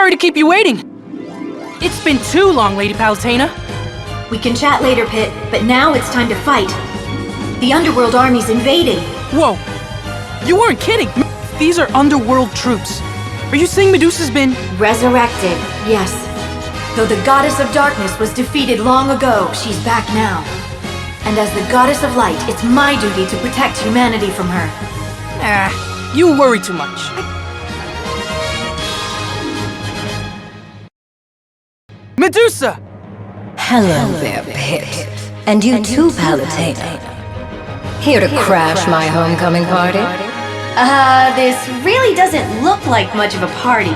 Sorry to keep you waiting. It's been too long, Lady Palutena. We can chat later, Pit, but now it's time to fight. The Underworld army's invading. Whoa, you weren't kidding. These are Underworld troops. Are you saying Medusa's been... Resurrected, yes. Though the Goddess of Darkness was defeated long ago, she's back now. And as the Goddess of Light, it's my duty to protect humanity from her. You worry too much. Medusa! Hello there, Pit. And you too, Palutena. Here to crash my homecoming party? This really doesn't look like much of a party.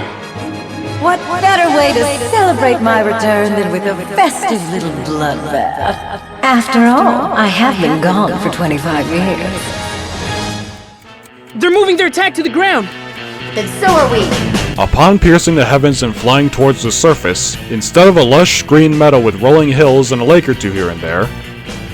What better way to celebrate my return than with a festive little bloodbath? After all, I have been gone for 25 years. They're moving their attack to the ground. Then so are we. Upon piercing the heavens and flying towards the surface, instead of a lush green meadow with rolling hills and a lake or two here and there,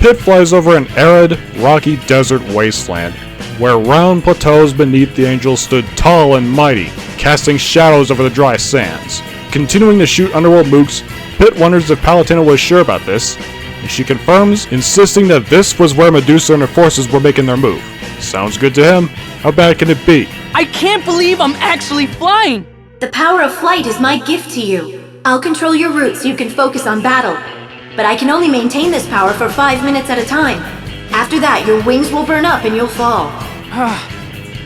Pit flies over an arid, rocky desert wasteland, where round plateaus beneath the angels stood tall and mighty, casting shadows over the dry sands. Continuing to shoot underworld mooks, Pit wonders if Palutena was sure about this, and she confirms, insisting that this was where Medusa and her forces were making their move. Sounds good to him. How bad can it be? I can't believe I'm actually flying! The power of flight is my gift to you. I'll control your route so you can focus on battle. But I can only maintain this power for 5 minutes at a time. After that, your wings will burn up and you'll fall.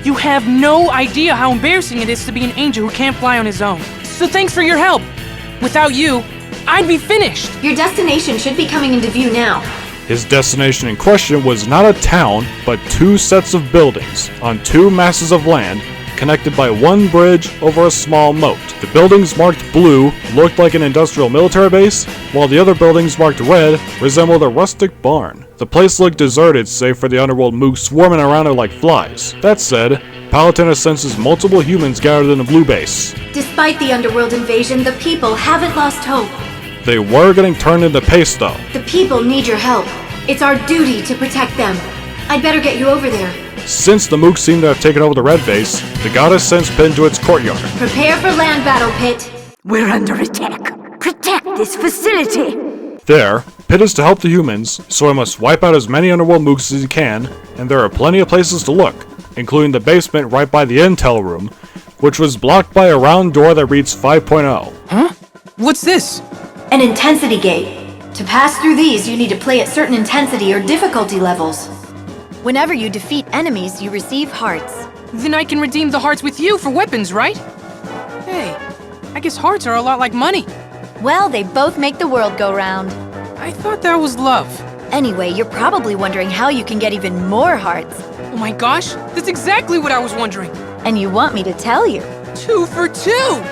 You have no idea how embarrassing it is to be an angel who can't fly on his own. So thanks for your help. Without you, I'd be finished. Your destination should be coming into view now. His destination in question was not a town, but 2 sets of buildings on 2 masses of land, connected by 1 bridge over a small moat. The buildings marked blue looked like an industrial military base, while the other buildings marked red resembled a rustic barn. The place looked deserted save for the underworld mooks swarming around it like flies. That said, Palutena senses multiple humans gathered in the blue base. Despite the Underworld invasion, the people haven't lost hope. They were getting turned into paste though. The people need your help. It's our duty to protect them. I'd better get you over there. Since the mooks seem to have taken over the red base, the goddess sends Pit into its courtyard. Prepare for land battle, Pit. We're under attack. Protect this facility. There, Pit is to help the humans, so he must wipe out as many underworld mooks as he can, and there are plenty of places to look, including the basement right by the intel room, which was blocked by a round door that reads 5.0. Huh? What's this? An intensity gate. To pass through these, you need to play at certain intensity or difficulty levels. Whenever you defeat enemies, you receive hearts. Then I can redeem the hearts with you for weapons, right? Hey, I guess hearts are a lot like money. Well, they both make the world go round. I thought that was love. Anyway, you're probably wondering how you can get even more hearts. Oh my gosh, that's exactly what I was wondering. And you want me to tell you. 2 for 2!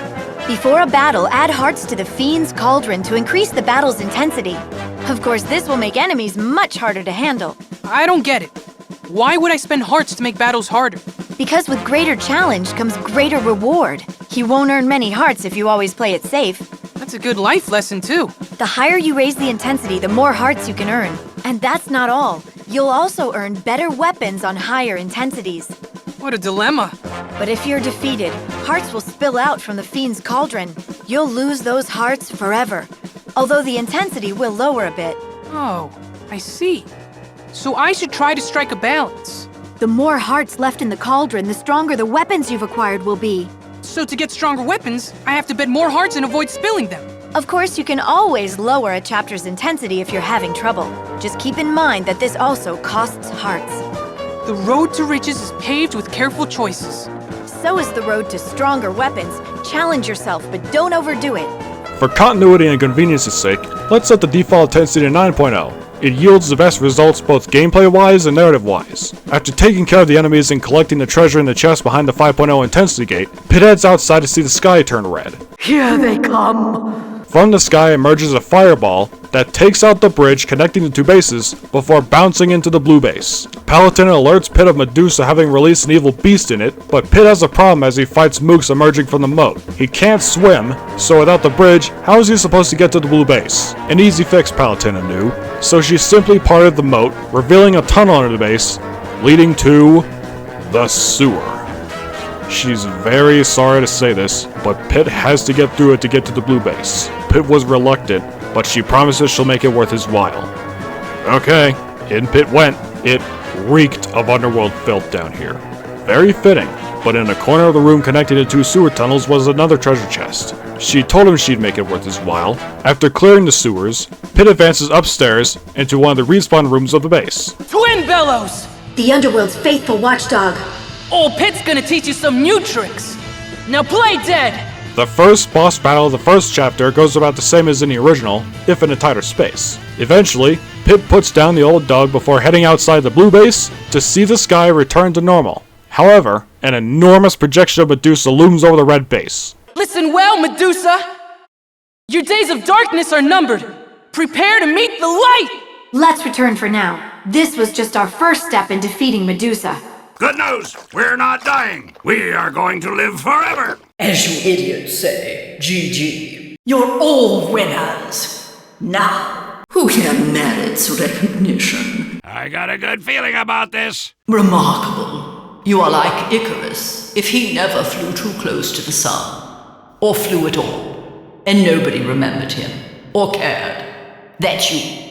Before a battle, add hearts to the Fiend's Cauldron to increase the battle's intensity. Of course, this will make enemies much harder to handle. I don't get it. Why would I spend hearts to make battles harder? Because with greater challenge comes greater reward. You won't earn many hearts if you always play it safe. That's a good life lesson, too. The higher you raise the intensity, the more hearts you can earn. And that's not all. You'll also earn better weapons on higher intensities. What a dilemma. But if you're defeated, hearts will spill out from the Fiend's Cauldron. You'll lose those hearts forever. Although the intensity will lower a bit. Oh, I see. So I should try to strike a balance. The more hearts left in the cauldron, the stronger the weapons you've acquired will be. So to get stronger weapons, I have to bet more hearts and avoid spilling them. Of course, you can always lower a chapter's intensity if you're having trouble. Just keep in mind that this also costs hearts. The road to riches is paved with careful choices. So is the road to stronger weapons. Challenge yourself, but don't overdo it. For continuity and convenience's sake, let's set the default intensity to 9.0. It yields the best results both gameplay-wise and narrative-wise. After taking care of the enemies and collecting the treasure in the chest behind the 5.0 intensity gate, Pit heads outside to see the sky turn red. Here they come. From the sky emerges a fireball that takes out the bridge connecting the 2 bases before bouncing into the blue base. Palutena alerts Pit of Medusa having released an evil beast in it, but Pit has a problem as he fights mooks emerging from the moat. He can't swim, so without the bridge, how is he supposed to get to the blue base? An easy fix, Palutena knew, so she simply parted the moat, revealing a tunnel under the base, leading to the sewer. She's very sorry to say this, but Pit has to get through it to get to the blue base. Pit was reluctant, but she promises she'll make it worth his while. Okay, in Pit went. It reeked of underworld filth down here. Very fitting, but in a corner of the room connected to 2 sewer tunnels was another treasure chest. She told him she'd make it worth his while. After clearing the sewers, Pit advances upstairs into one of the respawn rooms of the base. Twin Bellows! The Underworld's faithful watchdog. Old Pit's gonna teach you some new tricks. Now play dead! The first boss battle of the first chapter goes about the same as in the original, if in a tighter space. Eventually, Pit puts down the old dog before heading outside the blue base to see the sky return to normal. However, an enormous projection of Medusa looms over the red base. Listen well, Medusa! Your days of darkness are numbered. Prepare to meet the light! Let's return for now. This was just our first step in defeating Medusa. Good news! We're not dying! We are going to live forever! As you idiots say, GG. You're all winners. Now, who here merits recognition? I got a good feeling about this. Remarkable. You are like Icarus, if he never flew too close to the sun. Or flew at all. And nobody remembered him. Or cared. That's you.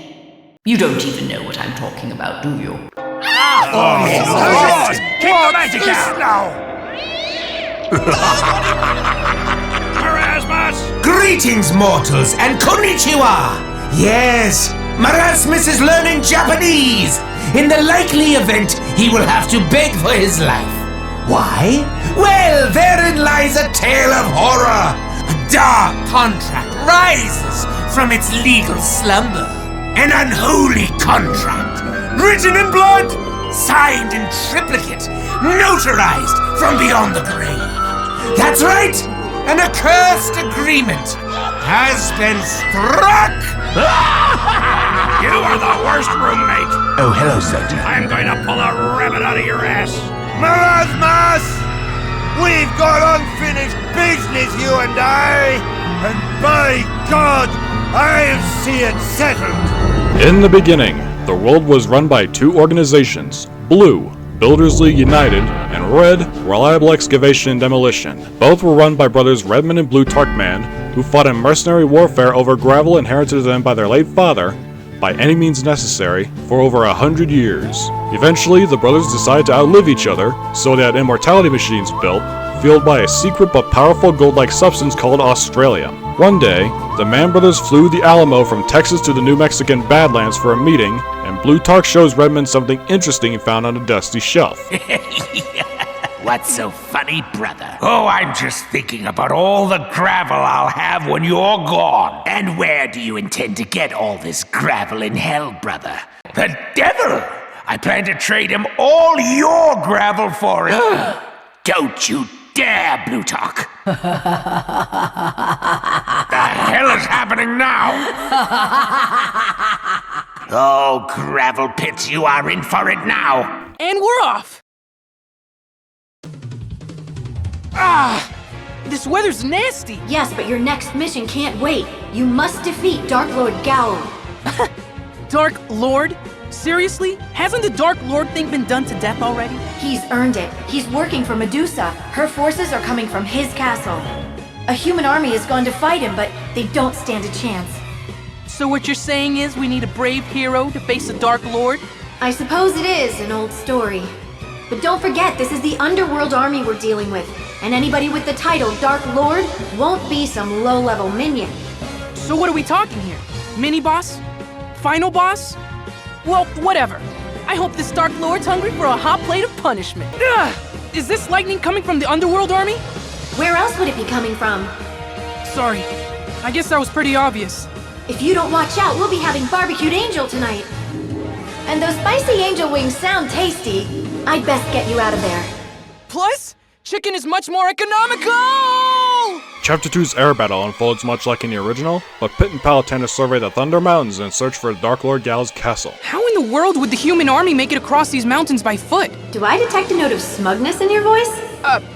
You don't even know what I'm talking about, do you? Keep the magic out now! Erasmus! Greetings, mortals, and konnichiwa! Yes, Marasmus is learning Japanese! In the likely event, he will have to beg for his life. Why? Well, therein lies a tale of horror. A dark contract rises from its legal slumber. An unholy contract, written in blood, signed in triplicate, notarized from beyond the grave. That's right, an accursed agreement has been struck! You are the worst roommate! Oh, hello, Sergeant. I'm going to pull a rabbit out of your ass! Marasmus! We've got unfinished business, you and I! And by God, I'll see it settled! In the beginning, the world was run by 2 organizations, Blue, Builders League United, and Red, Reliable Excavation and Demolition. Both were run by brothers Redman and Blue Tarkman, who fought in mercenary warfare over gravel inherited to them by their late father, by any means necessary, for over 100 years. Eventually, the brothers decided to outlive each other, so they had immortality machines built, fueled by a secret but powerful gold-like substance called Australium. One day, the Mann brothers flew the Alamo from Texas to the New Mexican Badlands for a meeting, and Blue Tark shows Redmond something interesting he found on a dusty shelf. What's so funny, brother? Oh, I'm just thinking about all the gravel I'll have when you're gone. And where do you intend to get all this gravel in hell, brother? The devil! I plan to trade him all your gravel for it. Don't you dare, Blue Tark! The hell is happening now? Oh, gravel pits, you are in for it now! And we're off! Ah! This weather's nasty! Yes, but your next mission can't wait. You must defeat Dark Lord Gowl. Dark Lord? Seriously? Hasn't the Dark Lord thing been done to death already? He's earned it. He's working for Medusa. Her forces are coming from his castle. A human army has gone to fight him, but they don't stand a chance. So what you're saying is we need a brave hero to face the Dark Lord? I suppose it is an old story. But don't forget, this is the Underworld army we're dealing with, and anybody with the title Dark Lord won't be some low-level minion. So what are we talking here? Mini-boss? Final boss? Well, whatever. I hope this Dark Lord's hungry for a hot plate of punishment. Ugh! Is this lightning coming from the Underworld army? Where else would it be coming from? Sorry. I guess that was pretty obvious. If you don't watch out, we'll be having barbecued angel tonight. And those spicy angel wings sound tasty. I'd best get you out of there. Plus, chicken is much more economical! Chapter 2's air battle unfolds much like in the original, but Pit and Palutena survey the Thunder Mountains and search for Dark Lord Gal's castle. How in the world would the human army make it across these mountains by foot? Do I detect a note of smugness in your voice?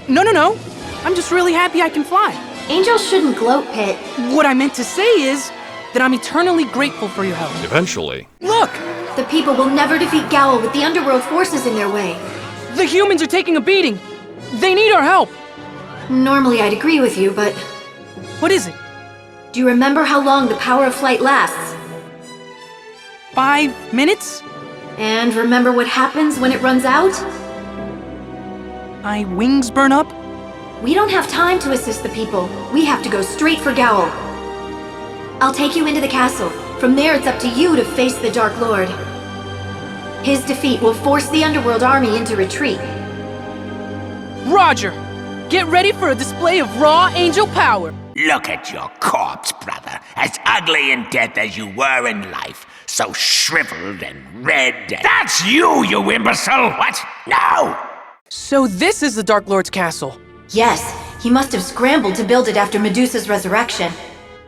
No. I'm just really happy I can fly. Angels shouldn't gloat, Pit. What I meant to say is that I'm eternally grateful for your help. Eventually. Look! The people will never defeat Gowl with the Underworld forces in their way. The humans are taking a beating. They need our help! Normally I'd agree with you, but What is it? do you remember how long the power of flight lasts? 5 minutes? And remember what happens when it runs out? My wings burn up? We don't have time to assist the people. We have to go straight for Gowl. I'll take you into the castle. From there, it's up to you to face the Dark Lord. His defeat will force the Underworld army into retreat. Roger! Get ready for a display of raw angel power! Look at your corpse, brother. As ugly in death as you were in life. So shriveled and red. That's you, you imbecile! What? No! So this is the Dark Lord's castle. Yes, he must have scrambled to build it after Medusa's resurrection.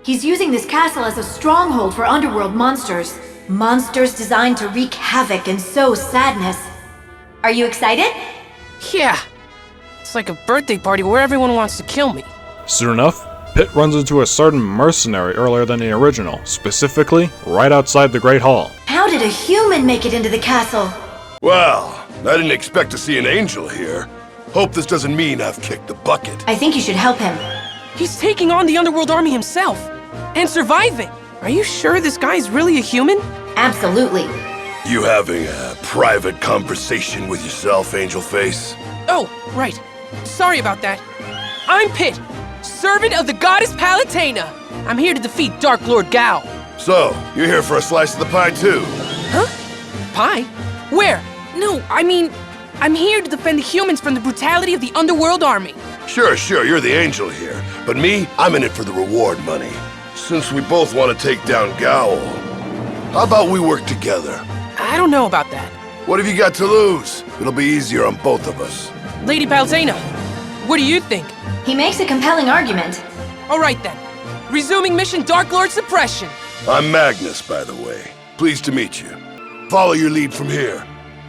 He's using this castle as a stronghold for underworld monsters. Monsters designed to wreak havoc and sow sadness. Are you excited? Yeah. It's like a birthday party where everyone wants to kill me. Soon enough, Pit runs into a certain mercenary earlier than the original, specifically right outside the Great Hall. How did a human make it into the castle? Well, I didn't expect to see an angel here. Hope this doesn't mean I've kicked the bucket. I think you should help him. He's taking on the Underworld army himself. And surviving. Are you sure this guy's really a human? Absolutely. You having a private conversation with yourself, Angel Face? Oh, right. Sorry about that. I'm Pit, servant of the goddess Palutena. I'm here to defeat Dark Lord Gowl. So, you're here for a slice of the pie too? Huh? Pie? Where? No, I mean, I'm here to defend the humans from the brutality of the Underworld army. Sure, you're the angel here. But me, I'm in it for the reward money. Since we both want to take down Gowl, how about we work together? I don't know about that. What have you got to lose? It'll be easier on both of us. Lady Palutena, what do you think? He makes a compelling argument. All right then. Resuming mission Dark Lord Suppression. I'm Magnus, by the way. Pleased to meet you. Follow your lead from here.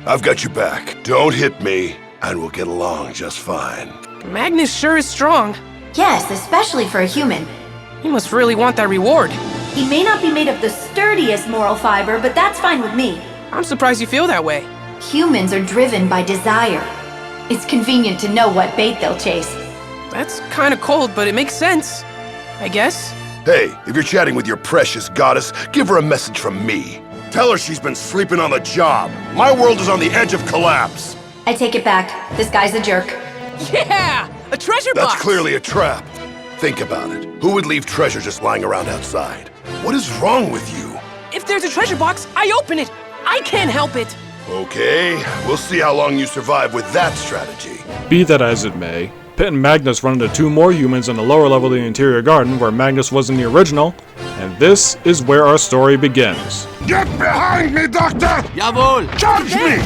I've got your back. Don't hit me, and we'll get along just fine. Magnus sure is strong. Yes, especially for a human. He must really want that reward. He may not be made of the sturdiest moral fiber, but that's fine with me. I'm surprised you feel that way. Humans are driven by desire. It's convenient to know what bait they'll chase. That's kinda cold, but it makes sense. I guess. Hey, if you're chatting with your precious goddess, give her a message from me. Tell her she's been sleeping on the job. My world is on the edge of collapse. I take it back. This guy's a jerk. Yeah! A treasure box! That's clearly a trap. Think about it. Who would leave treasure just lying around outside? What is wrong with you? If there's a treasure box, I open it! I can't help it! Okay, we'll see how long you survive with that strategy. Be that as it may, Pit and Magnus run into two more humans in the lower level of the interior garden where Magnus was in the original, and this is where our story begins. Get behind me, Doctor! Jawohl! Charge me!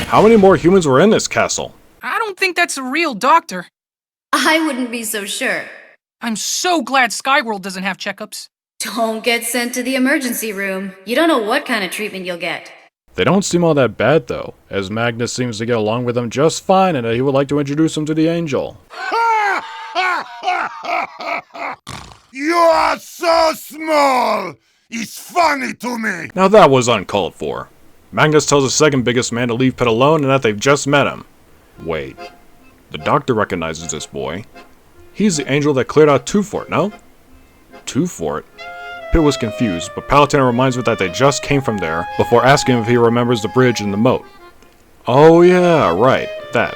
How many more humans were in this castle? I don't think that's a real doctor. I wouldn't be so sure. I'm so glad Skyworld doesn't have checkups. Don't get sent to the emergency room. You don't know what kind of treatment you'll get. They don't seem all that bad though, as Magnus seems to get along with them just fine and that he would like to introduce them to the angel. You are so small! It's funny to me! Now that was uncalled for. Magnus tells the second biggest man to leave Pit alone and that they've just met him. Wait, the doctor recognizes this boy. He's the angel that cleared out Two Fort, no? Two Fort? Pit was confused, but Palutena reminds him that they just came from there before asking him if he remembers the bridge and the moat. Oh yeah, right, that.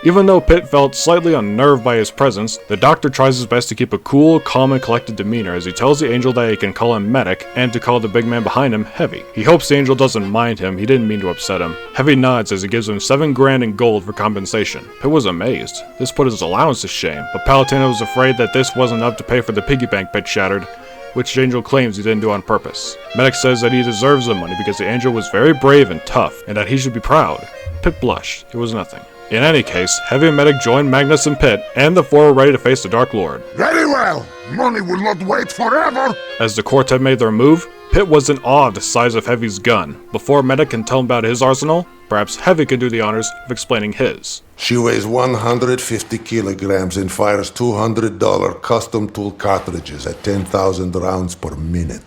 Even though Pit felt slightly unnerved by his presence, the doctor tries his best to keep a cool, calm, and collected demeanor as he tells the angel that he can call him Medic and to call the big man behind him Heavy. He hopes the angel doesn't mind him, he didn't mean to upset him. Heavy nods as he gives him 7 grand in gold for compensation. Pit was amazed. This put his allowance to shame, but Palutena was afraid that this wasn't enough to pay for the piggy bank Pit shattered, which the angel claims he didn't do on purpose. Medic says that he deserves the money because the angel was very brave and tough, and that he should be proud. Pit blushed. It was nothing. In any case, Heavy and Medic joined Magnus and Pit, and the four were ready to face the Dark Lord. Very well! Money will not wait forever! As the quartet made their move, Pitt was in awe of the size of Heavy's gun. Before Medic can tell him about his arsenal, perhaps Heavy can do the honors of explaining his. She weighs 150 kilograms and fires $200 custom tool cartridges at 10,000 rounds per minute.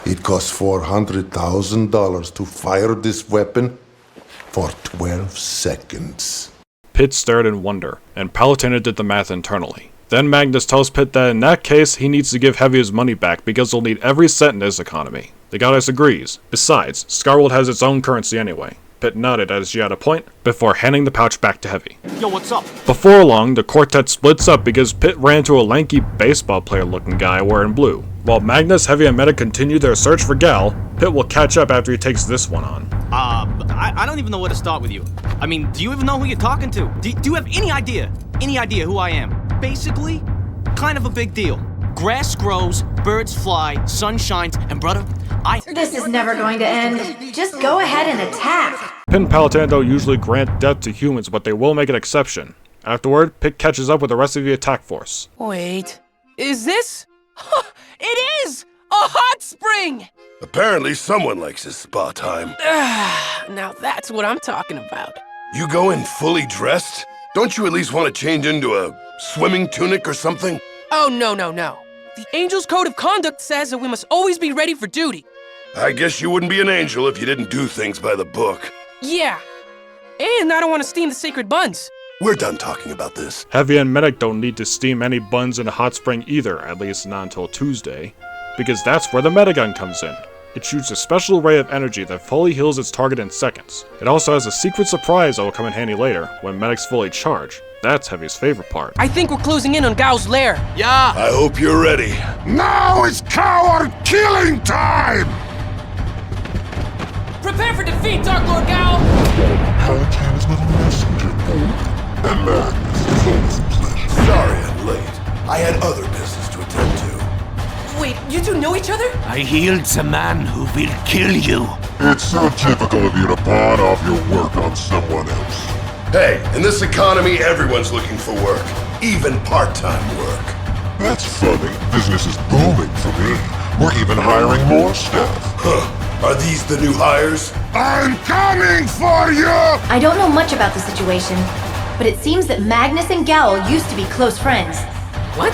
It costs $400,000 to fire this weapon for 12 seconds. Pitt stared in wonder, and Palutena did the math internally. Then Magnus tells Pitt that in that case, he needs to give Heavy his money back because he'll need every cent in his economy. The goddess agrees. Besides, Scarworld has its own currency anyway. Pitt nodded as she had a point, before handing the pouch back to Heavy. Yo, what's up? Before long, the quartet splits up because Pitt ran into a lanky baseball player looking guy wearing blue. While Magnus, Heavy, and Medic continue their search for Gal, Pitt will catch up after he takes this one on. I don't even know where to start with you. I mean, do you even know who you're talking to? Do you have any idea who I am? Basically, kind of a big deal. Grass grows, birds fly, sun shines, and brother, This is never going to end. Just go ahead and attack. Pitt and Palutena don't usually grant death to humans, but they will make an exception. Afterward, Pitt catches up with the rest of the attack force. Wait, is this? It is! A hot spring! Apparently someone likes his spa time. Now that's what I'm talking about. You go in fully dressed? Don't you at least want to change into a swimming tunic or something? Oh, no. The Angel's Code of Conduct says that we must always be ready for duty. I guess you wouldn't be an angel if you didn't do things by the book. Yeah. And I don't want to steam the sacred buns. We're done talking about this. Heavy and Medic don't need to steam any buns in a hot spring either, at least not until Tuesday, because that's where the Medigun comes in. It shoots a special ray of energy that fully heals its target in seconds. It also has a secret surprise that will come in handy later, when Medic's fully charged. That's Heavy's favorite part. I think we're closing in on Gao's lair. Yeah! I hope you're ready. Now is coward killing time! Prepare for defeat, Dark Lord Gao! Palutena's little messenger, and Magnus is always a pleasure. Sorry I'm late. I had other business to attend to. Wait, you two know each other? I healed the man who will kill you. It's so typical of you to pawn off your work on someone else. Hey, in this economy, everyone's looking for work. Even part-time work. That's funny. Business is booming for me. We're even hiring more staff. Huh. Are these the new hires? I'm coming for you! I don't know much about the situation, but it seems that Magnus and Gowl used to be close friends. What?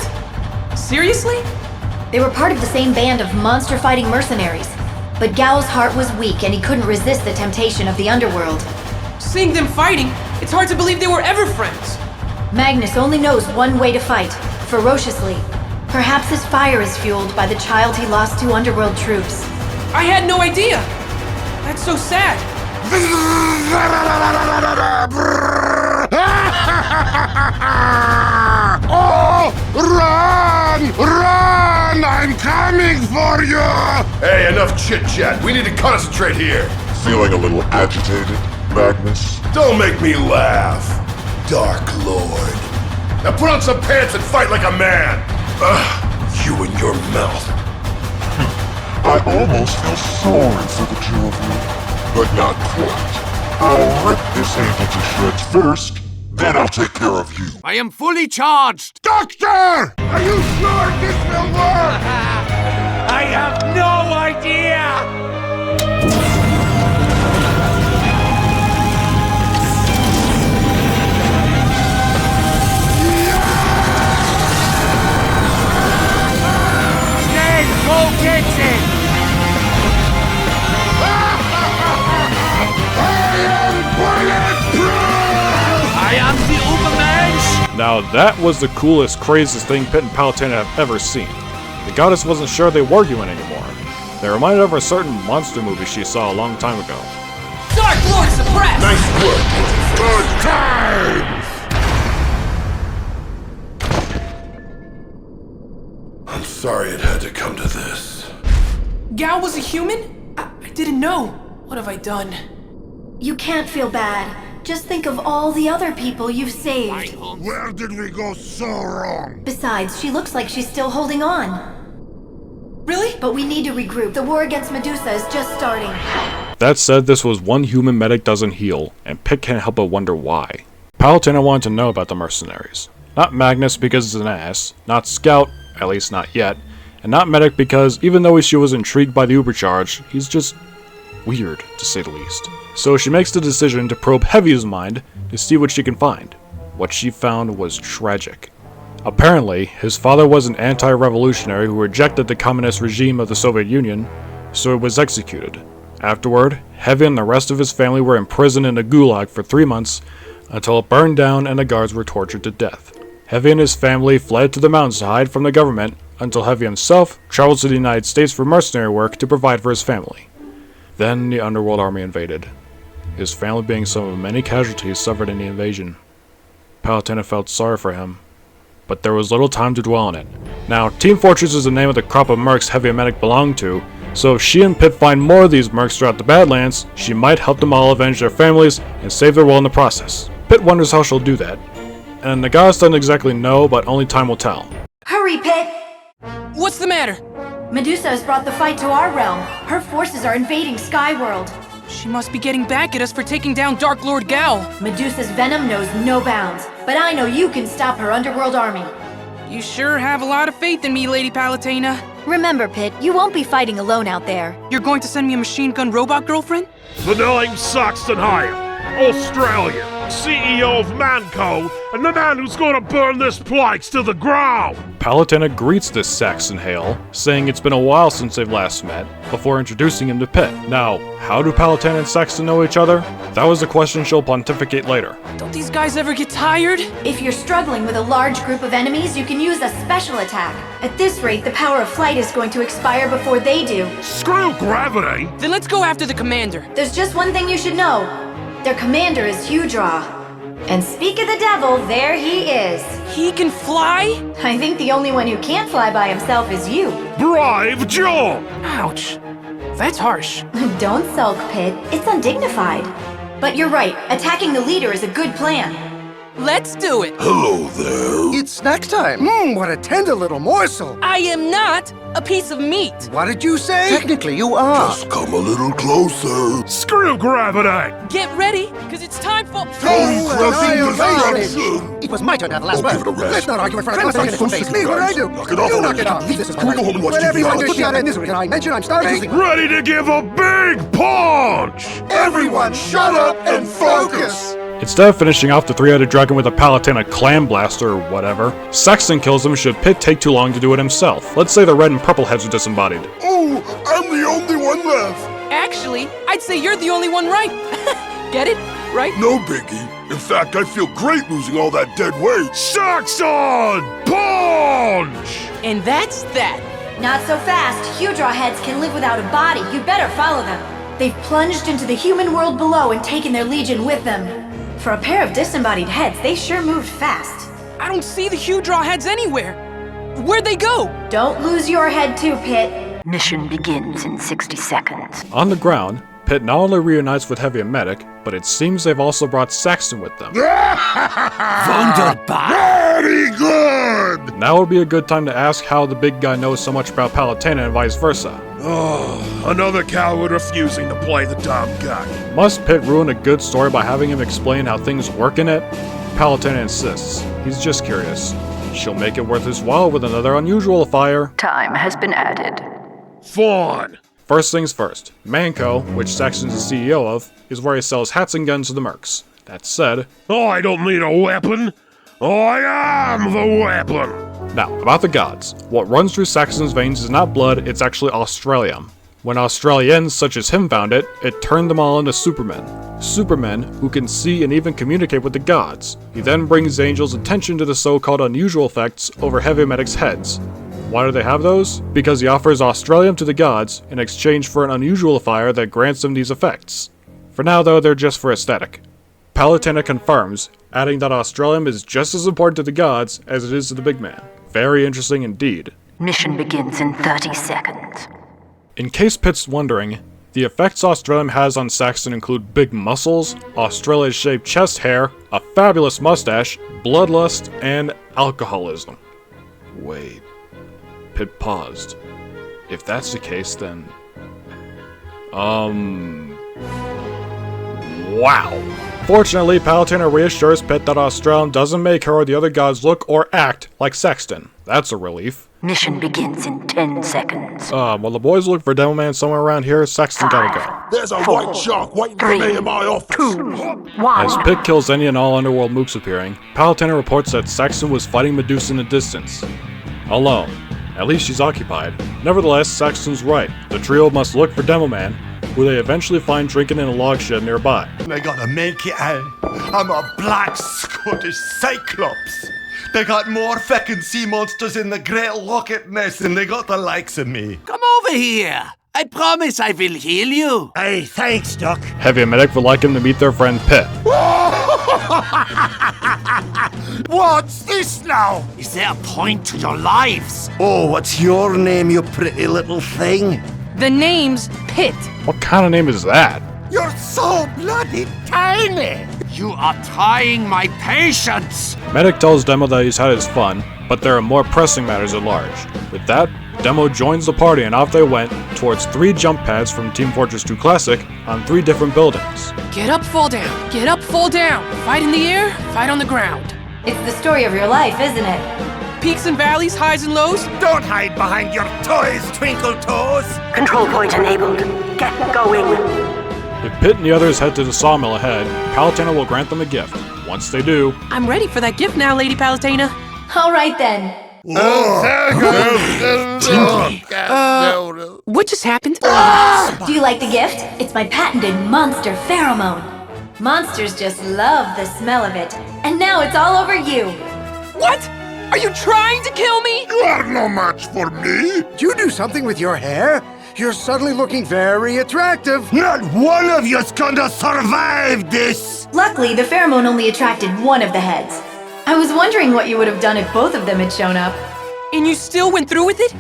Seriously? They were part of the same band of monster-fighting mercenaries. But Gowl's heart was weak and he couldn't resist the temptation of the underworld. Seeing them fighting, it's hard to believe they were ever friends. Magnus only knows one way to fight, ferociously. Perhaps his fire is fueled by the child he lost to underworld troops. I had no idea. That's so sad. Oh, run! Run! I'm coming for you! Hey, enough chit-chat. We need to concentrate here. Feeling a little agitated, Magnus? Don't make me laugh, Dark Lord. Now put on some pants and fight like a man. Ugh, you and your mouth. I almost feel sorry for the two of you, but not quite. I'll rip this angel to shreds first, then I'll take care of you. I am fully charged. Doctor! Are you sure this will work? I have no idea. Go get it! I am the Ubermensch! Now that was the coolest, craziest thing Pitt and Palutena have ever seen. The goddess wasn't sure they were human anymore. They reminded her of a certain monster movie she saw a long time ago. Dark Lord suppressed! Nice work. Good times! I'm sorry it had to come to this. Gao was a human? I didn't know. What have I done? You can't feel bad. Just think of all the other people you've saved. Where did we go so wrong? Besides, she looks like she's still holding on. Really? But we need to regroup. The war against Medusa is just starting. That said, this was one human Medic doesn't heal, and Pitt can't help but wonder why. Palutena wanted to know about the mercenaries. Not Magnus because he's an ass, not Scout, at least not yet, and not Medic because even though she was intrigued by the Ubercharge, he's just weird, to say the least. So she makes the decision to probe Heavy's mind to see what she can find. What she found was tragic. Apparently, his father was an anti-revolutionary who rejected the communist regime of the Soviet Union, so he was executed. Afterward, Heavy and the rest of his family were imprisoned in a gulag for 3 months until it burned down and the guards were tortured to death. Heavy and his family fled to the mountains to hide from the government until Heavy himself traveled to the United States for mercenary work to provide for his family. Then the Underworld Army invaded, his family being some of the many casualties suffered in the invasion. Palutena felt sorry for him, but there was little time to dwell on it. Now, Team Fortress is the name of the crop of mercs Heavy and Medic belonged to, so if she and Pip find more of these mercs throughout the Badlands, she might help them all avenge their families and save their world in the process. Pip wonders how she'll do that, and the goddess doesn't exactly know, but only time will tell. Hurry, Pit! What's the matter? Medusa has brought the fight to our realm. Her forces are invading Skyworld. She must be getting back at us for taking down Dark Lord Gal. Medusa's venom knows no bounds, but I know you can stop her underworld army. You sure have a lot of faith in me, Lady Palutena. Remember, Pit, you won't be fighting alone out there. You're going to send me a machine gun robot girlfriend? The name's Saxton Hale, Australia, CEO of Manco, and the man who's gonna burn this place to the ground! Palutena greets this Saxon Hale, saying it's been a while since they've last met, before introducing him to Pit. Now, how do Palutena and Saxton know each other? That was a question she'll pontificate later. Don't these guys ever get tired? If you're struggling with a large group of enemies, you can use a special attack. At this rate, the power of flight is going to expire before they do. Screw gravity! Then let's go after the commander. There's just one thing you should know. Their commander is Hewdraw. And speak of the devil, there he is. He can fly? I think the only one who can't fly by himself is you. Brave John! Ouch. That's harsh. Don't sulk, Pit. It's undignified. But you're right. Attacking the leader is a good plan. Let's do it. Hello there. It's snack time. What a tender little morsel. I am not a piece of meat. What did you say? Technically, you are. Just come a little closer. Screw gravity! Get ready, because it's time for... Annihilation! It was my turn to have the last word. give it a rest. Let's not argue in front of my face. Leave what I do. Knock it off You knock already. it off. Leave this is my We'll go home and watch Whatever TV. you want to shout in this room. Can I mention I'm starving? Ready to give a big punch! Everyone shut up and focus! Instead of finishing off the three-headed dragon with a Palutena clam blaster or whatever, Saxton kills him should Pit take too long to do it himself. Let's say the red and purple heads are disembodied. Oh, I'm the only one left. Actually, I'd say you're the only one right. Get it? Right? No biggie. In fact, I feel great losing all that dead weight. Saxon! Punch! And that's that. Not so fast. Hewdraw heads can live without a body. You better follow them. They've plunged into the human world below and taken their legion with them. For a pair of disembodied heads, they sure moved fast. I don't see the Hewdraw heads anywhere. Where'd they go? Don't lose your head too, Pit. Mission begins in 60 seconds. On the ground, Pit not only reunites with Heavy and Medic, but it seems they've also brought Saxton with them. Wunderbar! Very good! Now would be a good time to ask how the big guy knows so much about Palutena and vice versa. Oh, another coward refusing to play the dumb guy. Must Pit ruin a good story by having him explain how things work in it? Palutena insists. He's just curious. She'll make it worth his while with another unusual fire. Time has been added. Fun! First things first, Manco, which Saxton's the CEO of, is where he sells hats and guns to the mercs. That said, I don't need a weapon. I am the weapon. Now, about the gods. What runs through Saxton's veins is not blood, it's actually Australium. When Australians such as him found it, it turned them all into supermen. Supermen who can see and even communicate with the gods. He then brings the angels' attention to the so-called unusual effects over Heavy Medic's heads. Why do they have those? Because he offers Australium to the gods in exchange for an unusual fire that grants them these effects. For now though, they're just for aesthetic. Palutena confirms, adding that Australium is just as important to the gods as it is to the big man. Very interesting indeed. Mission begins in 30 seconds. In case Pit's wondering, the effects Australium has on Saxton include big muscles, Australia-shaped chest hair, a fabulous mustache, bloodlust, and alcoholism. Wait. Pit paused. If that's the case, then... Wow. Fortunately, Palutena reassures Pit that Australium doesn't make her or the other gods look or act like Saxton. That's a relief. Mission begins in 10 seconds. While the boys look for Demoman somewhere around here, Sexton gotta go. There's a white shark waiting for me in my office. 2, 1. As Pit kills any and all underworld mooks appearing, Palutena reports that Sexton was fighting Medusa in the distance. Alone. At least she's occupied. Nevertheless, Sexton's right. The trio must look for Demoman, who they eventually find drinking in a log shed nearby. They gotta make it out. I'm a black Scottish cyclops. They got more feckin' sea monsters in the Great Loch Ness than they got the likes of me. Come over here. I promise I will heal you. Hey, thanks, Doc. Heavy and Medic would like him to meet their friend Pit. What's this now? Is there a point to your lives? Oh, what's your name, you pretty little thing? The name's Pit. What kind of name is that? You're so bloody tiny. You are trying my patience. Medic tells Demo that he's had his fun, but there are more pressing matters at large. With that, Demo joins the party and off they went towards 3 jump pads from Team Fortress 2 Classic on 3 different buildings. Get up, fall down. Get up, fall down. Fight in the air, fight on the ground. It's the story of your life, isn't it? Peaks and valleys, highs and lows. Don't hide behind your toys, Twinkle Toes. Control point enabled. Get going. If Pit and the others head to the sawmill ahead, Palutena will grant them a gift. Once they do, I'm ready for that gift now, Lady Palutena. All right then. What just happened? Do you like the gift? It's my patented monster pheromone. Monsters just love the smell of it. And now it's all over you. What? Are you trying to kill me? You are no match for me. Did you do something with your hair? You're suddenly looking very attractive. Not one of you's gonna survive this. Luckily, the pheromone only attracted one of the heads. I was wondering what you would have done if both of them had shown up. And you still went through with it?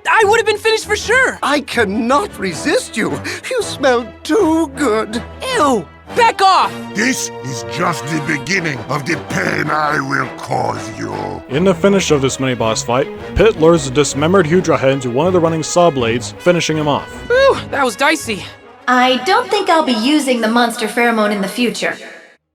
I would have been finished for sure. I cannot resist you. You smell too good. Ew! Back off! This is just the beginning of the pain I will cause you. in the finish of this mini-boss fight, Pit lures the dismembered Hewdraw head into one of the running saw blades, finishing him off. Whew, that was dicey. I don't think I'll be using the monster pheromone in the future.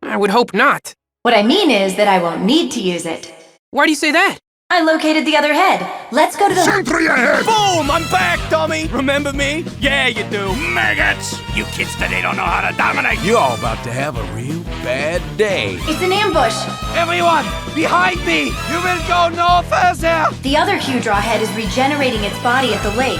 I would hope not. What I mean is that I won't need to use it. Why do you say that? I located the other head. Let's go to the— Sentry ahead! Boom! I'm back, dummy! Remember me? Yeah, you do. Maggots! You kids today don't know how to dominate. You're all about to have a real bad day. It's an ambush. Everyone, behind me! You will go no further! The other Hewdraw head is regenerating its body at the lake.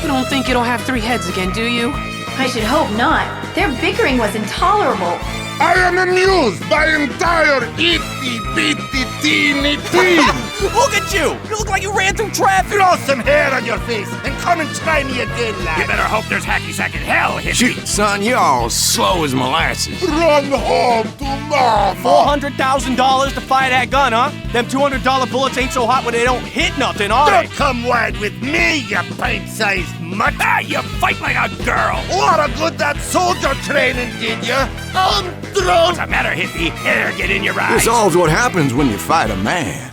You don't think it'll have 3 heads again, do you? I should hope not. Their bickering was intolerable. I am amused by entire itty-bitty teeny team. Look at you! You look like you ran through traffic! Throw some hair on your face and come and try me again, lad. You better hope there's hacky-sack in hell, hippie. Shoot, son, you're all slow as molasses. Run home to mama. $400,000 to fire that gun, huh? Them $200 bullets ain't so hot when they don't hit nothing, are Don't they? come wide with me, you pint-sized mutt. Ah, you fight like a girl! A lot of good that soldier training did ya. I'm What's drunk. the matter, hippie? Hair get in your eyes. This all's what happens when you fight a man.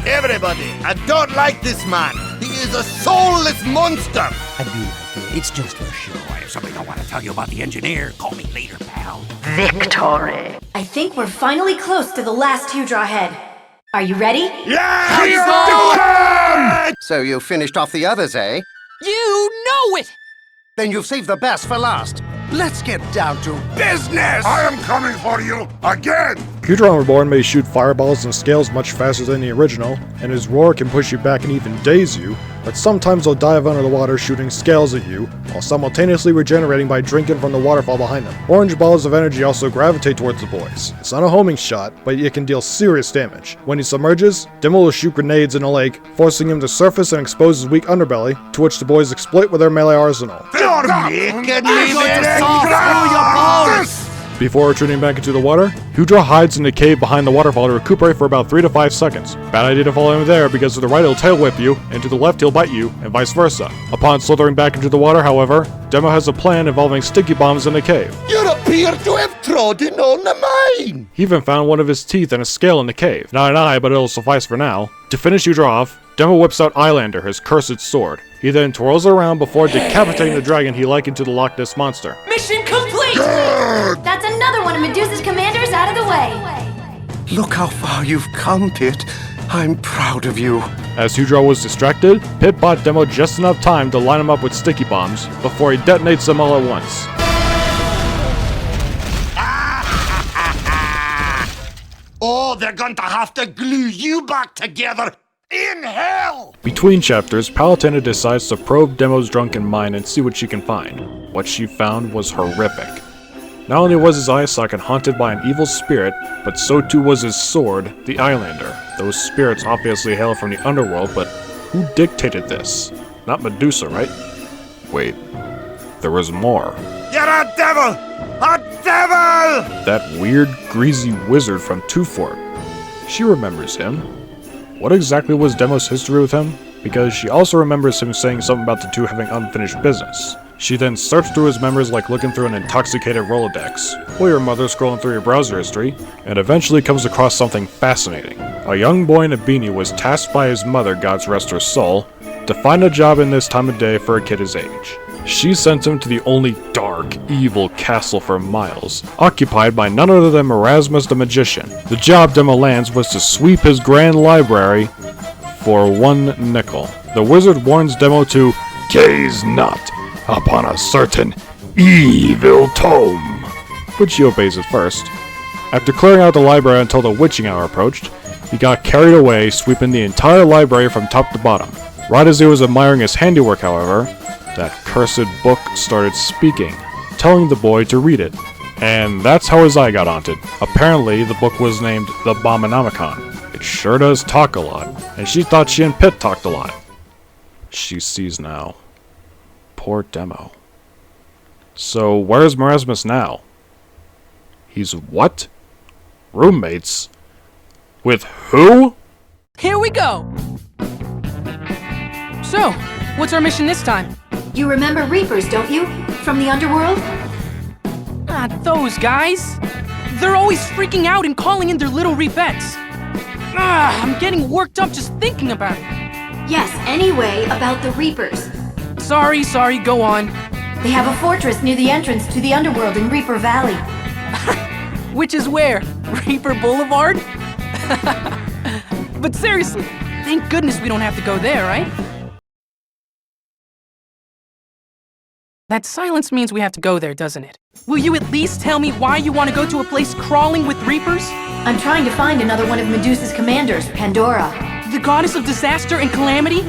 Everybody, I don't like this man. He is a soulless monster. I do like it. It's just for show. If somebody don't want to tell you about the engineer, call me later, pal. Victory. I think we're finally close to the last Hewdraw head. Are you ready? Yeah! So you finished off the others, eh? You know it! Then you've saved the best for last. Let's get down to business. I am coming for you again! Hewdraw Reborn may shoot fireballs and scales much faster than the original, and his roar can push you back and even daze you, but sometimes they'll dive under the water shooting scales at you, while simultaneously regenerating by drinking from the waterfall behind them. Orange balls of energy also gravitate towards the boys. It's not a homing shot, but it can deal serious damage. When he submerges, Demo will shoot grenades in the lake, forcing him to surface and expose his weak underbelly, to which the boys exploit with their melee arsenal. You're making me Before retreating back into the water, Hewdraw hides in the cave behind the waterfall to recuperate for about 3 to 5 seconds. Bad idea to follow him there because to the right he'll tail whip you, and to the left he'll bite you, and vice versa. Upon slithering back into the water, however, Demo has a plan involving sticky bombs in the cave. You appear to have trodden on the mine. He even found one of his teeth and a scale in the cave. Not an eye, but it'll suffice for now. To finish Hewdraw off, Demo whips out Eyelander, his cursed sword. He then twirls it around before decapitating the dragon he likened to the Loch Ness monster. Mission complete! That's another one of Medusa's commanders out of the way. Look how far you've come, Pit. I'm proud of you. As Hewdraw was distracted, Pit bought Demo just enough time to line him up with sticky bombs before he detonates them all at once. Oh, they're going to have to glue you back together in hell! Between chapters, Palutena decides to probe Demo's drunken mind and see what she can find. What she found was horrific. Not only was his eye socket haunted by an evil spirit, but so too was his sword, the Eyelander. Those spirits obviously hail from the underworld, but who dictated this? Not Medusa, right? Wait, there was more. You're a devil! A devil! That weird, greasy wizard from Tufort. She remembers him. What exactly was Demo's history with him? Because she also remembers him saying something about the two having unfinished business. She then searched through his memories like looking through an intoxicated Rolodex, or your mother scrolling through your browser history, and eventually comes across something fascinating. A young boy in a beanie was tasked by his mother, God's rest her soul, to find a job in this time of day for a kid his age. She sent him to the only dark, evil castle for miles, occupied by none other than Erasmus the Magician. The job Demo lands was to sweep his grand library for 1 nickel. The wizard warns Demo to gaze not upon a certain evil tome, which he obeys at first. After clearing out the library until the witching hour approached, he got carried away, sweeping the entire library from top to bottom. Right as he was admiring his handiwork, however, that cursed book started speaking, telling the boy to read it. And that's how his eye got haunted. Apparently, the book was named the Abominomicon. It sure does talk a lot, and she thought she and Pit talked a lot. She sees now. Poor Demo. So, where's Erasmus now? He's what? Roommates? With who? Here we go! So, what's our mission this time? You remember Reapers, don't you? From the underworld? Not those guys. They're always freaking out and calling in their little Reapettes. I'm getting worked up just thinking about it. Yes, anyway, about the Reapers. Sorry, go on. They have a fortress near the entrance to the underworld in Reaper Valley. Which is where? Reaper Boulevard? But seriously, thank goodness we don't have to go there, right? That silence means we have to go there, doesn't it? Will you at least tell me why you want to go to a place crawling with Reapers? I'm trying to find another one of Medusa's commanders, Pandora. The goddess of disaster and calamity?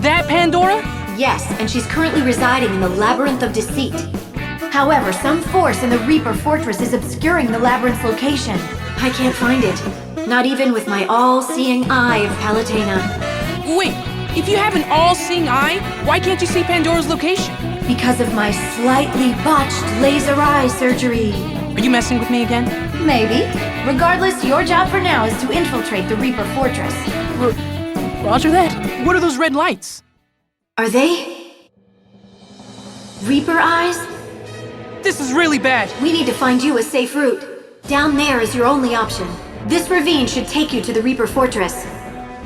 That Pandora? Yes, and she's currently residing in the Labyrinth of Deceit. However, some force in the Reaper Fortress is obscuring the Labyrinth's location. I can't find it. Not even with my all-seeing eye of Palutena. Wait, if you have an all-seeing eye, why can't you see Pandora's location? Because of my slightly botched laser eye surgery. Are you messing with me again? Maybe. Regardless, your job for now is to infiltrate the Reaper Fortress. Roger that. What are those red lights? Are they Reaper eyes? This is really bad. We need to find you a safe route. Down there is your only option. This ravine should take you to the Reaper Fortress.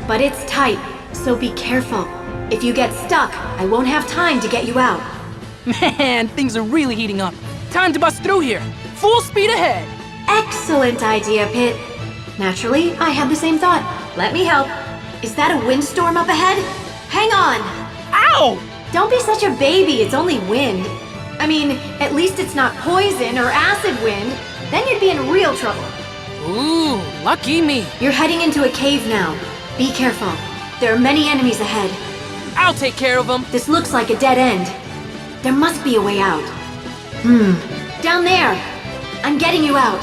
But it's tight, so be careful. If you get stuck, I won't have time to get you out. Man, things are really heating up. Time to bust through here. Full speed ahead. Excellent idea, Pit. Naturally, I had the same thought. Let me help. Is that a windstorm up ahead? Hang on! Ow! Don't be such a baby, it's only wind. I mean, at least it's not poison or acid wind. Then you'd be in real trouble. Ooh, lucky me. You're heading into a cave now. Be careful. There are many enemies ahead. I'll take care of them. This looks like a dead end. There must be a way out. Down there! I'm getting you out.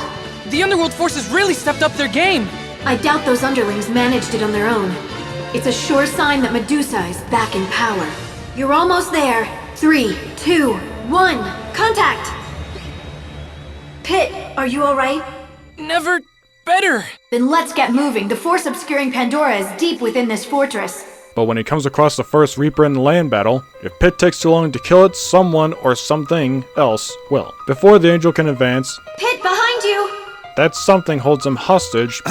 The Underworld forces really stepped up their game. I doubt those underlings managed it on their own. It's a sure sign that Medusa is back in power. You're almost there. 3, 2, 1, contact! Pit, are you alright? Never better. Then let's get moving. The force obscuring Pandora is deep within this fortress. But when he comes across the first Reaper in the land battle, if Pit takes too long to kill it, someone or something else will. Before the angel can advance, Pit, behind you! that something holds him hostage.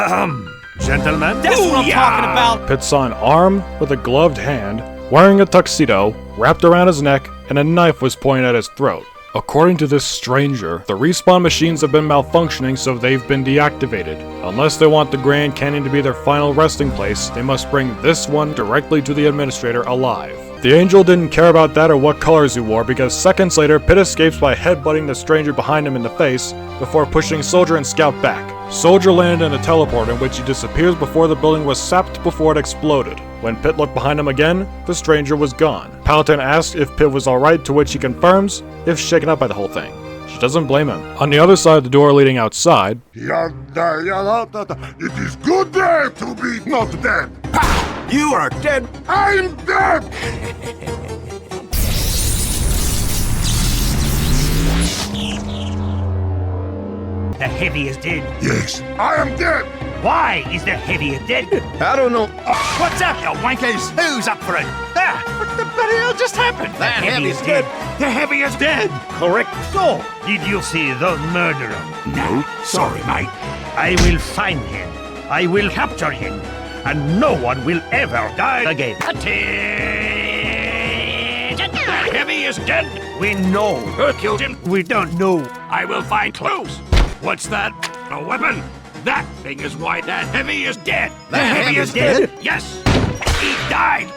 Gentlemen? That's what I'm talking about! Pit saw an arm with a gloved hand, wearing a tuxedo, wrapped around his neck, and a knife was pointed at his throat. According to this stranger, the respawn machines have been malfunctioning, so they've been deactivated. Unless they want the Grand Canyon to be their final resting place, they must bring this one directly to the Administrator alive. The Angel didn't care about that or what colors he wore, because seconds later, Pit escapes by headbutting the stranger behind him in the face, before pushing Soldier and Scout back. Soldier landed in a teleport in which he disappears before the building was sapped before it exploded. When Pit looked behind him again, the stranger was gone. Palutena asks if Pit was alright, to which he confirms, if shaken up by the whole thing. She doesn't blame him. On the other side of the door leading outside, It is good day to be not dead. You are dead. I'm dead. The Heavy is dead. Yes, I am dead. Why is the Heavy dead? I don't know. What's up, you wankers? Who's up for it? Ah, what the bloody hell just happened? The Heavy is dead. The Heavy is dead. Correct. So, did you see the murderer? No. Sorry, mate. I will find him. I will capture him. And no one will ever die again. Attention! The Heavy is dead. We know. Who killed him? We don't know. I will find clues. What's that? A weapon? That thing is why that Heavy is dead. The Heavy is dead? Yes. He died.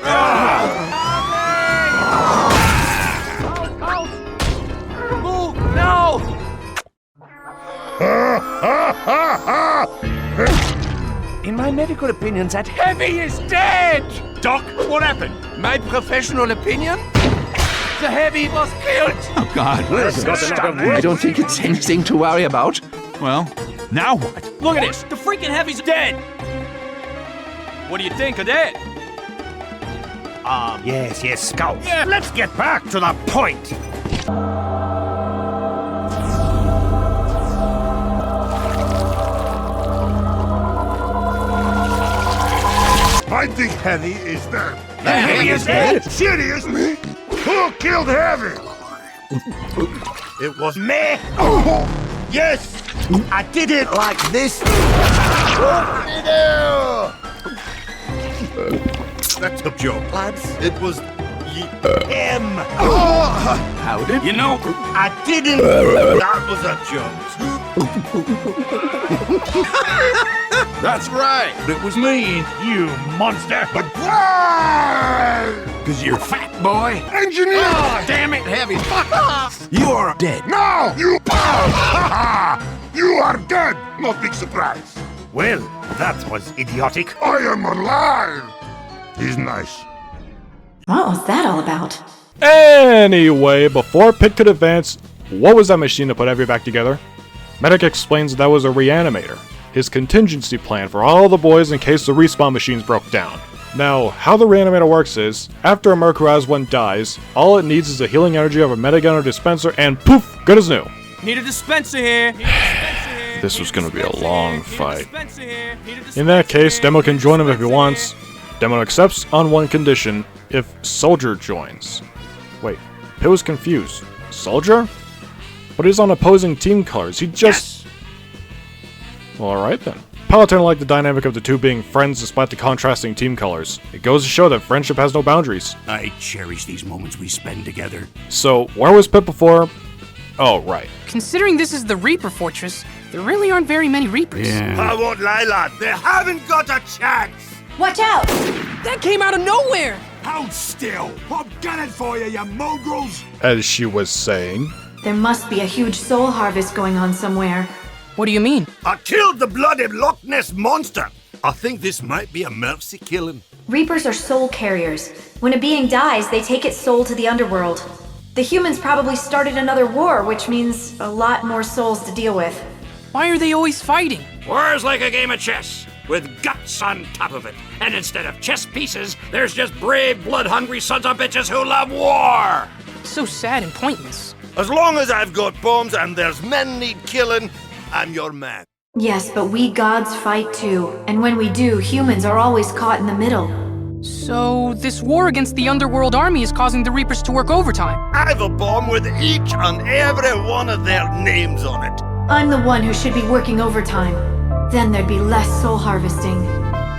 Move! No! In my medical opinion, that Heavy is dead! Doc, what happened? My professional opinion? The Heavy was killed! Oh, God. I don't think it's anything to worry about. Well, now what? Look at this! The freaking Heavy's dead! What do you think of that? Yes, Scout. Yeah. Let's get back to the point. I think Heavy is dead. The Heavy is dead? Seriously? Who killed Heavy? It was Me? Oh, yes! I did it like this. That's a joke, lads. It was him. How did you know? I didn't. That was a joke. That's right. It was me. You monster! But why? Because you're fat, boy. Engineer! Oh, damn it, Heavy! Fuck off! You are dead. No! You You are dead! No big surprise. Well, that was idiotic. I am alive! He's nice. What was that all about? Anyway, before Pit could advance, what was that machine to put Heavy back together? Medic explains that was a reanimator, his contingency plan for all the boys in case the respawn machines broke down. Now, how the reanimator works is, after a Mercenaries one dies, all it needs is the healing energy of a medigun or dispenser and poof, good as new. Need a dispenser here. This was gonna be a long fight. In that case, Demo can join him if he wants. Demo accepts on one condition, if Soldier joins. Wait, Pit was confused. Soldier? But he's on opposing team colors, he just... Well, alright then. Palutena liked the dynamic of the two being friends despite the contrasting team colors. It goes to show that friendship has no boundaries. I cherish these moments we spend together. So, where was Pit before? Oh, right. Considering this is the Reaper Fortress, there really aren't very many Reapers. I won't lie, lad. They haven't got a chance. Watch out! That came out of nowhere! Hold still. I'm gunning for you, you mongrels. As she was saying. There must be a huge soul harvest going on somewhere. What do you mean? I killed the bloody Loch Ness monster. I think this might be a mercy killing. Reapers are soul carriers. When a being dies, they take its soul to the underworld. The humans probably started another war, which means a lot more souls to deal with. Why are they always fighting? War's like a game of chess, with guts on top of it. And instead of chess pieces, there's just brave, blood-hungry sons of bitches who love war! So sad and pointless. As long as I've got bombs and there's men need killing, I'm your man. Yes, but we gods fight too. And when we do, humans are always caught in the middle. So, this war against the Underworld Army is causing the Reapers to work overtime. I've a bomb with each and every one of their names on it. I'm the one who should be working overtime. Then there'd be less soul harvesting.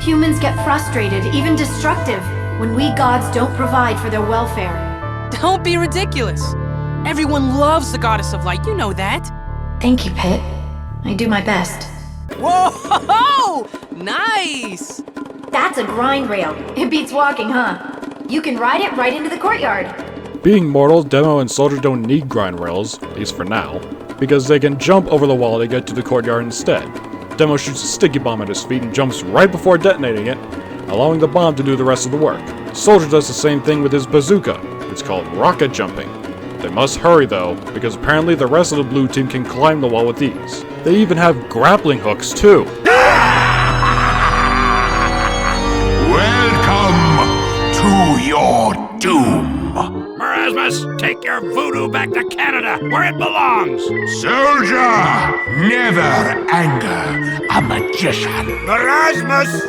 Humans get frustrated, even destructive, when we gods don't provide for their welfare. Don't be ridiculous. Everyone loves the Goddess of Light, you know that. Thank you, Pit. I do my best. Whoa! Nice! That's a grind rail. It beats walking, huh? You can ride it right into the courtyard. Being mortals, Demo and Soldier don't need grind rails, at least for now, because they can jump over the wall to get to the courtyard instead. Demo shoots a sticky bomb at his feet and jumps right before detonating it, allowing the bomb to do the rest of the work. Soldier does the same thing with his bazooka. It's called rocket jumping. They must hurry though, because apparently the rest of the blue team can climb the wall with ease. They even have grappling hooks too. Welcome to your doom. Erasmus, take your voodoo back to Canada, where it belongs. Soldier, never anger a magician. Erasmus,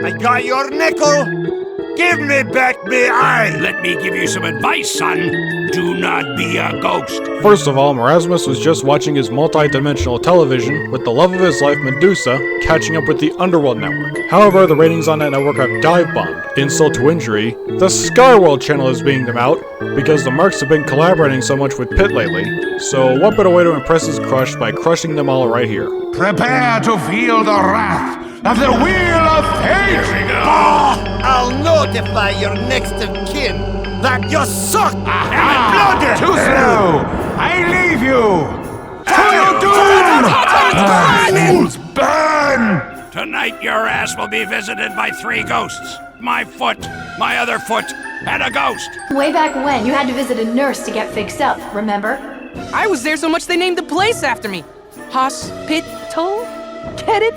I got your nickel. Give me back me eye. Let me give you some advice, son. Do not be a ghost. First of all, Erasmus was just watching his multi-dimensional television with the love of his life, Medusa, catching up with the Underworld Network. However, the ratings on that network have dive-bombed. Insult to injury, the Skyworld channel is beating them out because the Mercs have been collaborating so much with Pit lately. So what better way to impress his crush by crushing them all right here? Prepare to feel the wrath of the Wheel of Fate! Here we go! I'll notify your next of kin that you suck and blooded! Too slow! I leave you! To your doom! Fools burn! Tonight your ass will be visited by 3 ghosts. My foot, my other foot, and a ghost. Way back when, you had to visit a nurse to get fixed up, remember? I was there so much they named the place after me. Hospital? Get it?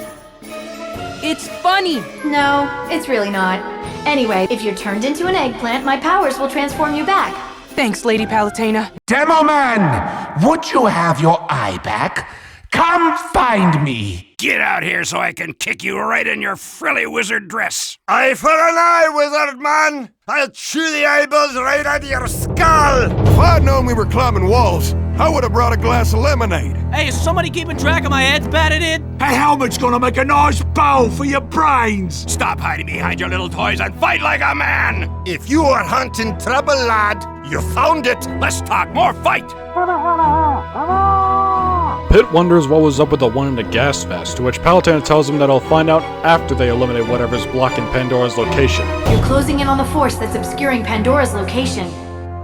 It's funny. No, it's really not. Anyway, if you're turned into an eggplant, my powers will transform you back. Thanks, Lady Palutena. Demoman, would you have your eye back? Come find me. Get out here so I can kick you right in your frilly wizard dress. Eye for an eye, wizard man! I'll chew the eyeballs right out of your skull! If I'd known we were climbing walls, I would have brought a glass of lemonade. Hey, is somebody keeping track of my head batted in? A helmet's gonna make a nice bow for your brains. Stop hiding behind your little toys and fight like a man. If you are hunting trouble, lad, you found it. Let's talk more fight. Pit wonders what was up with the one in the gas vest, to which Palutena tells him that he'll find out after they eliminate whatever's blocking Pandora's location. You're closing in on the force that's obscuring Pandora's location.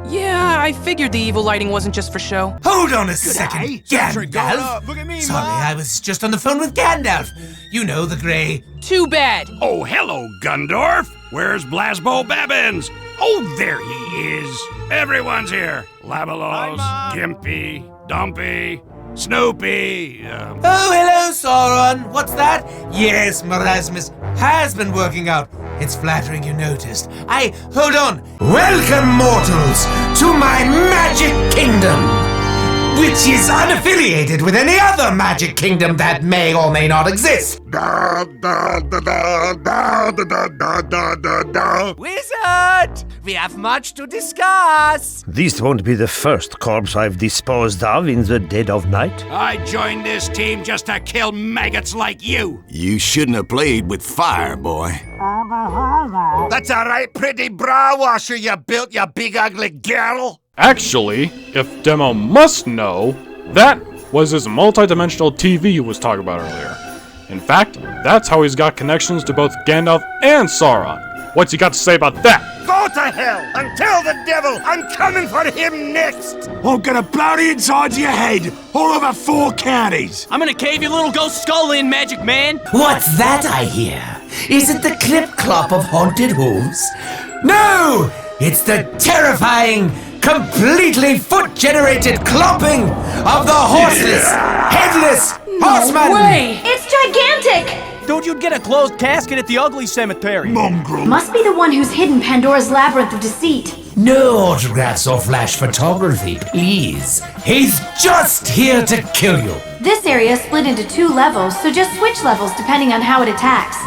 Yeah, I figured the evil lighting wasn't just for show. Hold on a second, Gandalf. Look at me, Sorry, I was just on the phone with Gandalf. You know, the grey. Too bad. Oh, hello, Gundorf. Where's Blasbo Babbins? Oh, there he is. Everyone's here. Labalos, Gimpy, Dumpy, Snoopy. Oh, hello, Sauron. What's that? Yes, Merasmus has been working out. It's flattering you noticed. Hold on. Welcome, mortals, to my magic kingdom, which is unaffiliated with any other magic kingdom that may or may not exist. Wizard! We have much to discuss! This won't be the first corpse I've disposed of in the dead of night. I joined this team just to kill maggots like you. You shouldn't have played with fire, boy. That's a right pretty bra washer you built, you big ugly girl. Actually, if Demo must know, that was his multi-dimensional TV he was talking about earlier. In fact, that's how he's got connections to both Gandalf and Sauron. What's he got to say about that? Go to hell and tell the devil I'm coming for him next. I'm gonna blow the insides of your head all over 4 counties. I'm gonna cave your little ghost skull in, Magic Man. What's that I hear? Is it the clip-clop of haunted hooves? No! It's the terrifying, completely foot-generated clopping of the horseless, headless horseman! No way! It's gigantic! Dude, you'd get a closed casket at the ugly cemetery. Mongrel. Must be the one who's hidden Pandora's Labyrinth of Deceit. No autographs or flash photography, please. He's just here to kill you. This area is split into 2 levels, so just switch levels depending on how it attacks.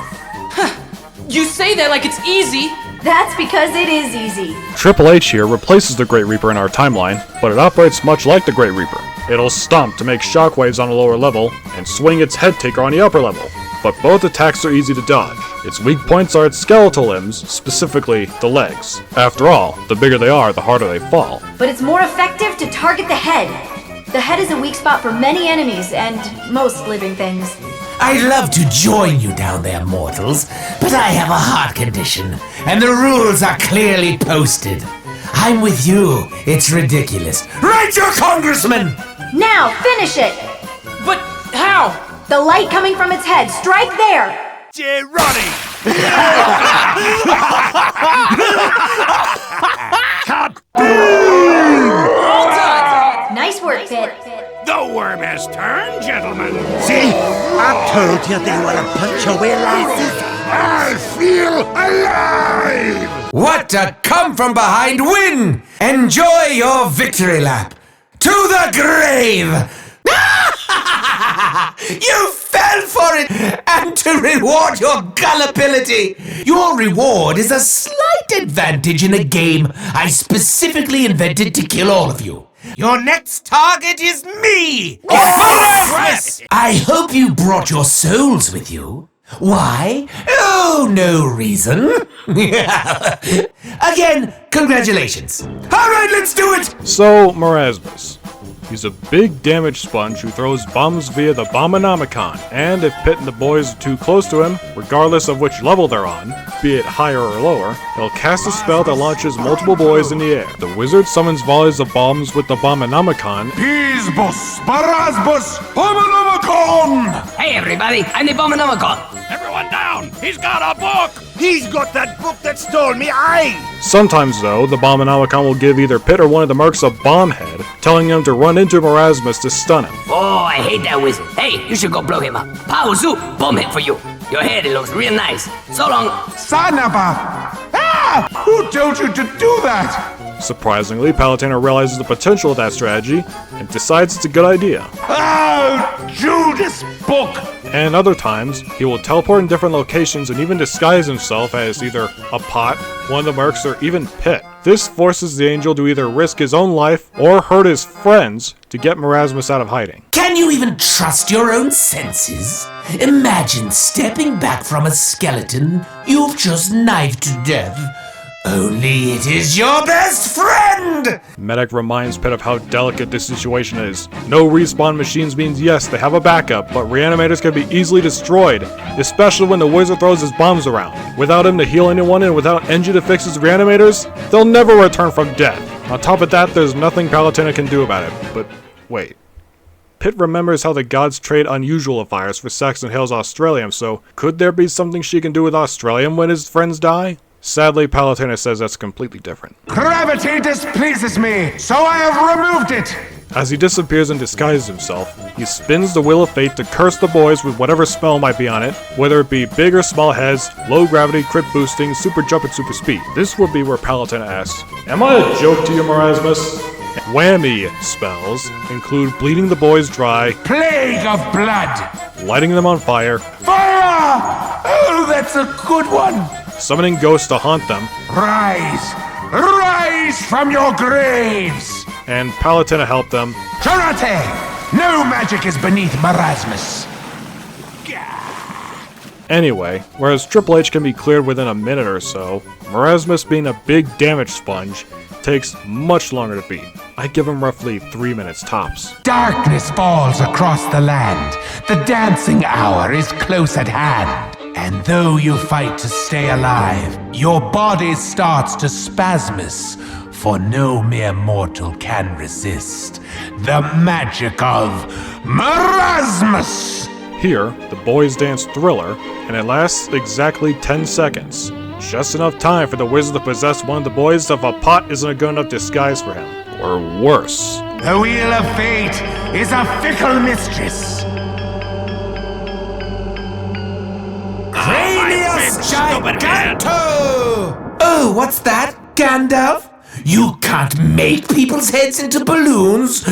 You say that like it's easy. That's because it is easy. Triple H here replaces the Great Reaper in our timeline, but it operates much like the Great Reaper. It'll stomp to make shockwaves on a lower level, and swing its head taker on the upper level. but both attacks are easy to dodge. Its weak points are its skeletal limbs, specifically the legs. After all, the bigger they are, the harder they fall. But it's more effective to target the head. The head is a weak spot for many enemies and most living things. I'd love to join you down there, mortals, but I have a heart condition, and the rules are clearly posted. I'm with you. It's ridiculous. Right, your congressman! Now, finish it! But how? The light coming from its head, strike there! Ronnie! All done! Nice work, Pit. The worm has turned, gentlemen. See? I told you they were a bunch of lasses. I feel alive! What a come-from-behind win! Enjoy your victory lap. To the grave! You fell for it! And to reward your gullibility, your reward is a slight advantage in a game I specifically invented to kill all of you. Your next target is me! Magnus! I hope you brought your souls with you. Why? Oh, no reason. Again, congratulations. All right, let's do it! So, Merasmus. He's a big damage sponge who throws bombs via the Bombonomicon, and if Pit and the boys are too close to him, regardless of which level they're on, be it higher or lower, he'll cast a spell that launches multiple boys in the air. The wizard summons volleys of bombs with the Bombonomicon. Peasbus, Barasbus, Bombonomicon! Hey everybody, I'm the Bombonomicon! Everyone down! He's got a book! He's got that book that stole me eye! Sometimes, though, the Bombonomicon will give either Pit or one of the mercs a bomb head, telling them to run into Merasmus to stun him. Oh, I hate that wizard. Hey, you should go blow him up. Power Zoo, bomb hit for you. Your head, it looks real nice. So long. Sanaba! Ah! Who told you to do that? Surprisingly, Palutena realizes the potential of that strategy and decides it's a good idea. Oh, Judas book! And other times, he will teleport in different locations and even disguise himself as either a pot, one of the mercs, or even Pit. This forces the angel to either risk his own life or hurt his friends to get Merasmus out of hiding. Can you even trust your own senses? Imagine stepping back from a skeleton you've just knifed to death. Only it is your best friend! Medic reminds Pit of how delicate this situation is. No respawn machines means yes, they have a backup, but reanimators can be easily destroyed, especially when the wizard throws his bombs around. Without him to heal anyone and without Engie to fix his reanimators, they'll never return from death. On top of that, there's nothing Palutena can do about it. But wait. Pit remembers how the gods trade unusualifiers for Saxon Hill's Australium, so could there be something she can do with Australium when his friends die? Sadly, Palutena says that's completely different. Gravity displeases me, so I have removed it! As he disappears and disguises himself, he spins the Wheel of Fate to curse the boys with whatever spell might be on it, whether it be big or small heads, low gravity, crit boosting, super jump, and super speed. This would be where Palutena asks, "Am I a joke to you, Merasmus?" Whammy spells include bleeding the boys dry, Plague of blood! lighting them on fire, Fire! Oh, that's a good one! summoning ghosts to haunt them, Rise! Rise from your graves! and Palutena help them. Karate! No magic is beneath Merasmus. Anyway, whereas Triple H can be cleared within a minute or so, Merasmus, being a big damage sponge, takes much longer to beat. I give him roughly 3 minutes tops. Darkness falls across the land. The dancing hour is close at hand. And though you fight to stay alive, your body starts to spasmus, for no mere mortal can resist the magic of Merasmus! Here, the boys dance Thriller, and it lasts exactly 10 seconds. Just enough time for the wizard to possess one of the boys if a pot isn't a good enough disguise for him. Or worse. The Wheel of Fate is a fickle mistress. Cranius Giganto! Oh, what's that, Gandalf? You can't make people's heads into balloons?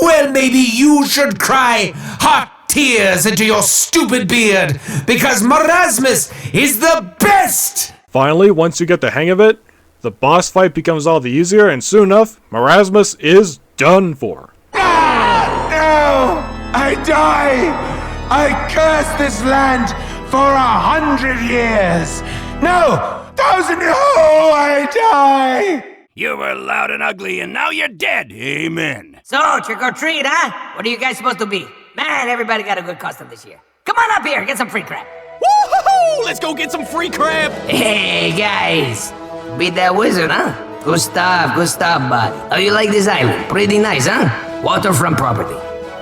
Well, maybe you should cry hot tears into your stupid beard, because Merasmus is the best! Finally, once you get the hang of it, the boss fight becomes all the easier, and soon enough, Merasmus is done for. No! I die! I curse this land for 100 years! No! 1,000 years! Oh, I die! You were loud and ugly, and now you're dead. Amen. So, trick or treat, huh? What are you guys supposed to be? Man, everybody got a good costume this year. Come on up here, get some free crap. Woo-hoo-hoo! Let's go get some free crab! Hey, guys. Beat that wizard, huh? Good stuff, buddy. How you like this island? Pretty nice, huh? Waterfront property.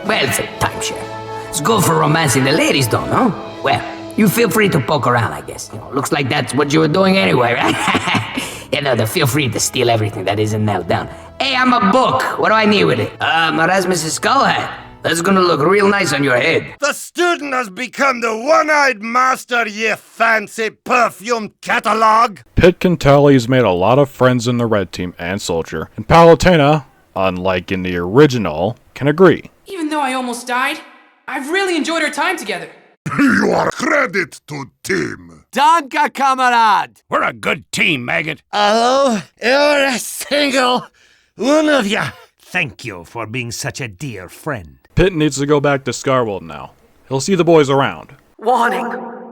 Well, it's a timeshare. It's good for romancing the ladies, though, no? Well, you feel free to poke around, I guess. You know, looks like that's what you were doing anyway, right? You know, feel free to steal everything that isn't nailed down. Hey, I'm a book. What do I need with it? Erasmus' skull hat. That's gonna look real nice on your head. The student has become the one-eyed master, ye fancy perfume catalog! Pitt can tell he's made a lot of friends in the red team and soldier, and Palutena, unlike in the original, can agree. Even though I almost died, I've really enjoyed our time together. You are credit to team. Danke, Kamerad! We're a good team, Maggot. Oh, you're a single one of ya. Thank you for being such a dear friend. Pitt needs to go back to Scarworld now. He'll see the boys around. Warning!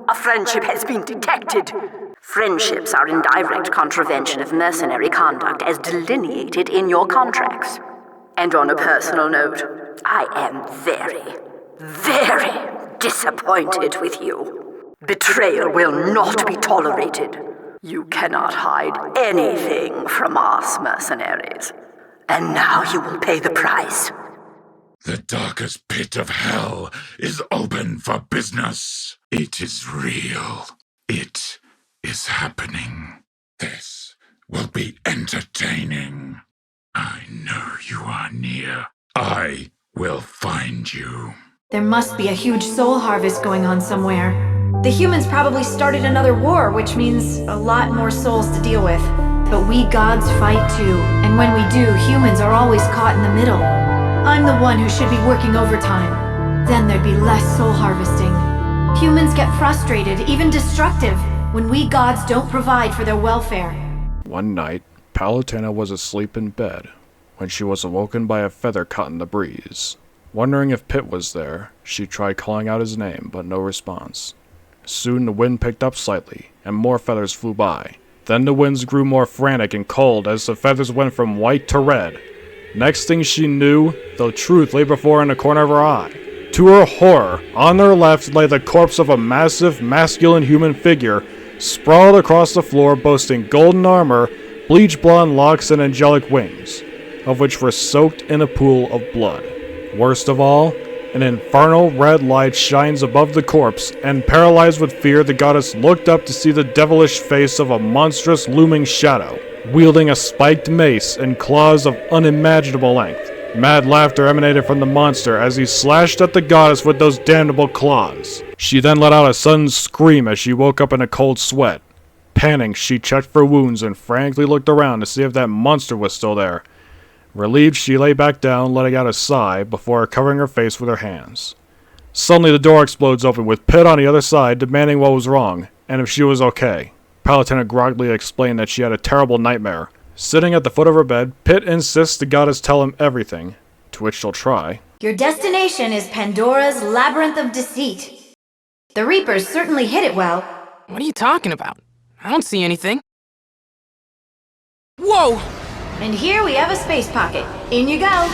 A friendship has been detected. Friendships are in direct contravention of mercenary conduct as delineated in your contracts. And on a personal note, I am very, very disappointed with you. Betrayal will not be tolerated. You cannot hide anything from us, mercenaries. And now you will pay the price. The darkest pit of hell is open for business. It is real. It is happening. This will be entertaining. I know you are near. I will find you. There must be a huge soul harvest going on somewhere. The humans probably started another war, which means a lot more souls to deal with. But we gods fight too, and when we do, humans are always caught in the middle. I'm the one who should be working overtime. Then there'd be less soul harvesting. Humans get frustrated, even destructive, when we gods don't provide for their welfare. One night, Palutena was asleep in bed when she was awoken by a feather caught in the breeze. Wondering if Pitt was there, she tried calling out his name, but no response. Soon the wind picked up slightly, and more feathers flew by. Then the winds grew more frantic and cold as the feathers went from white to red. Next thing she knew, the truth lay before her in the corner of her eye. To her horror, on her left lay the corpse of a massive, masculine human figure, sprawled across the floor boasting golden armor, bleach blonde locks, and angelic wings, of which were soaked in a pool of blood. Worst of all, an infernal red light shines above the corpse, and paralyzed with fear, the goddess looked up to see the devilish face of a monstrous looming shadow, wielding a spiked mace and claws of unimaginable length. Mad laughter emanated from the monster as he slashed at the goddess with those damnable claws. She then let out a sudden scream as she woke up in a cold sweat. Panicked, she checked for wounds and frantically looked around to see if that monster was still there. Relieved, she lay back down, letting out a sigh before covering her face with her hands. Suddenly, the door explodes open, with Pitt on the other side demanding what was wrong, and if she was okay. Palutena groggily explained that she had a terrible nightmare. Sitting at the foot of her bed, Pitt insists the goddess tell him everything, to which she'll try. Your destination is Pandora's Labyrinth of Deceit. The Reapers certainly hit it well. What are you talking about? I don't see anything. Whoa! And here we have a space pocket. In you go.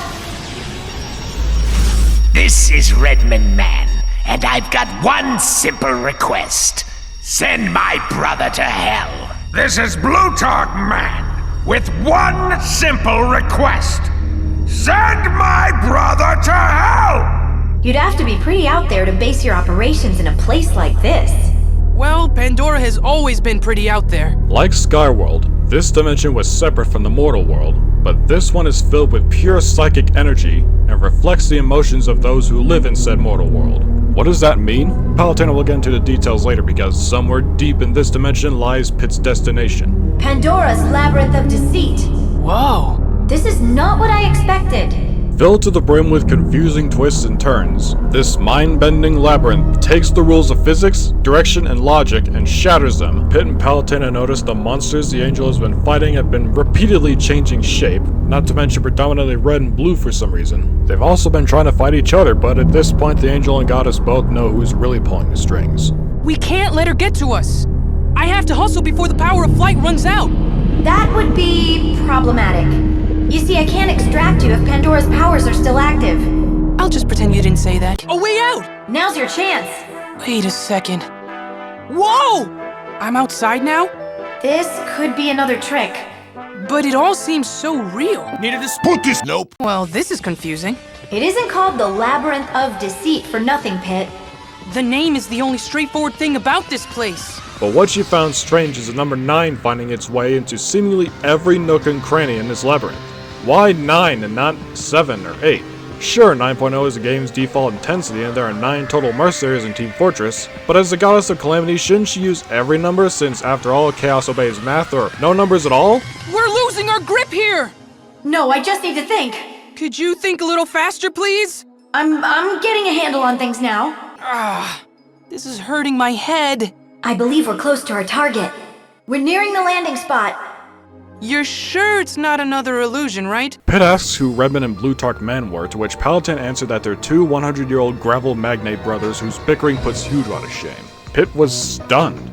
This is Redmond Man, and I've got one simple request. Send my brother to hell. This is Blue Talk Man with one simple request. Send my brother to hell! You'd have to be pretty out there to base your operations in a place like this. Well, Pandora has always been pretty out there. Like Skyworld, this dimension was separate from the mortal world, but this one is filled with pure psychic energy and reflects the emotions of those who live in said mortal world. What does that mean? Palutena will get into the details later because somewhere deep in this dimension lies Pitt's destination. Pandora's Labyrinth of Deceit. Whoa! This is not what I expected. Filled to the brim with confusing twists and turns, this mind-bending labyrinth takes the rules of physics, direction, and logic and shatters them. Pit and Palutena notice the monsters the angel has been fighting have been repeatedly changing shape, not to mention predominantly red and blue for some reason. They've also been trying to fight each other, but at this point the angel and goddess both know who's really pulling the strings. We can't let her get to us. I have to hustle before the power of flight runs out. That would be problematic. You see, I can't extract you if Pandora's powers are still active. I'll just pretend you didn't say that. A way out! Now's your chance. Wait a second. Whoa! I'm outside now? This could be another trick. But it all seems so real. Needed to put this. Nope. Well, this is confusing. It isn't called the Labyrinth of Deceit for nothing, Pit. The name is the only straightforward thing about this place. But what she found strange is the number 9 finding its way into seemingly every nook and cranny in this labyrinth. Why 9 and not 7 or 8? Sure, 9.0 is the game's default intensity and there are 9 total mercenaries in Team Fortress, but as the goddess of calamity, shouldn't she use every number since after all, chaos obeys math, or no numbers at all? We're losing our grip here! No, I just need to think. Could you think a little faster, please? I'm getting a handle on things now. This is hurting my head. I believe we're close to our target. We're nearing the landing spot. You're sure it's not another illusion, right? Pitt asks who Redmond and Blutarch men were, to which Palutena answered that they're 2 100-year-old gravel magnate brothers whose bickering puts Hewdraw to shame. Pitt was stunned.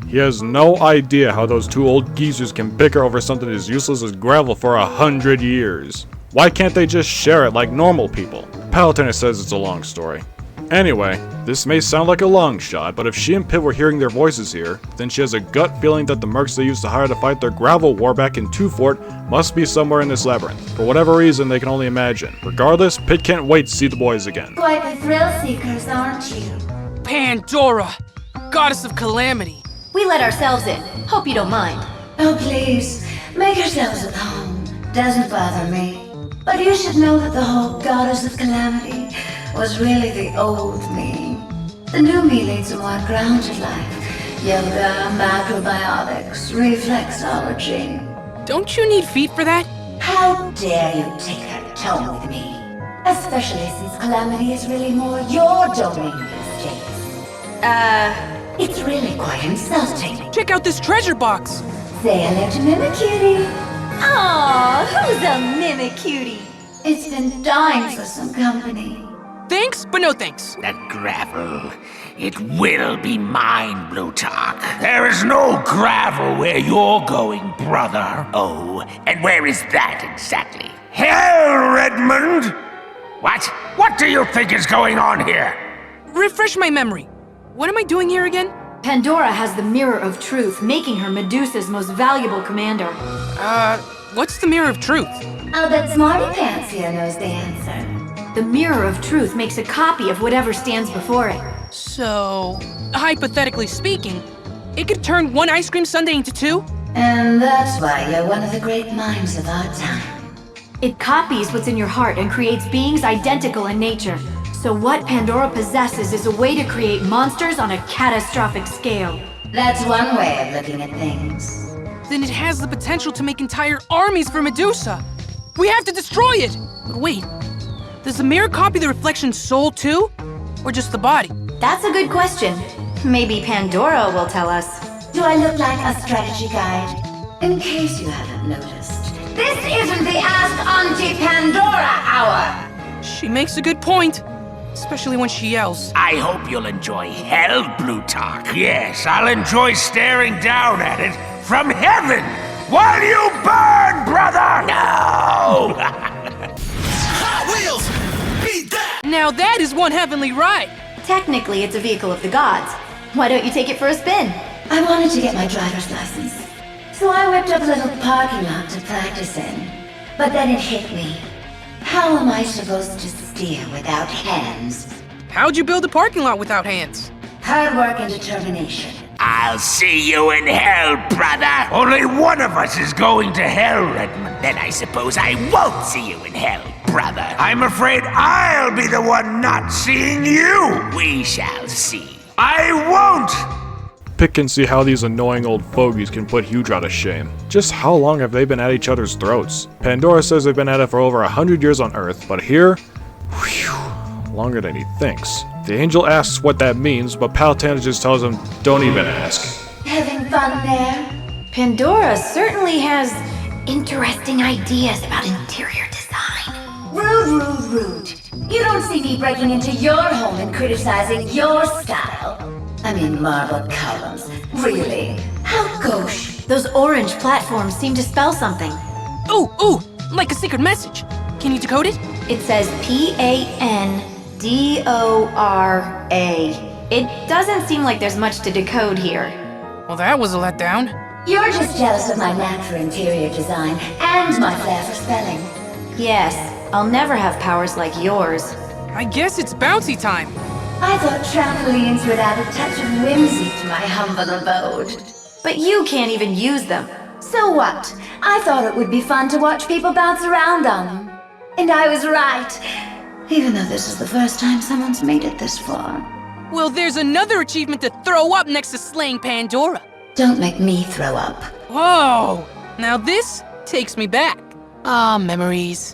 He has no idea how those 2 old geezers can bicker over something as useless as gravel for 100 years. Why can't they just share it like normal people? Palutena says it's a long story. Anyway, this may sound like a long shot, but if she and Pit were hearing their voices here, then she has a gut feeling that the mercs they used to hire to fight their gravel war back in 2 Fort must be somewhere in this labyrinth. For whatever reason, they can only imagine. Regardless, Pit can't wait to see the boys again. Quite the thrill seekers, aren't you? Pandora! Goddess of calamity. We let ourselves in. Hope you don't mind. Oh, please, make yourselves at home. Doesn't bother me. But you should know that the whole goddess of calamity was really the old me. The new me leads a more grounded life. Yoga, macrobiotics, reflexology. Don't you need feet for that? How dare you take that tone with me? Especially since calamity is really more your domain these days. It's really quite insulting. Check out this treasure box. Say hello to Mimicutie. Aww, who's a Mimicutie? It's been dying for some company. Thanks, but no thanks. That gravel, it will be mine, Blutarch. There is no gravel where you're going, brother. Oh, and where is that exactly? Hell, Redmond! What? What do you think is going on here? Refresh my memory. What am I doing here again? Pandora has the Mirror of Truth, making her Medusa's most valuable commander. What's the Mirror of Truth? I'll bet Smarty Pants here knows the answer. The Mirror of Truth makes a copy of whatever stands before it. So, hypothetically speaking, it could turn 1 ice cream sundae into 2? And that's why you're one of the great minds of our time. It copies what's in your heart and creates beings identical in nature. So what Pandora possesses is a way to create monsters on a catastrophic scale. That's one way of looking at things. Then it has the potential to make entire armies for Medusa. We have to destroy it! But wait, does the mirror copy the reflection's soul too? Or just the body? That's a good question. Maybe Pandora will tell us. Do I look like a strategy guide? In case you haven't noticed, this isn't the Ask Auntie Pandora hour! She makes a good point. Especially when she yells. I hope you'll enjoy hell, Blutarch. Yes, I'll enjoy staring down at it from heaven while you burn, brother! No! Hot Wheels! Beat that! Now that is one heavenly ride! Technically, it's a vehicle of the gods. Why don't you take it for a spin? I wanted to get my driver's license, so I whipped up a little parking lot to practice in. But then it hit me. How am I supposed to steer without hands? How'd you build a parking lot without hands? Hard work and determination. I'll see you in hell, brother! Only one of us is going to hell, Redmond. Then I suppose I won't see you in hell, brother. I'm afraid I'll be the one not seeing you. We shall see. I won't! Pit can see how these annoying old fogies can put Hewdraw to shame. Just how long have they been at each other's throats? Pandora says they've been at it for over 100 years on Earth, but here, whew, longer than he thinks. The angel asks what that means, but Palutena just tells him, don't even ask. Having fun there? Pandora certainly has interesting ideas about interior design. Rude. You don't see me breaking into your home and criticizing your style. I mean, marble columns. Really? How gauche. Those orange platforms seem to spell something. Ooh, like a secret message. Can you decode it? It says Pandora. It doesn't seem like there's much to decode here. Well, that was a letdown. You're just jealous of my knack for interior design and my flair for spelling. Yes, I'll never have powers like yours. I guess it's bouncy time. I thought trampolines would add a touch of whimsy to my humble abode. But you can't even use them. So what? I thought it would be fun to watch people bounce around on them. And I was right. Even though this is the first time someone's made it this far. Well, there's another achievement to throw up next to slaying Pandora. Don't make me throw up. Whoa! Now this takes me back. Ah, memories.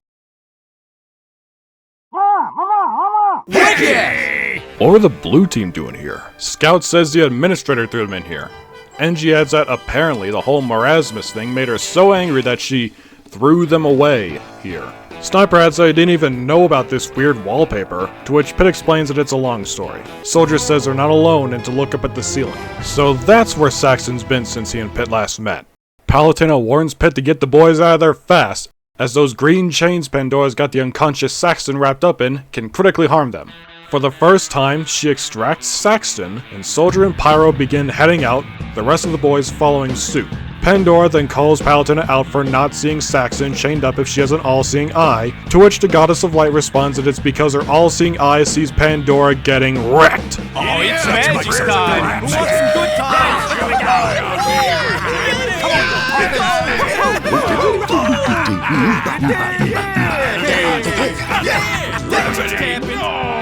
What are the blue team doing here? Scout says the administrator threw them in here. NG adds that apparently the whole Marasmus thing made her so angry that she threw them away here. Sniper adds that he didn't even know about this weird wallpaper, to which Pit explains that it's a long story. Soldier says they're not alone and to look up at the ceiling. So that's where Saxon's been since he and Pit last met. Palutena warns Pit to get the boys out of there fast, as those green chains Pandora's got the unconscious Saxon wrapped up in can critically harm them. For the first time, she extracts Saxton, and Soldier and Pyro begin heading out, the rest of the boys following suit. Pandora then calls Palutena out for not seeing Saxon chained up if she has an all-seeing eye, to which the Goddess of Light responds that it's because her all-seeing eye sees Pandora getting wrecked. Oh, it's magic time! Who wants some good times? Here we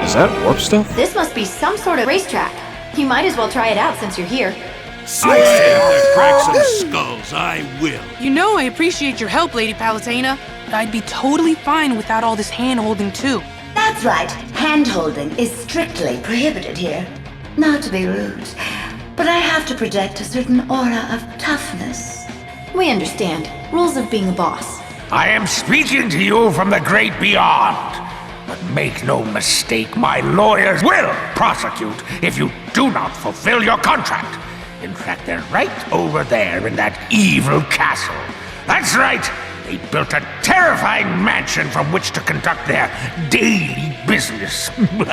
Is that warp stuff? This must be some sort of racetrack. You might as well try it out since you're here. I said to crack some skulls, I will. You know I appreciate your help, Lady Palutena. I'd be totally fine without all this hand-holding too. That's right. Hand-holding is strictly prohibited here. Not to be rude, but I have to project a certain aura of toughness. We understand. Rules of being a boss. I am speaking to you from the great beyond. But make no mistake, my lawyers will prosecute if you do not fulfill your contract. In fact, they're right over there in that evil castle. That's right. They built a terrifying mansion from which to conduct their daily business. Welcome,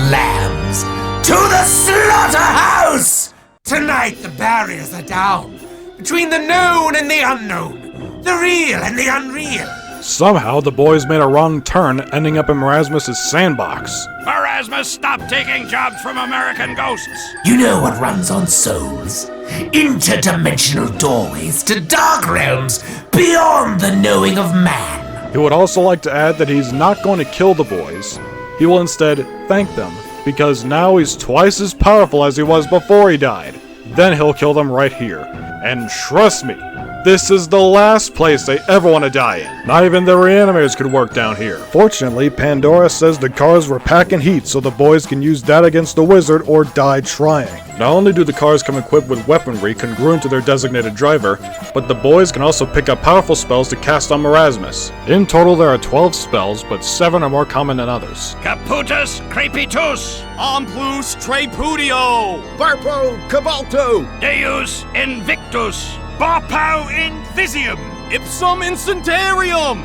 lambs, to the slaughterhouse! Tonight the barriers are down. Between the known and the unknown. The real and the unreal. Somehow, the boys made a wrong turn, ending up in Marasmus' sandbox. Marasmus, stop taking jobs from American ghosts! You know what runs on souls? Interdimensional doorways to dark realms beyond the knowing of man. He would also like to add that he's not going to kill the boys. He will instead thank them, because now he's twice as powerful as he was before he died. Then he'll kill them right here. And trust me, this is the last place they ever want to die in. Not even the reanimators could work down here. Fortunately, Pandora says the cars were packing heat so the boys can use that against the wizard or die trying. Not only do the cars come equipped with weaponry congruent to their designated driver, but the boys can also pick up powerful spells to cast on Marasmus. In total, there are 12 spells, but 7 are more common than others. Caputus crepitus! Amplus trepudio! Barpo cabalto! Deus invictus! Barpau Invisium! Ipsum incentarium!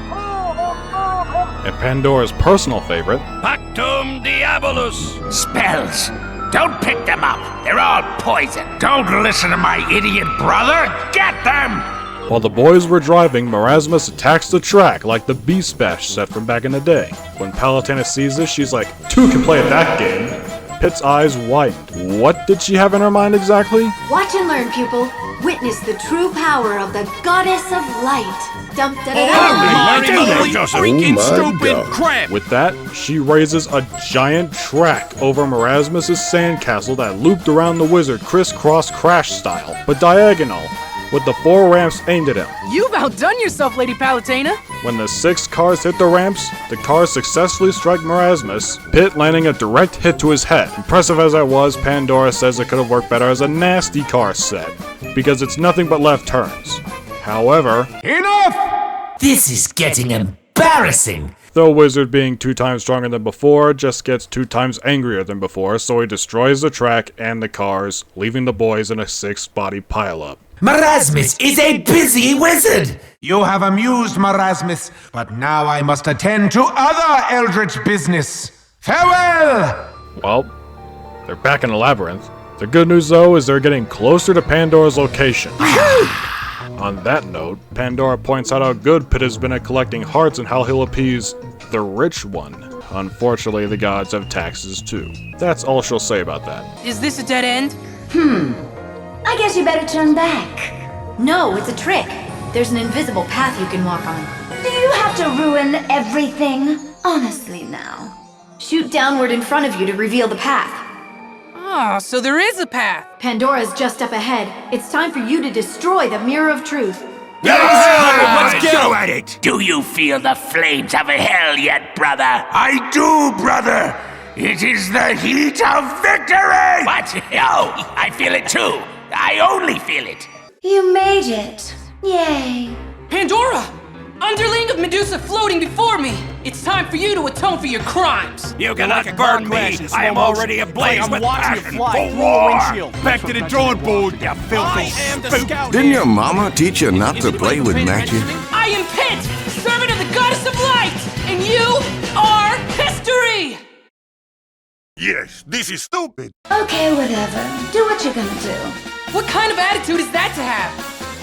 And Pandora's personal favorite, Pactum Diabolus! Spells! Don't pick them up! They're all poison! Don't listen to my idiot brother! Get them! While the boys were driving, Marasmus attacks the track like the Beast Bash set from back in the day. When Palutena sees this, she's like, 2 can play at that game. Pit's eyes widened. What did she have in her mind exactly? Watch and learn, pupil. Witness the true power of the Goddess of Light. Dum da freaking stupid God. crap! With that, she raises a giant track over Merasmus' sandcastle that looped around the wizard crisscross crash style, but diagonal, with the 4 ramps aimed at him. You've outdone yourself, Lady Palutena. When the 6 cars hit the ramps, the cars successfully strike Merasmus, Pit landing a direct hit to his head. Impressive as I was, Pandora says it could have worked better as a nasty car set, because it's nothing but left turns. However, Enough! This is getting embarrassing. the wizard being 2 times stronger than before just gets 2 times angrier than before, so he destroys the track and the cars, leaving the boys in a 6-body pileup. Merasmus is a busy wizard! You have amused Merasmus, but now I must attend to other eldritch business. Farewell! Well, they're back in the Labyrinth. The good news, though, is they're getting closer to Pandora's location. On that note, Pandora points out how good Pit has been at collecting hearts and how he'll appease the rich one. Unfortunately, the gods have taxes too. That's all she'll say about that. Is this a dead end? I guess you better turn back. No, it's a trick. There's an invisible path you can walk on. Do you have to ruin everything? Honestly now. Shoot downward in front of you to reveal the path. Ah, so there is a path. Pandora's just up ahead. It's time for you to destroy the Mirror of Truth. Let's go at it! Do you feel the flames of hell yet, brother? I do, brother! It is the heat of victory! What? Oh, I feel it too. I only feel it. You made it. Yay. Pandora! Underling of Medusa floating before me! It's time for you to atone for your crimes! You cannot burn me! I am already ablaze with passion for war! Back to the drawing board, you filthy spook! Didn't your mama teach you not to play with magic? I am Pit, servant of the goddess of light! And you are history! Yes, this is stupid. Okay, whatever. Do what you're gonna do. What kind of attitude is that to have?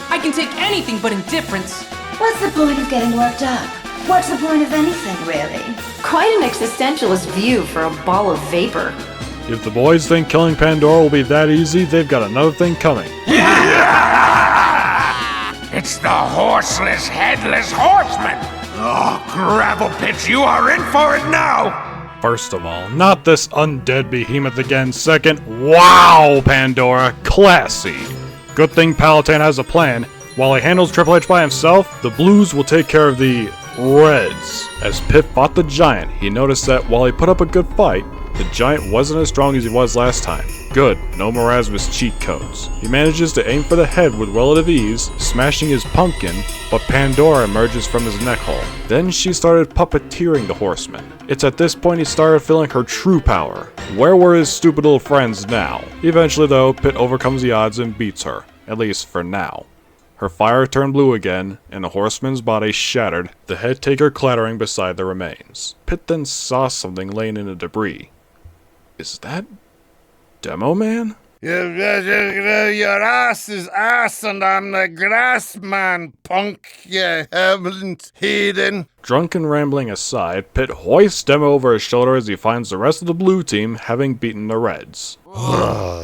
I can take anything but indifference. What's the point of getting worked up? What's the point of anything, really? Quite an existentialist view for a ball of vapor. If the boys think killing Pandora will be that easy, they've got another thing coming. It's the horseless, headless horseman! Oh, gravel pits, you are in for it now! First of all, not this undead behemoth again. Second, wow, Pandora, classy. Good thing Palutena has a plan. While he handles Triple H by himself, the Blues will take care of the Reds. As Pit fought the Giant, he noticed that while he put up a good fight, the Giant wasn't as strong as he was last time. Good, no Merasmus cheat codes. He manages to aim for the head with relative ease, smashing his pumpkin, but Pandora emerges from his neck hole. Then she started puppeteering the horseman. It's at this point he started feeling her true power. Where were his stupid little friends now? Eventually though, Pit overcomes the odds and beats her, at least for now. Her fire turned blue again, and the horseman's body shattered, the head taker clattering beside the remains. Pit then saw something laying in the debris. Is that Demoman? Your ass is ass and I'm the grass man, punk, you Hamlet heathen. Drunken rambling aside, Pit hoists Demo over his shoulder as he finds the rest of the blue team having beaten the Reds.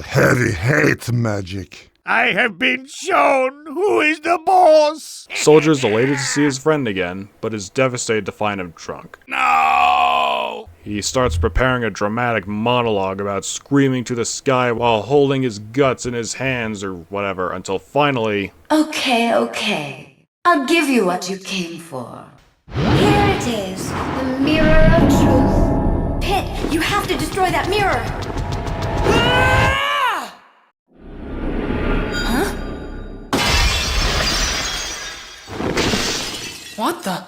Heavy hate magic. I have been shown who is the boss. Soldier's elated to see his friend again, but is devastated to find him drunk. No! He starts preparing a dramatic monologue about screaming to the sky while holding his guts in his hands or whatever, until finally... Okay. I'll give you what you came for. Here it is, the Mirror of Truth. Pit, you have to destroy that mirror! What the?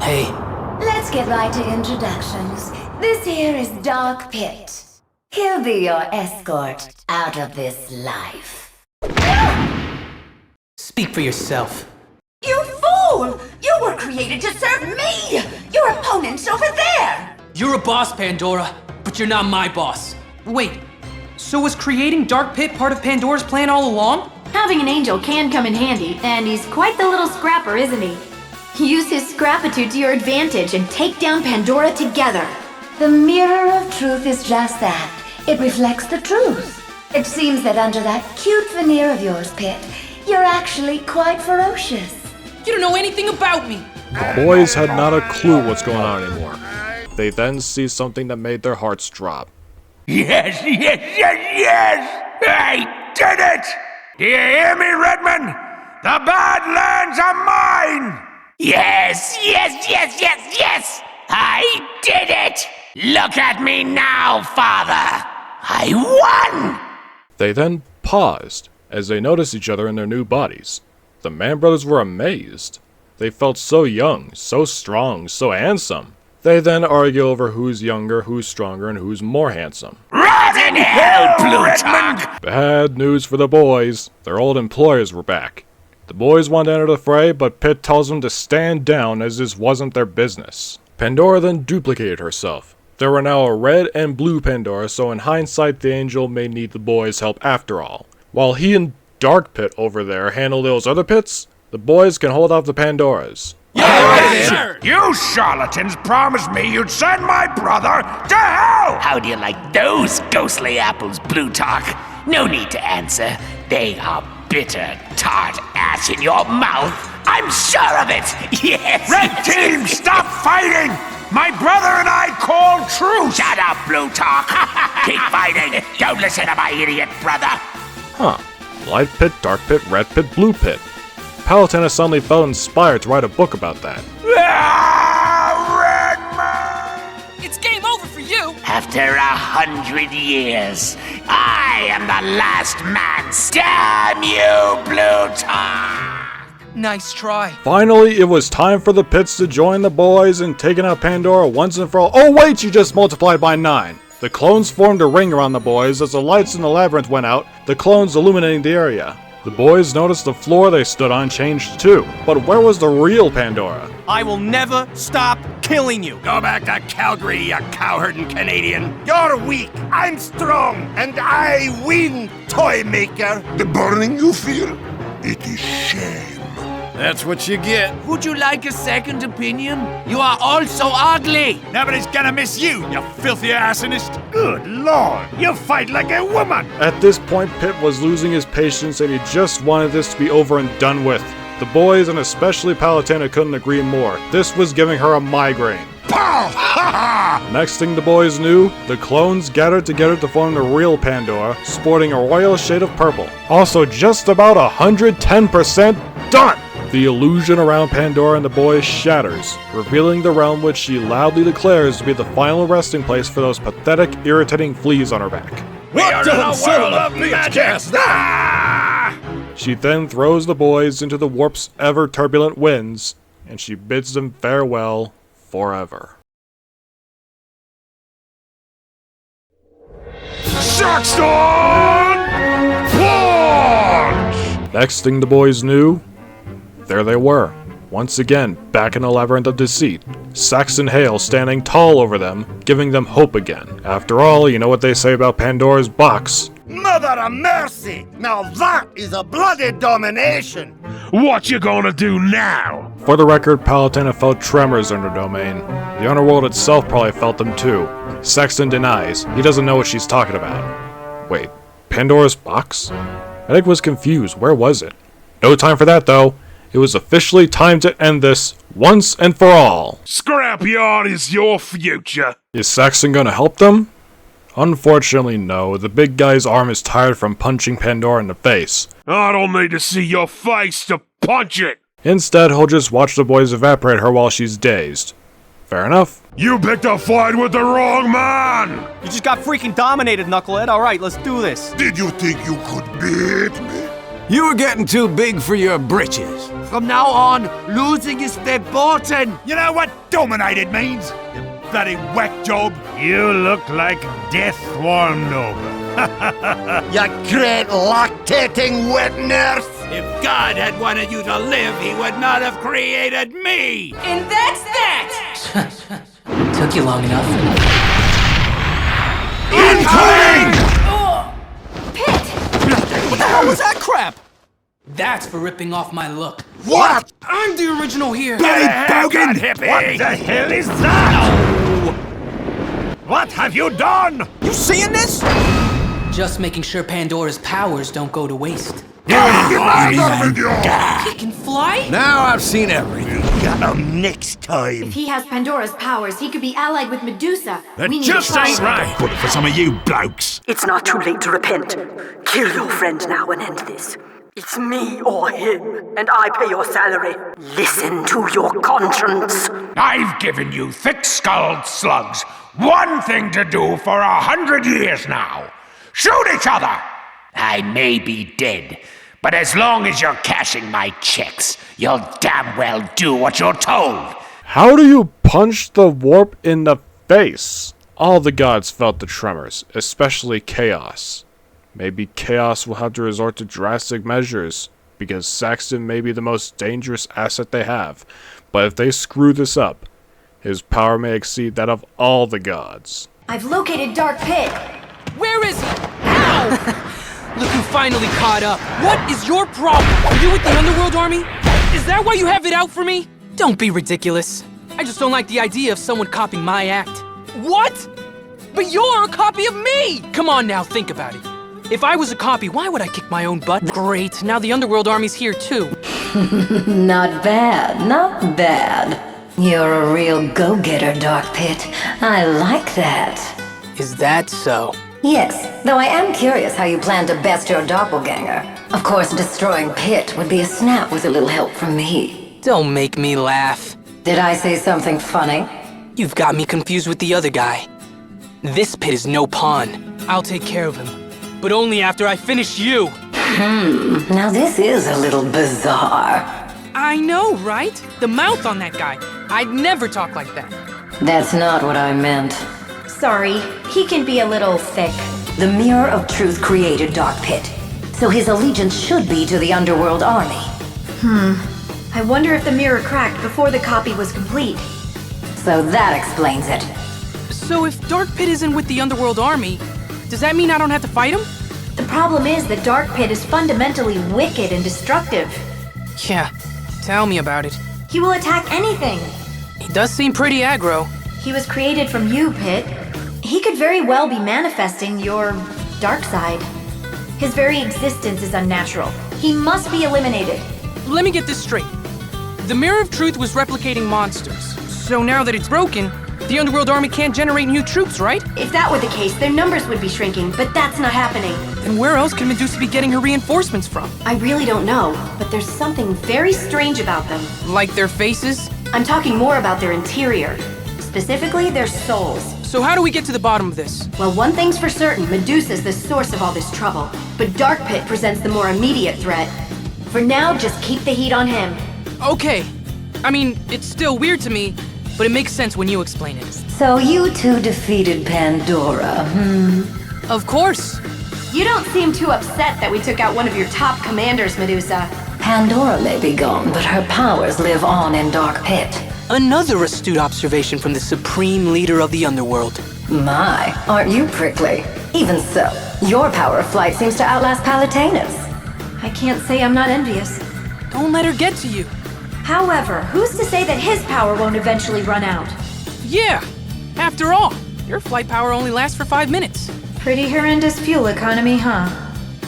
Hey. Let's get right to introductions. This here is Dark Pit. He'll be your escort out of this life. Speak for yourself. You fool! You were created to serve me! Your opponent's over there! You're a boss, Pandora, but you're not my boss. Wait, so was creating Dark Pit part of Pandora's plan all along? Having an angel can come in handy, and he's quite the little scrapper, isn't he? Use his scrapitude to your advantage and take down Pandora together. The Mirror of Truth is just that. It reflects the truth. It seems that under that cute veneer of yours, Pit, You're actually quite ferocious. You don't know anything about me. The boys had not a clue what's going on anymore. They then see something that made their hearts drop. Yes! I did it! Do you hear me, Redman? The Badlands are mine! Yes! I did it! Look at me now, Father! I won! They then paused as they noticed each other in their new bodies. The Man brothers were amazed. They felt so young, so strong, so handsome. They then argue over who's younger, who's stronger, and who's more handsome. Rot in hell, Plutarch! Bad news for the boys. Their old employers were back. The boys want to enter the fray, but Pitt tells them to stand down as this wasn't their business. Pandora then duplicated herself. There were now a red and blue Pandora, so in hindsight the angel may need the boys' help after all. While he and Dark Pit over there handle those other pits, the boys can hold off the Pandoras. Sure. You charlatans promised me you'd send my brother to hell! How do you like those ghostly apples, Plutarch? No need to answer. They are bitter, tart ash in your mouth. I'm sure of it! Yes! Red team, stop fighting! My brother and I call truce! Shut up, Plutarch! Keep fighting! Don't listen to my idiot brother! Huh. Light Pit, Dark Pit, Red Pit, Blue Pit. Palutena suddenly felt inspired to write a book about that. It's game over for you! After 100 years, I am the last man. Damn you, Plutarch! Nice try. Finally, it was time for the pits to join the boys in taking out Pandora once and for all. Oh wait, you just multiplied by 9! The clones formed a ring around the boys as the lights in the labyrinth went out, the clones illuminating the area. The boys noticed the floor they stood on changed too. But where was the real Pandora? I will never stop killing you. Go back to Calgary, you cowherding Canadian. You're weak, I'm strong, and I win, toy maker. The burning you feel, it is shame. That's what you get. Would you like a second opinion? You are all so ugly. Nobody's gonna miss you, you filthy arsonist. Good lord, you fight like a woman. At this point, Pitt was losing his patience and he just wanted this to be over and done with. The boys, and especially Palutena, couldn't agree more. This was giving her a migraine. Pow! Next thing the boys knew, the clones gathered together to form the real Pandora, sporting a royal shade of purple. Also just about 110% done! The illusion around Pandora and the boys shatters, revealing the realm which she loudly declares to be the final resting place for those pathetic, irritating fleas on her back. What the world of magic? She then throws the boys into the warp's ever-turbulent winds, and she bids them farewell forever. Saxon! Plunge! Next thing the boys knew, there they were, once again back in the Labyrinth of Deceit, Saxon Hale standing tall over them, giving them hope again. After all, you know what they say about Pandora's box. Mother of mercy! Now that is a bloody domination! What you gonna do now? For the record, Palutena felt tremors in her domain. The underworld itself probably felt them too. Sexton denies. He doesn't know what she's talking about. Wait, Pandora's box? Eddick was confused. Where was it? No time for that, though. It was officially time to end this, once and for all. Scrapyard is your future. Is Saxon gonna help them? Unfortunately, no. The big guy's arm is tired from punching Pandora in the face. I don't need to see your face to punch it. Instead, he'll just watch the boys evaporate her while she's dazed. Fair enough. You picked a fight with the wrong man! You just got freaking dominated, Knucklehead. Alright, let's do this. Did you think you could beat me? You were getting too big for your britches. From now on, losing is verboten. You know what dominated means? You bloody whack job. You look like death swarmed over. You great lactating wet nurse. If God had wanted you to live, he would not have created me. And that's that! Took you long enough. Incoming! What the hell was that crap? That's for ripping off my look. What? I'm the original here! Bloody bogan! What the hell is that? What have you done? You seeing this? Just making sure Pandora's powers don't go to waste. He can fly? Now I've seen everything. Next time. If he has Pandora's powers, he could be allied with Medusa. That We need just to try ain't right. Put it for some of you blokes. It's not too late to repent. Kill your friend now and end this. It's me or him, and I pay your salary. Listen to your conscience. I've given you thick-skulled slugs one thing to do for 100 years now. Shoot each other! I may be dead, but as long as you're cashing my checks, you'll damn well do what you're told. How do you punch the warp in the face? All the gods felt the tremors, especially Chaos. Maybe Chaos will have to resort to drastic measures, because Saxton may be the most dangerous asset they have. But if they screw this up, his power may exceed that of all the gods. I've located Dark Pit. Where is he? Ow! Look who finally caught up. What is your problem? Are you with the Underworld Army? Is that why you have it out for me? Don't be ridiculous. I just don't like the idea of someone copying my act. What? But you're a copy of me! Come on now, think about it. If I was a copy, why would I kick my own butt? Great, now the Underworld Army's here too. Not bad, not bad. You're a real go-getter, Dark Pit. I like that. Is that so? Yes, though I am curious how you plan to best your doppelganger. Of course, destroying Pit would be a snap with a little help from me. Don't make me laugh. Did I say something funny? You've got me confused with the other guy. This Pit is no pawn. I'll take care of him. But only after I finish you. Now this is a little bizarre. I know, right? The mouth on that guy. I'd never talk like that. That's not what I meant. Sorry, he can be a little thick. The Mirror of Truth created Dark Pit, so his allegiance should be to the Underworld Army. I wonder if the mirror cracked before the copy was complete. So that explains it. So if Dark Pit isn't with the Underworld Army, does that mean I don't have to fight him? The problem is that Dark Pit is fundamentally wicked and destructive. Yeah, tell me about it. He will attack anything. He does seem pretty aggro. He was created from you, Pit. He could very well be manifesting your dark side. His very existence is unnatural. He must be eliminated. Let me get this straight. The Mirror of Truth was replicating monsters. So now that it's broken, the Underworld Army can't generate new troops, right? If that were the case, their numbers would be shrinking, but that's not happening. Then where else can Medusa be getting her reinforcements from? I really don't know, but there's something very strange about them. Like their faces? I'm talking more about their interior. Specifically, their souls. So how do we get to the bottom of this? Well, one thing's for certain, Medusa's the source of all this trouble. But Dark Pit presents the more immediate threat. For now, just keep the heat on him. Okay. I mean, it's still weird to me, but it makes sense when you explain it. So you two defeated Pandora, Of course. You don't seem too upset that we took out one of your top commanders, Medusa. Pandora may be gone, but her powers live on in Dark Pit. Another astute observation from the supreme leader of the Underworld. My, aren't you prickly? Even so, your power of flight seems to outlast Palutena's. I can't say I'm not envious. Don't let her get to you. However, who's to say that his power won't eventually run out? Yeah. After all, your flight power only lasts for 5 minutes. Pretty horrendous fuel economy, huh?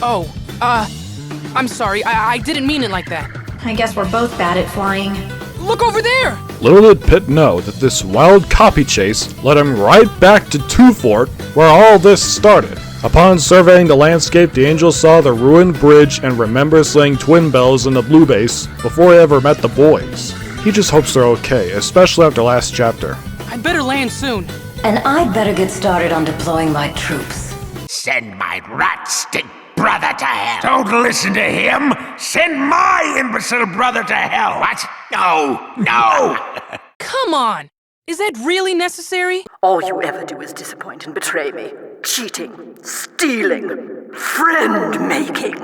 Oh, I'm sorry. I didn't mean it like that. I guess we're both bad at flying. Look over there! Little did Pit know that this wild copy chase led him right back to Two Fort, where all this started. Upon surveying the landscape, the angel saw the ruined bridge and remembers slaying twin bells in the blue base before he ever met the boys. He just hopes they're okay, especially after last chapter. I'd better land soon. And I'd better get started on deploying my troops. Send my rat-stick brother to hell. Don't listen to him. Send my imbecile brother to hell. What? No. Come on. Is that really necessary? All you ever do is disappoint and betray me. Cheating, stealing, friend-making.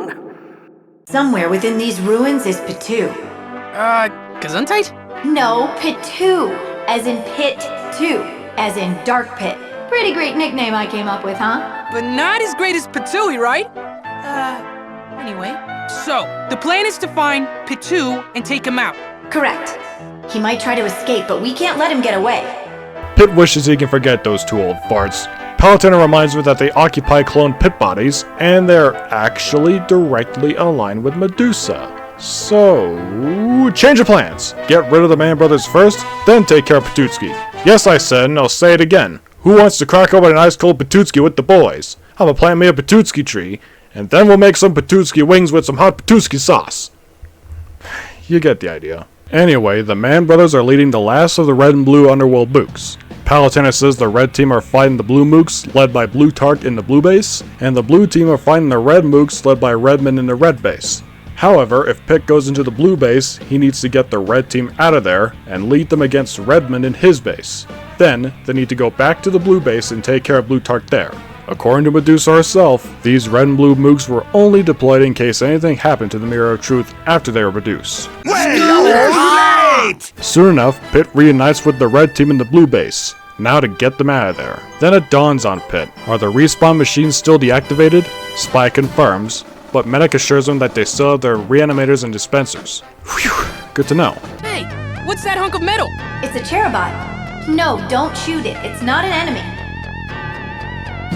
Somewhere within these ruins is Pitu. Gesundheit? No, Pitu. As in Pit 2. As in Dark Pit. Pretty great nickname I came up with, huh? But not as great as Patui, right? Anyway. So, the plan is to find Pitu and take him out. Correct. He might try to escape, but we can't let him get away. Pit wishes he can forget those two old farts. Palutena reminds me that they occupy cloned pit bodies, and they're actually directly aligned with Medusa. So, change of plans. Get rid of the Man Brothers first, then take care of Patutski. Yes, I said, and I'll say it again. Who wants to crack open an ice-cold Patutski with the boys? I'm gonna plant me a Patutski tree, and then we'll make some Patutski wings with some hot Patutski sauce. You get the idea. Anyway, the Man Brothers are leading the last of the red and blue underworld mooks. Palutena says the red team are fighting the blue mooks, led by Blue Tark in the blue base, and the blue team are fighting the red mooks, led by Redmond in the red base. However, if Pitt goes into the blue base, he needs to get the red team out of there and lead them against Redmond in his base. Then, they need to go back to the blue base and take care of Blue Tark there. According to Medusa herself, these red and blue mooks were only deployed in case anything happened to the Mirror of Truth after they were reduced. Soon enough, Pitt reunites with the red team in the blue base. Now to get them out of there. Then it dawns on Pitt. Are the respawn machines still deactivated? Spy confirms, but Medic assures him that they still have their reanimators and dispensers. Whew, good to know. Hey, what's that hunk of metal? It's a Cherubot. No, don't shoot it. It's not an enemy.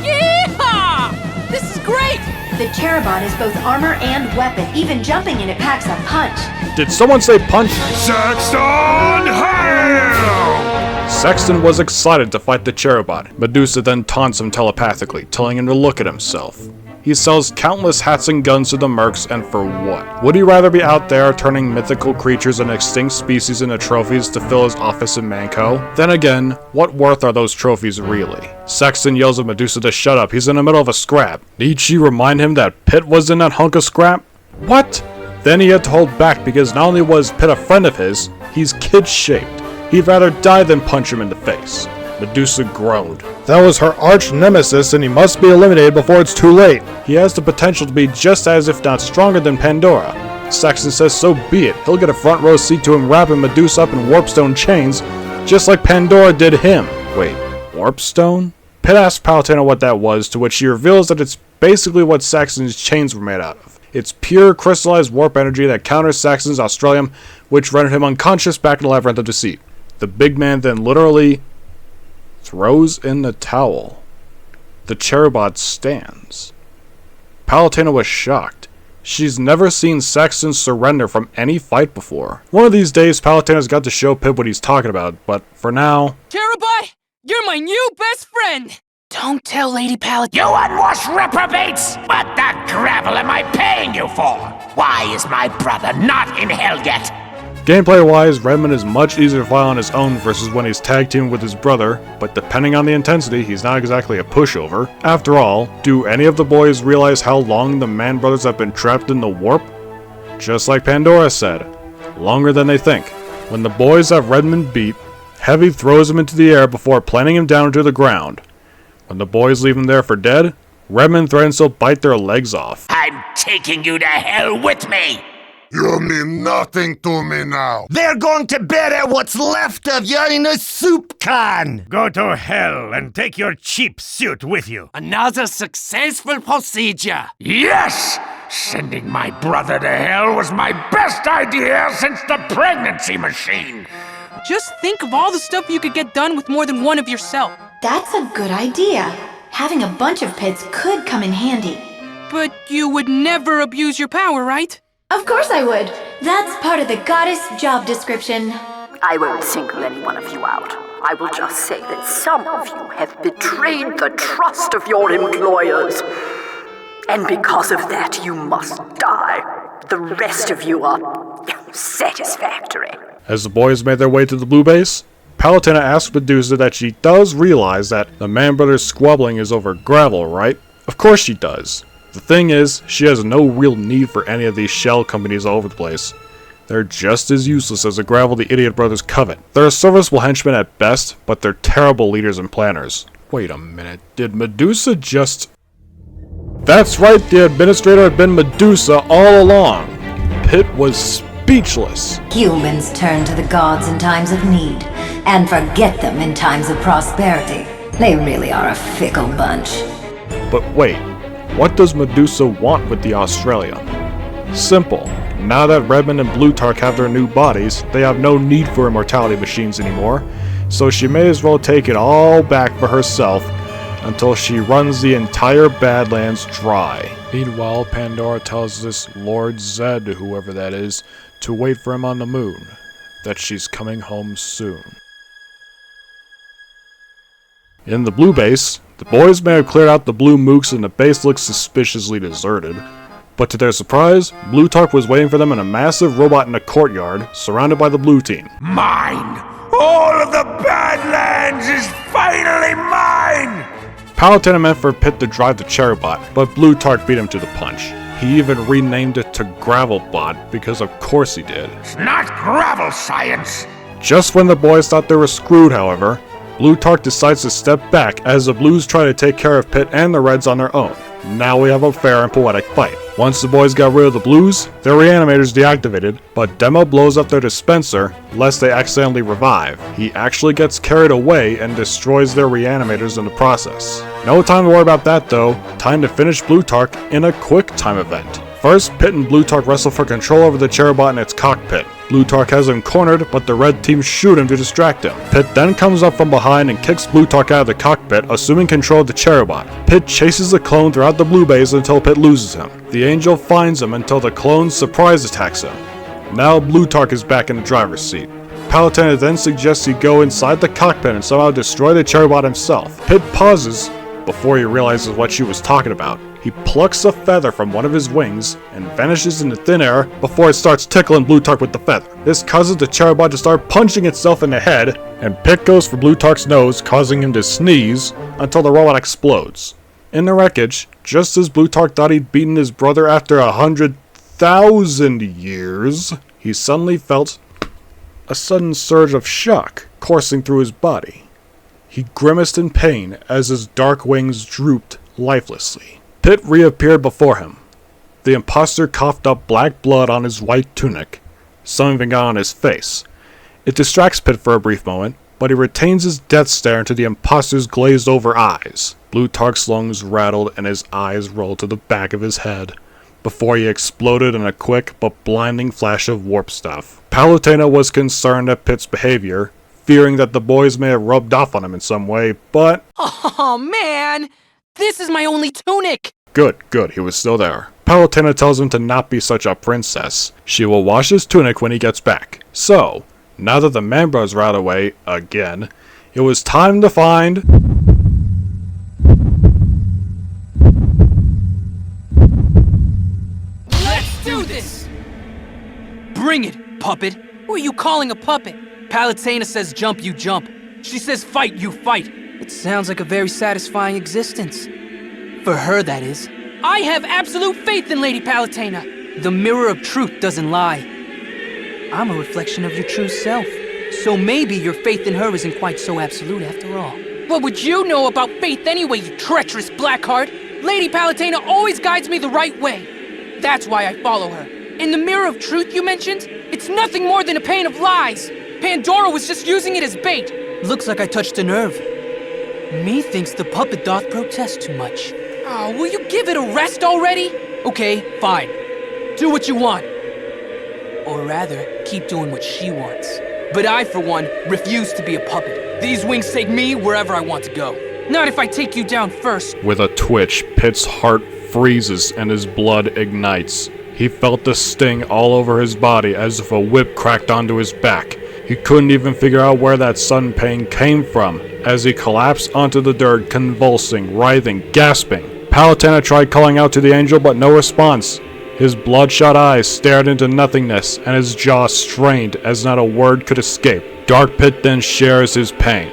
Yeehaw! This is great! The Cherubot is both armor and weapon. Even jumping in it packs a punch. Did someone say punch? Sexton, hail! Sexton was excited to fight the Cherubot. Medusa then taunts him telepathically, telling him to look at himself. He sells countless hats and guns to the mercs, and for what? Would he rather be out there turning mythical creatures and extinct species into trophies to fill his office in Manco? Then again, what worth are those trophies really? Sexton yells at Medusa to shut up, he's in the middle of a scrap. Need she remind him that Pitt was in that hunk of scrap? What? Then he had to hold back because not only was Pitt a friend of his, he's kid-shaped. He'd rather die than punch him in the face. Medusa groaned. That was her arch nemesis and he must be eliminated before it's too late. He has the potential to be just as if not stronger than Pandora. Sexton says so be it, he'll get a front row seat to him wrapping Medusa up in warpstone chains, just like Pandora did him. Wait, warpstone? Pitt asks Palutena what that was, to which she reveals that it's basically what Sexton's chains were made out of. It's pure crystallized warp energy that counters Sexton's Australium, which rendered him unconscious back in the Labyrinth of Deceit. The big man then literally throws in the towel. The Cherubot stands. Palutena was shocked. She's never seen Sexton surrender from any fight before. One of these days, Palutena's got to show Pip what he's talking about, but for now... Cherubot, you're my new best friend! Don't tell Lady Palutena. You unwashed reprobates! What the gravel am I paying you for? Why is my brother not in hell yet? Gameplay-wise, Redmond is much easier to fight on his own versus when he's tag teamed with his brother, but depending on the intensity, he's not exactly a pushover. After all, do any of the boys realize how long the Man Brothers have been trapped in the warp? Just like Pandora said, longer than they think. When the boys have Redmond beat, Heavy throws him into the air before planting him down to the ground. When the boys leave him there for dead, Redmond threatens to bite their legs off. I'm taking you to hell with me! You mean nothing to me now. They're going to bury what's left of you in a soup can! Go to hell and take your cheap suit with you. Another successful procedure. Yes! Sending my brother to hell was my best idea since the pregnancy machine. Just think of all the stuff you could get done with more than one of yourself. That's a good idea. Having a bunch of pits could come in handy. But you would never abuse your power, right? Of course I would. That's part of the goddess job description. I won't single any one of you out. I will just say that some of you have betrayed the trust of your employers. And because of that, you must die. The rest of you are satisfactory. As the boys made their way to the blue base, Palutena asks Medusa that she does realize that the Man Brothers' squabbling is over gravel, right? Of course she does. The thing is, she has no real need for any of these shell companies all over the place. They're just as useless as the gravel the Idiot Brothers covet. They're serviceable henchmen at best, but they're terrible leaders and planners. Wait a minute, did Medusa just... That's right, the administrator had been Medusa all along. Pitt was speechless. Humans turn to the gods in times of need, and forget them in times of prosperity. They really are a fickle bunch. But wait, what does Medusa want with the Australia? Simple. Now that Redmond and Blue Tark have their new bodies, they have no need for immortality machines anymore, so she may as well take it all back for herself until she runs the entire Badlands dry. Meanwhile, Pandora tells this Lord Zed, whoever that is, to wait for him on the moon, that she's coming home soon. In the blue base, the boys may have cleared out the blue mooks and the base looks suspiciously deserted, but to their surprise, Blutarch was waiting for them in a massive robot in a courtyard, surrounded by the blue team. Mine! All of the Badlands is finally mine! Palutena meant for Pit to drive the Cherubot, but Blutarch beat him to the punch. He even renamed it to Gravelbot, because of course he did. It's not gravel science! Just when the boys thought they were screwed, however, Blutarch decides to step back as the Blues try to take care of Pit and the Reds on their own. Now we have a fair and poetic fight. Once the boys got rid of the Blues, their reanimators deactivated, but Demo blows up their dispenser lest they accidentally revive. He actually gets carried away and destroys their reanimators in the process. No time to worry about that though, time to finish Blutarch in a quick time event. First, Pit and Blutarch wrestle for control over the Cherubot in its cockpit. Blutarch has him cornered, but the red team shoot him to distract him. Pit then comes up from behind and kicks Blutarch out of the cockpit, assuming control of the Cherubot. Pit chases the clone throughout the blue base until Pit loses him. The Angel finds him until the clone surprise attacks him. Now Blutarch is back in the driver's seat. Palutena then suggests he go inside the cockpit and somehow destroy the Cherubot himself. Pit pauses before he realizes what she was talking about. He plucks a feather from one of his wings and vanishes into thin air before it starts tickling Blutarch with the feather. This causes the Cherubot to start punching itself in the head, and Pit goes for Blutarch's nose, causing him to sneeze until the robot explodes. In the wreckage, just as Blutarch thought he'd beaten his brother after 100,000 years, he suddenly felt a sudden surge of shock coursing through his body. He grimaced in pain as his dark wings drooped lifelessly. Pit reappeared before him. The imposter coughed up black blood on his white tunic. Some even got on his face. It distracts Pit for a brief moment, but he retains his death stare into the imposter's glazed over eyes. Blutarch's lungs rattled and his eyes rolled to the back of his head, before he exploded in a quick but blinding flash of warp stuff. Palutena was concerned at Pit's behavior, fearing that the boys may have rubbed off on him in some way, but... Oh man! This is my only tunic! Good, he was still there. Palutena tells him to not be such a princess. She will wash his tunic when he gets back. So, now that the Man Bros are out of the way, again, it was time to find... Let's do this! Bring it, puppet! Who are you calling a puppet? Palutena says jump, you jump. She says fight, you fight. It sounds like a very satisfying existence. For her, that is. I have absolute faith in Lady Palutena. The mirror of truth doesn't lie. I'm a reflection of your true self. So maybe your faith in her isn't quite so absolute after all. What would you know about faith anyway, you treacherous blackheart? Lady Palutena always guides me the right way. That's why I follow her. And the mirror of truth you mentioned? It's nothing more than a pane of lies. Pandora was just using it as bait. Looks like I touched a nerve. Me thinks the puppet doth protest too much. Oh, will you give it a rest already? Okay, fine. Do what you want. Or rather, keep doing what she wants. But I, for one, refuse to be a puppet. These wings take me wherever I want to go. Not if I take you down first. With a twitch, Pit's heart freezes and his blood ignites. He felt the sting all over his body as if a whip cracked onto his back. He couldn't even figure out where that sudden pain came from, as he collapsed onto the dirt, convulsing, writhing, gasping. Palutena tried calling out to the angel, but no response. His bloodshot eyes stared into nothingness, and his jaw strained as not a word could escape. Dark Pit then shares his pain.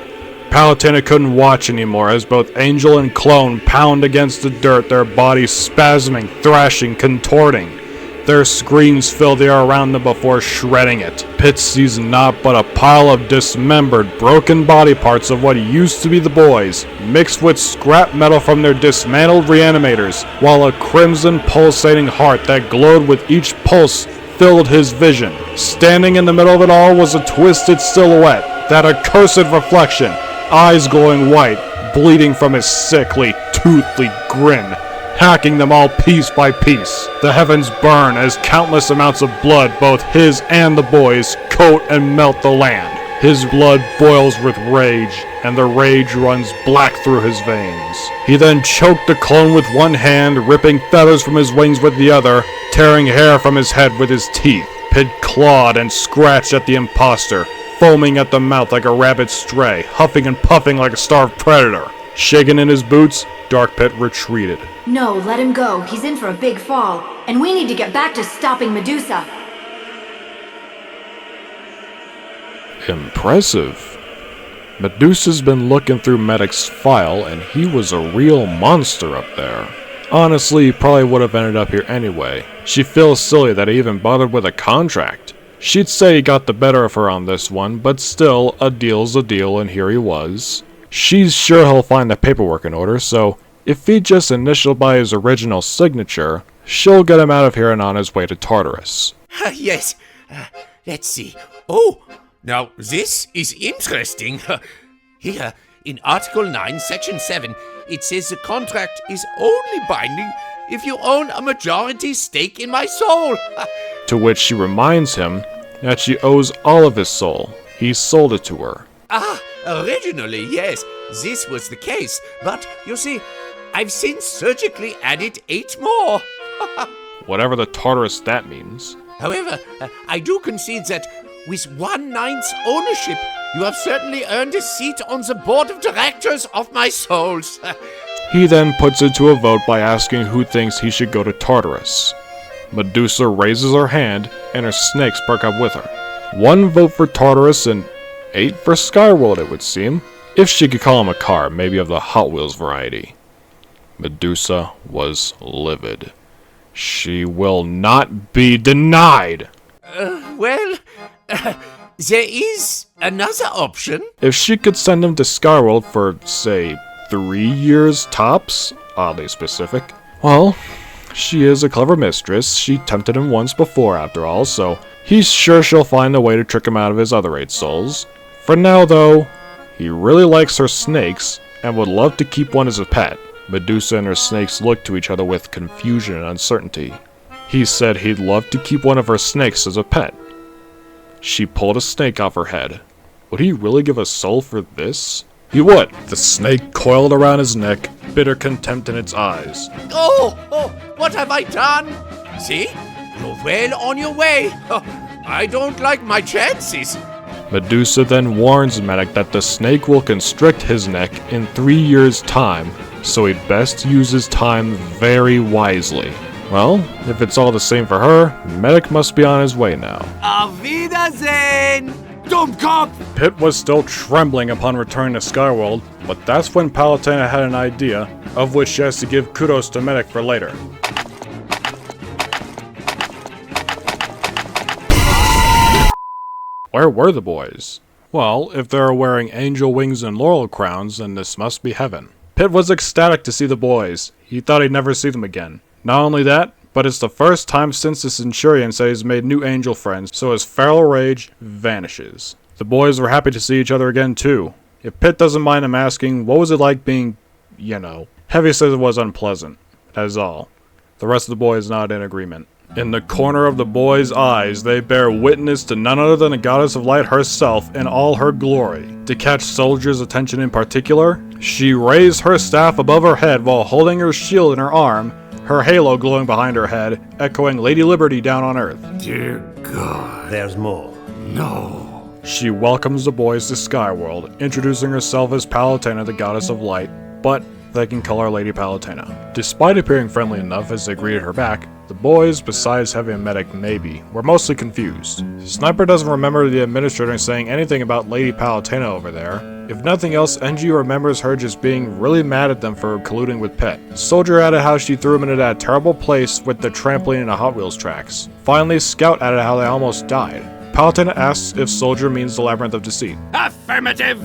Palutena couldn't watch anymore as both angel and clone pound against the dirt, their bodies spasming, thrashing, contorting. Their screams fill the air around them before shredding it. Pit sees naught but a pile of dismembered, broken body parts of what used to be the boys, mixed with scrap metal from their dismantled reanimators, while a crimson pulsating heart that glowed with each pulse filled his vision. Standing in the middle of it all was a twisted silhouette, that accursed reflection, eyes glowing white, bleeding from his sickly, toothy grin, hacking them all piece by piece. The heavens burn as countless amounts of blood, both his and the boys', coat and melt the land. His blood boils with rage, and the rage runs black through his veins. He then choked the clone with one hand, ripping feathers from his wings with the other, tearing hair from his head with his teeth. Pitt clawed and scratched at the imposter, foaming at the mouth like a rabid stray, huffing and puffing like a starved predator. Shaken in his boots, Dark Pit retreated. No, let him go. He's in for a big fall, and we need to get back to stopping Medusa. Impressive. Medusa's been looking through Medic's file, and he was a real monster up there. Honestly, he probably would have ended up here anyway. She feels silly that he even bothered with a contract. She'd say he got the better of her on this one, but still, a deal's a deal, and here he was. She's sure he'll find the paperwork in order, so if he just initialed by his original signature, she'll get him out of here and on his way to Tartarus. Yes. Let's see. Oh, now this is interesting. Here, in Article 9, Section 7, it says the contract is only binding if you own a majority stake in my soul. To which she reminds him that she owes all of his soul. He sold it to her. Originally, yes, this was the case, but you see, I've since surgically added 8 more. Whatever the Tartarus that means. However, I do concede that with 1/9 ownership, you have certainly earned a seat on the board of directors of my souls. He then puts it to a vote by asking who thinks he should go to Tartarus. Medusa raises her hand, and her snakes perk up with her. 1 vote for Tartarus and 8 for Skyworld, it would seem. If she could call him a car, maybe of the Hot Wheels variety. Medusa was livid. She will not be denied! There is another option. If she could send him to Skyworld for, say, 3 years tops, oddly specific, well, she is a clever mistress. She tempted him once before, after all, so he's sure she'll find a way to trick him out of his other 8 souls. For now, though, he really likes her snakes and would love to keep one as a pet. Medusa and her snakes looked to each other with confusion and uncertainty. He said he'd love to keep one of her snakes as a pet. She pulled a snake off her head. Would he really give a soul for this? He would. The snake coiled around his neck, bitter contempt in its eyes. Oh, what have I done? See? You're well on your way. I don't like my chances. Medusa then warns Medic that the snake will constrict his neck in 3 years' time, so he'd best use his time very wisely. Well, if it's all the same for her, Medic must be on his way now. Auf Wiedersehen, Dummkopf! Pitt was still trembling upon returning to Skyworld, but that's when Palutena had an idea, of which she has to give kudos to Medic for later. Where were the boys? Well, if they were wearing angel wings and laurel crowns, then this must be heaven. Pitt was ecstatic to see the boys. He thought he'd never see them again. Not only that, but it's the first time since the Centurion said he's made new angel friends, so his feral rage vanishes. The boys were happy to see each other again too. If Pitt doesn't mind him asking, what was it like being, Heavy says it was unpleasant. That is all. The rest of the boys nod in agreement. In the corner of the boys' eyes, they bear witness to none other than the goddess of light herself in all her glory. To catch soldiers' attention in particular, she raised her staff above her head while holding her shield in her arm, her halo glowing behind her head, echoing Lady Liberty down on Earth. Dear God. There's more. No. She welcomes the boys to Skyworld, introducing herself as Palutena, the goddess of light, but they can call her Lady Palutena. Despite appearing friendly enough as they greeted her back, the boys, besides having a medic maybe, were mostly confused. Sniper doesn't remember the administrator saying anything about Lady Palutena over there. If nothing else, NG remembers her just being really mad at them for colluding with Pet. Soldier added how she threw him into that terrible place with the trampoline and the Hot Wheels tracks. Finally, Scout added how they almost died. Palutena asks if Soldier means the Labyrinth of Deceit. Affirmative!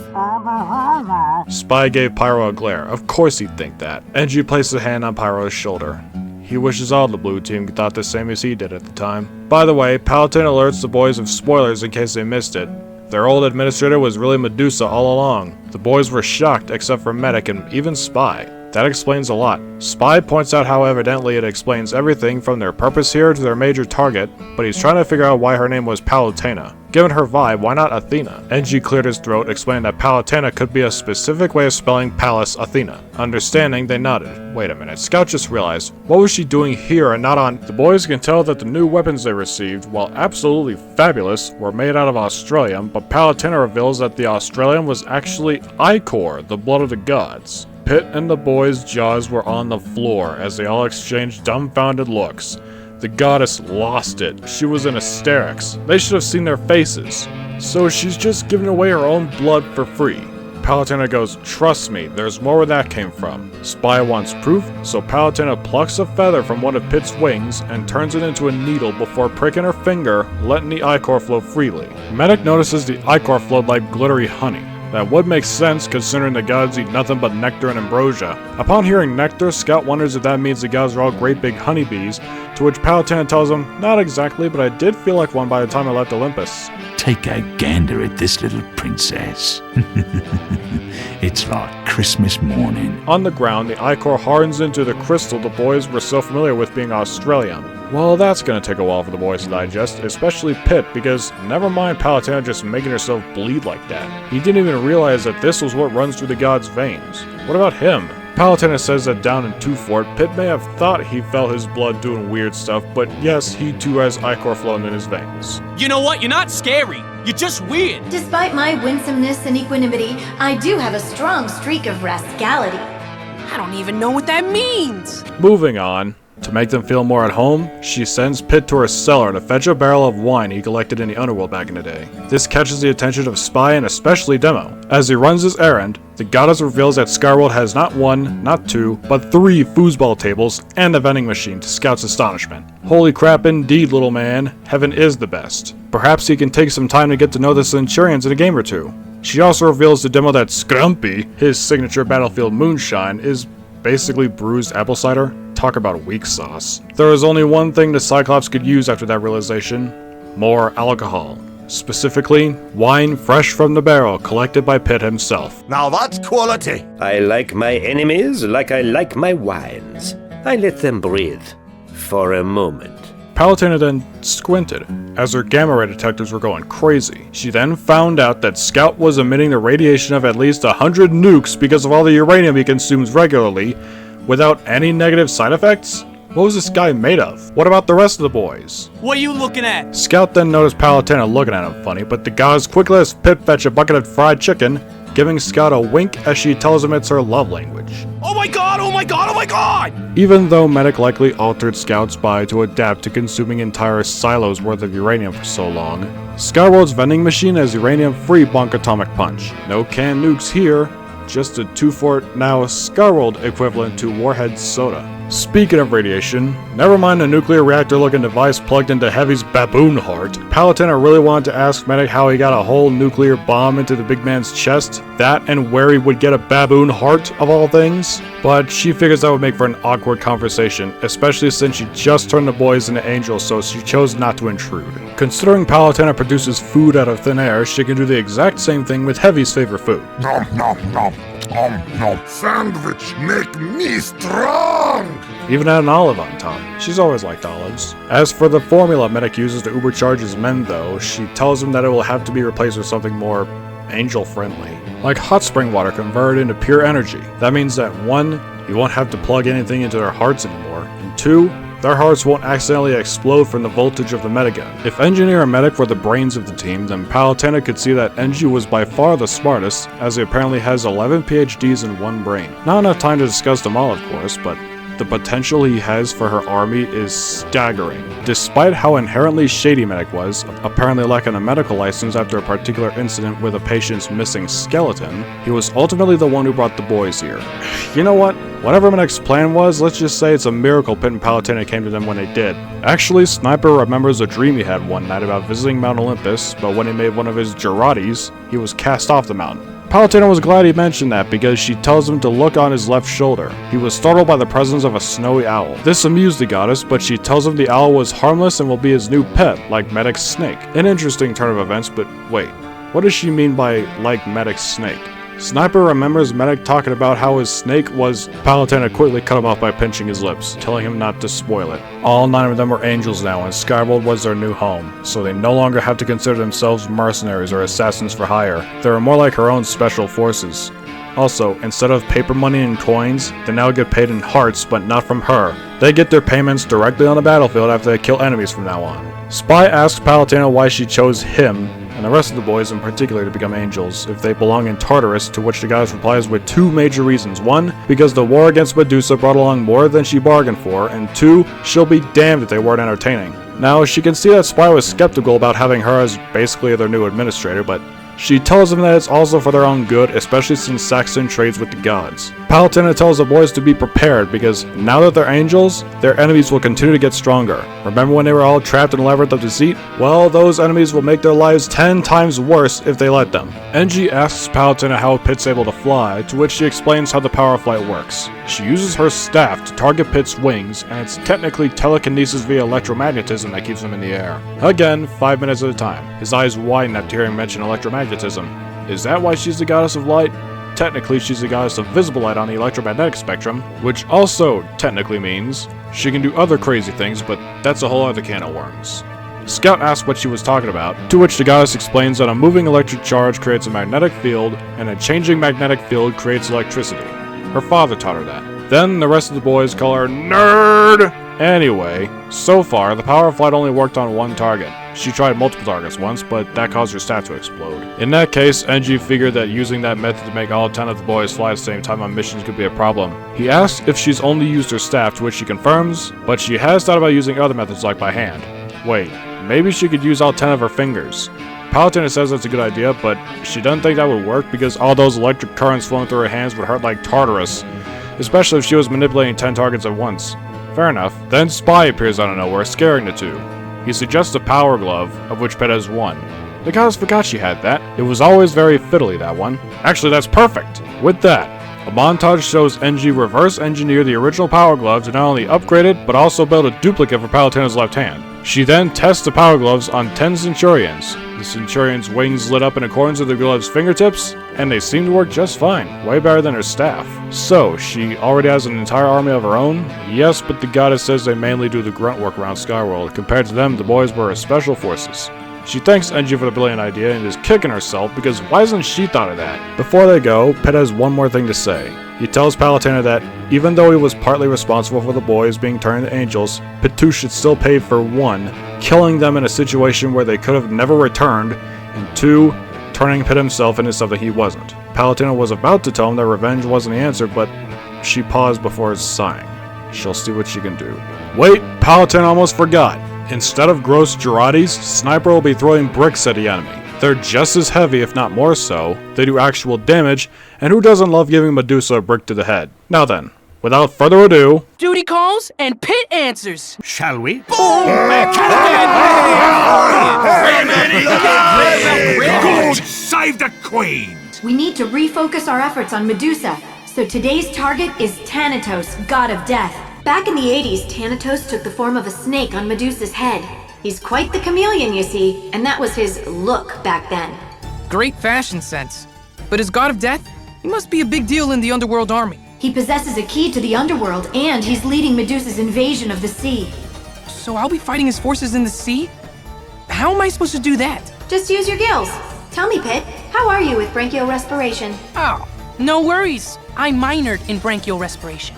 Spy gave Pyro a glare. Of course he'd think that. NG placed a hand on Pyro's shoulder. He wishes all the blue team thought the same as he did at the time. By the way, Palutena alerts the boys of spoilers in case they missed it. Their old administrator was really Medusa all along. The boys were shocked except for Medic and even Spy. That explains a lot. Spy points out how evidently it explains everything from their purpose here to their major target, but he's trying to figure out why her name was Palutena. Given her vibe, why not Athena? NG cleared his throat, explaining that Palutena could be a specific way of spelling Pallas Athena. Understanding, they nodded. Wait a minute, Scout just realized, what was she doing here and not on— The boys can tell that the new weapons they received, while absolutely fabulous, were made out of Australium, but Palutena reveals that the Australium was actually Ichor, the blood of the gods. Pitt and the boys' jaws were on the floor as they all exchanged dumbfounded looks. The goddess lost it. She was in hysterics. They should have seen their faces. So she's just giving away her own blood for free. Palutena goes, trust me, there's more where that came from. Spy wants proof, so Palutena plucks a feather from one of Pitt's wings and turns it into a needle before pricking her finger, letting the ichor flow freely. Medic notices the ichor flowed like glittery honey. That would make sense considering the gods eat nothing but nectar and ambrosia. Upon hearing nectar, Scout wonders if that means the gods are all great big honeybees, to which Palutena tells him, not exactly, but I did feel like one by the time I left Olympus. Take a gander at this little princess. It's like Christmas morning. On the ground, the ichor hardens into the crystal the boys were so familiar with being Australian. Well, that's gonna take a while for the boys to digest, especially Pitt, because never mind Palutena just making herself bleed like that. He didn't even realize that this was what runs through the god's veins. What about him? Palutena says that down in Two Fort, Pitt may have thought he felt his blood doing weird stuff, but yes, he too has ichor flowing in his veins. You know what? You're not scary. You're just weird. Despite my winsomeness and equanimity, I do have a strong streak of rascality. I don't even know what that means. Moving on. To make them feel more at home, she sends Pitt to her cellar to fetch a barrel of wine he collected in the underworld back in the day. This catches the attention of Spy and especially Demo. As he runs his errand, the goddess reveals that Skyworld has not one, not two, but 3 foosball tables and a vending machine to Scout's astonishment. Holy crap indeed, little man. Heaven is the best. Perhaps he can take some time to get to know the Centurions in a game or two. She also reveals to Demo that Scrumpy, his signature battlefield moonshine, is basically bruised apple cider. Talk about weak sauce. There is only one thing the Cyclops could use after that realization: more alcohol. Specifically, wine fresh from the barrel collected by Pitt himself. Now that's quality. I like my enemies like I like my wines. I let them breathe for a moment. Palutena then squinted, as her gamma ray detectors were going crazy. She then found out that Scout was emitting the radiation of at least 100 nukes because of all the uranium he consumes regularly, without any negative side effects? What was this guy made of? What about the rest of the boys? What are you looking at? Scout then noticed Palutena looking at him funny, but the goddess quickly lets Pitt fetch a bucket of fried chicken, giving Scout a wink as she tells him it's her love language. Oh my god, oh my god, oh my god! Even though Medic likely altered Scout's body to adapt to consuming entire silos worth of uranium for so long, Skyworld's vending machine has uranium-free bonk atomic punch. No canned nukes here, just a 2-fort, now Skyworld equivalent to Warhead soda. Speaking of radiation, never mind the nuclear reactor-looking device plugged into Heavy's baboon heart, Palutena really wanted to ask Medic how he got a whole nuclear bomb into the big man's chest, that and where he would get a baboon heart, of all things. But she figures that would make for an awkward conversation, especially since she just turned the boys into angels, so she chose not to intrude. Considering Palutena produces food out of thin air, she can do the exact same thing with Heavy's favorite food. Nom nom nom. Nom. Sandwich make me strong! Even add an olive on top. She's always liked olives. As for the formula Medic uses to ubercharge his men though, she tells him that it will have to be replaced with something more angel-friendly. Like hot spring water converted into pure energy. That means that 1, you won't have to plug anything into their hearts anymore, and 2, their hearts won't accidentally explode from the voltage of the metagun. If Engineer and Medic were the brains of the team, then Palutena could see that Engie was by far the smartest, as he apparently has 11 PhDs in one brain. Not enough time to discuss them all, of course, but the potential he has for her army is staggering. Despite how inherently shady Medic was, apparently lacking a medical license after a particular incident with a patient's missing skeleton, he was ultimately the one who brought the boys here. You know what? Whatever Medic's plan was, let's just say it's a miracle Pitt and Palutena came to them when they did. Actually, Sniper remembers a dream he had one night about visiting Mount Olympus, but when he made one of his Giratis, he was cast off the mountain. Palutena was glad he mentioned that because she tells him to look on his left shoulder. He was startled by the presence of a snowy owl. This amused the goddess, but she tells him the owl was harmless and will be his new pet, like Medic's snake. An interesting turn of events, but wait, what does she mean by like Medic's snake? Sniper remembers Medic talking about how his snake was. Palutena quickly cut him off by pinching his lips, telling him not to spoil it. All 9 of them were angels now, and Skyworld was their new home, so they no longer have to consider themselves mercenaries or assassins for hire. They were more like her own special forces. Also, instead of paper money and coins, they now get paid in hearts, but not from her. They get their payments directly on the battlefield after they kill enemies from now on. Spy asks Palutena why she chose him, and the rest of the boys in particular, to become angels, if they belong in Tartarus, to which the goddess replies with 2 major reasons. 1, because the war against Medusa brought along more than she bargained for, and 2, she'll be damned if they weren't entertaining. Now, she can see that Spy was skeptical about having her as basically their new administrator, but she tells them that it's also for their own good, especially since Saxon trades with the gods. Palutena tells the boys to be prepared because now that they're angels, their enemies will continue to get stronger. Remember when they were all trapped in a Labyrinth of Deceit? Well, those enemies will make their lives 10 times worse if they let them. NG asks Palutena how Pit's able to fly, to which she explains how the power of flight works. She uses her staff to target Pit's wings, and it's technically telekinesis via electromagnetism that keeps him in the air. Again, 5 minutes at a time. His eyes widen after hearing mention electromagnetism. Is that why she's the goddess of light? Technically, she's the goddess of visible light on the electromagnetic spectrum, which also technically means she can do other crazy things, but that's a whole other can of worms. Scout asks what she was talking about, to which the goddess explains that a moving electric charge creates a magnetic field, and a changing magnetic field creates electricity. Her father taught her that. Then the rest of the boys call her NERD! Anyway, so far, the power of flight only worked on 1 target. She tried multiple targets once, but that caused her staff to explode. In that case, NG figured that using that method to make all 10 of the boys fly at the same time on missions could be a problem. He asks if she's only used her staff, to which she confirms, but she has thought about using other methods like by hand. Wait, maybe she could use all 10 of her fingers. Palutena says that's a good idea, but she doesn't think that would work because all those electric currents flowing through her hands would hurt like Tartarus, especially if she was manipulating 10 targets at once. Fair enough. Then Spy appears out of nowhere, scaring the 2. He suggests a power glove, of which Pet has 1. The goddess forgot she had that. It was always very fiddly, that one. Actually, that's perfect! With that, a montage shows NG reverse engineer the original power glove to not only upgrade it, but also build a duplicate for Palutena's left hand. She then tests the power gloves on 10 Centurions. The Centurion's wings lit up in accordance with the glove's fingertips, and they seem to work just fine, way better than her staff. So, she already has an entire army of her own? Yes, but the goddess says they mainly do the grunt work around Skyworld. Compared to them, the boys were her special forces. She thanks NG for the brilliant idea and is kicking herself because why hasn't she thought of that? Before they go, Pet has one more thing to say. He tells Palutena that, even though he was partly responsible for the boys being turned into angels, Pitu should still pay for 1, killing them in a situation where they could have never returned, and 2, turning Pit himself into something he wasn't. Palutena was about to tell him that revenge wasn't the answer, but she paused before sighing. She'll see what she can do. Wait, Palutena almost forgot. Instead of gross Gerardis, Sniper will be throwing bricks at the enemy. They're just as heavy, if not more so, they do actual damage, and who doesn't love giving Medusa a brick to the head? Now then, without further ado... Duty calls, and Pit answers! Shall we? Good! Save the Queen! We need to refocus our efforts on Medusa, so today's target is Thanatos, god of death. Back in the 80s, Thanatos took the form of a snake on Medusa's head. He's quite the chameleon, you see, and that was his look back then. Great fashion sense. But as god of death, he must be a big deal in the underworld army. He possesses a key to the underworld, and he's leading Medusa's invasion of the sea. So I'll be fighting his forces in the sea? How am I supposed to do that? Just use your gills. Tell me, Pit, how are you with branchial respiration? Oh, no worries. I minored in branchial respiration.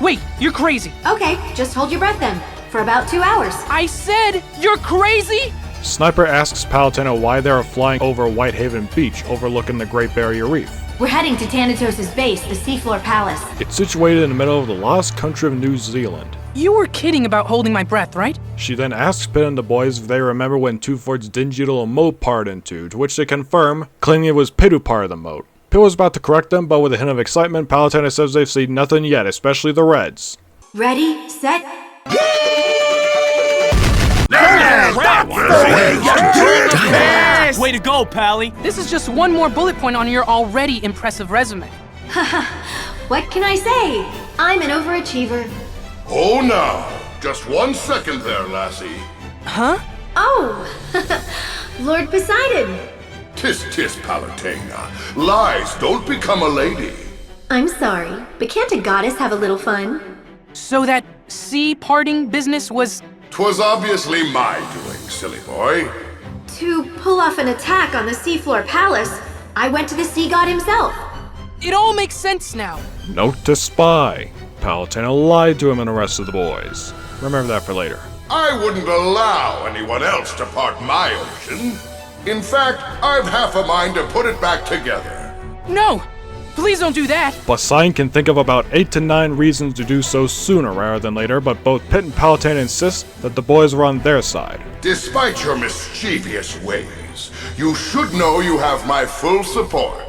Wait, you're crazy. Okay, just hold your breath then, for about 2 hours. I said you're crazy? Sniper asks Palutena why they are flying over Whitehaven Beach overlooking the Great Barrier Reef. We're heading to Thanatos' base, the Seafloor Palace. It's situated in the middle of the lost country of New Zealand. You were kidding about holding my breath, right? She then asks Pit and the boys if they remember when Two Fort's dingy little moat parted in two, to which they confirm, claiming it was Pit who parted the moat. Pit was about to correct them, but with a hint of excitement, Palutena says they've seen nothing yet, especially the Reds. Ready, set, Way to go, Pally! This is just one more bullet point on your already impressive resume. Haha, what can I say? I'm an overachiever. Oh, now. Just 1 second there, lassie. Huh? Oh, Lord Poseidon. Tis, Palutena. Lies don't become a lady. I'm sorry, but can't a goddess have a little fun? So that sea parting business was... 'Twas obviously my doing, silly boy. To pull off an attack on the Seafloor Palace, I went to the sea god himself. It all makes sense now. Note to spy. Palutena lied to him and the rest of the boys. Remember that for later. I wouldn't allow anyone else to part my ocean. In fact, I've half a mind to put it back together. No! Please don't do that! Poseidon can think of about 8 to 9 reasons to do so sooner rather than later, but both Pit and Palutena insist that the boys were on their side. Despite your mischievous ways, you should know you have my full support.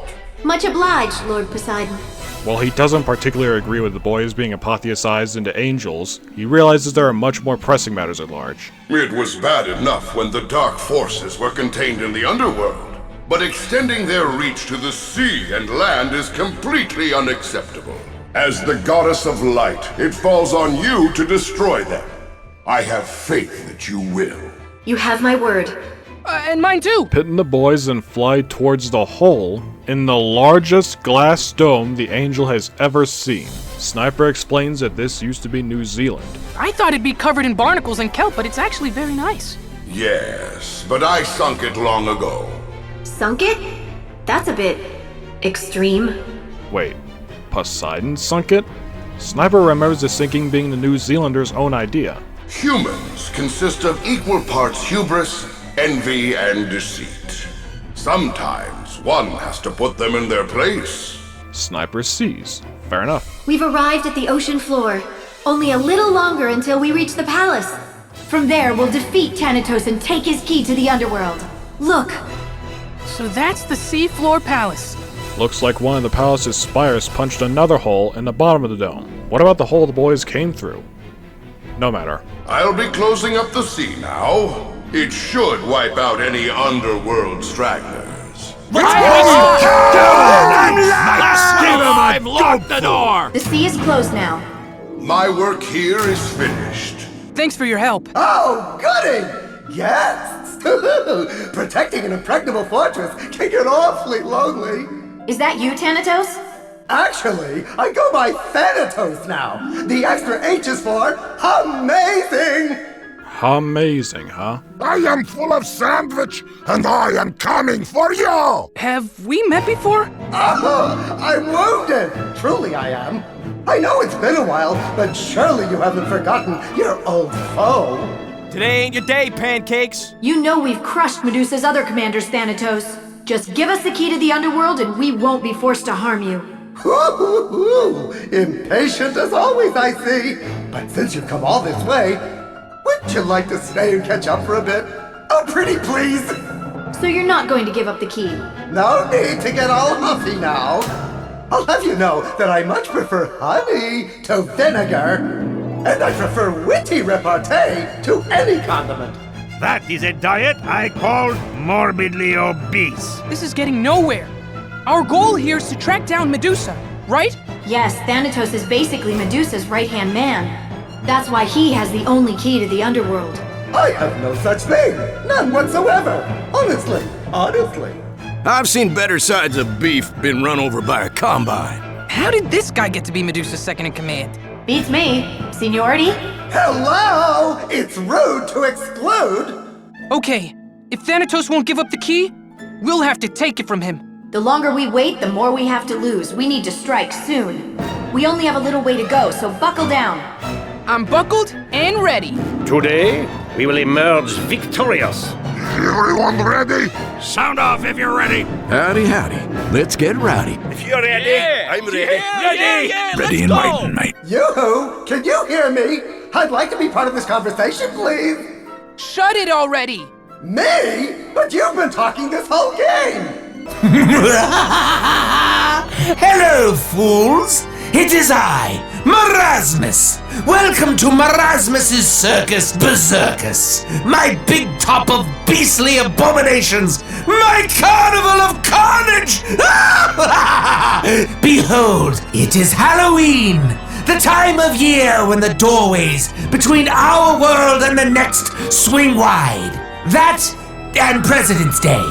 Much obliged, Lord Poseidon. While he doesn't particularly agree with the boys being apotheosized into angels, he realizes there are much more pressing matters at large. It was bad enough when the dark forces were contained in the underworld. But extending their reach to the sea and land is completely unacceptable. As the goddess of light, it falls on you to destroy them. I have faith that you will. You have my word. And mine too! Pit and the boys then fly towards the hole in the largest glass dome the Angel has ever seen. Sniper explains that this used to be New Zealand. I thought it'd be covered in barnacles and kelp, but it's actually very nice. Yes, but I sunk it long ago. Sunk it? That's a bit... extreme. Wait, Poseidon sunk it? Sniper remembers the sinking being the New Zealanders' own idea. Humans consist of equal parts hubris, envy, and deceit. Sometimes one has to put them in their place. Sniper sees. Fair enough. We've arrived at the ocean floor. Only a little longer until we reach the palace. From there, we'll defeat Thanatos and take his key to the underworld. Look! So that's the Seafloor Palace. Looks like one of the palace's spires punched another hole in the bottom of the dome. What about the hole the boys came through? No matter. I'll be closing up the sea now. It should wipe out any underworld stragglers. I've locked the door! The sea is closed now. My work here is finished. Thanks for your help. Oh, goody! Yes! Protecting an impregnable fortress can get awfully lonely. Is that you, Thanatos? Actually, I go by Thanatos now. The extra H is for amazing! Amazing, huh? I am full of sandwich, and I am coming for you! Have we met before? Oh, I'm wounded! Truly I am. I know it's been a while, but surely you haven't forgotten your old foe. Today ain't your day, pancakes! You know we've crushed Medusa's other commanders, Thanatos. Just give us the key to the underworld and we won't be forced to harm you. Impatient as always, I see. But since you've come all this way, wouldn't you like to stay and catch up for a bit? Oh, pretty please! So you're not going to give up the key? No need to get all huffy now. I'll have you know that I much prefer honey to vinegar. And I prefer witty repartee to any condiment. That is a diet I call morbidly obese. This is getting nowhere. Our goal here is to track down Medusa, right? Yes, Thanatos is basically Medusa's right-hand man. That's why he has the only key to the underworld. I have no such thing. None whatsoever. Honestly. I've seen better sides of beef been run over by a combine. How did this guy get to be Medusa's second-in-command? Beats me. Seniority? Hello! It's rude to exclude! Okay, if Thanatos won't give up the key, we'll have to take it from him. The longer we wait, the more we have to lose. We need to strike soon. We only have a little way to go, so buckle down. I'm buckled and ready. Today, we will emerge victorious. Everyone ready? Sound off if you're ready. Howdy, howdy. Let's get rowdy. If you're ready, I'm ready. Ready and waiting, mate. Yoo-hoo! Can you hear me? I'd like to be part of this conversation, please. Shut it already. Me? But you've been talking this whole game. Hello, fools! It is I, Marasmus. Welcome to Marasmus's Circus Bersercus, my big top of beastly abominations, my carnival of carnage! Behold, it is Halloween, the time of year when the doorways between our world and the next swing wide. That and President's Day.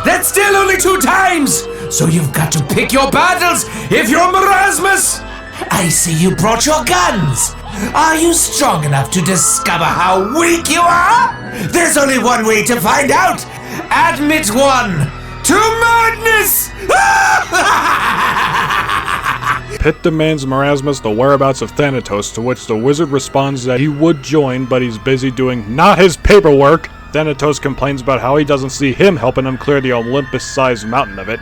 That's still only 2 times! So you've got to pick your battles if you're Merasmus! I see you brought your guns! Are you strong enough to discover how weak you are? There's only one way to find out! Admit one to madness! Pitt demands Merasmus the whereabouts of Thanatos, to which the wizard responds that he would join, but he's busy doing not his paperwork. Thanatos complains about how he doesn't see him helping him clear the Olympus-sized mountain of it,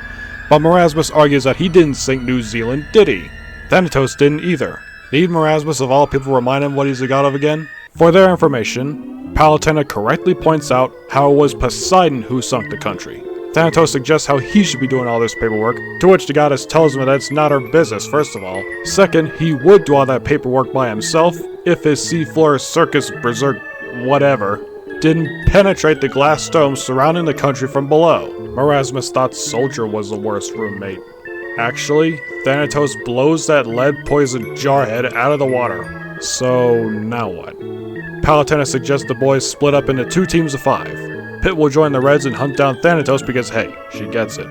but Merasmus argues that he didn't sink New Zealand, did he? Thanatos didn't either. Need Merasmus of all people remind him what he's the god of again? For their information, Palutena correctly points out how it was Poseidon who sunk the country. Thanatos suggests how he should be doing all this paperwork, to which the goddess tells him that it's not her business, first of all. Second, he would do all that paperwork by himself if his Seafloor, Circus, Berserk, whatever, didn't penetrate the glass dome surrounding the country from below. Merasmus thought Soldier was the worst roommate. Actually, Thanatos blows that lead-poisoned jarhead out of the water. So, now what? Palutena suggests the boys split up into 2 teams of 5. Pitt will join the Reds and hunt down Thanatos because, hey, she gets it.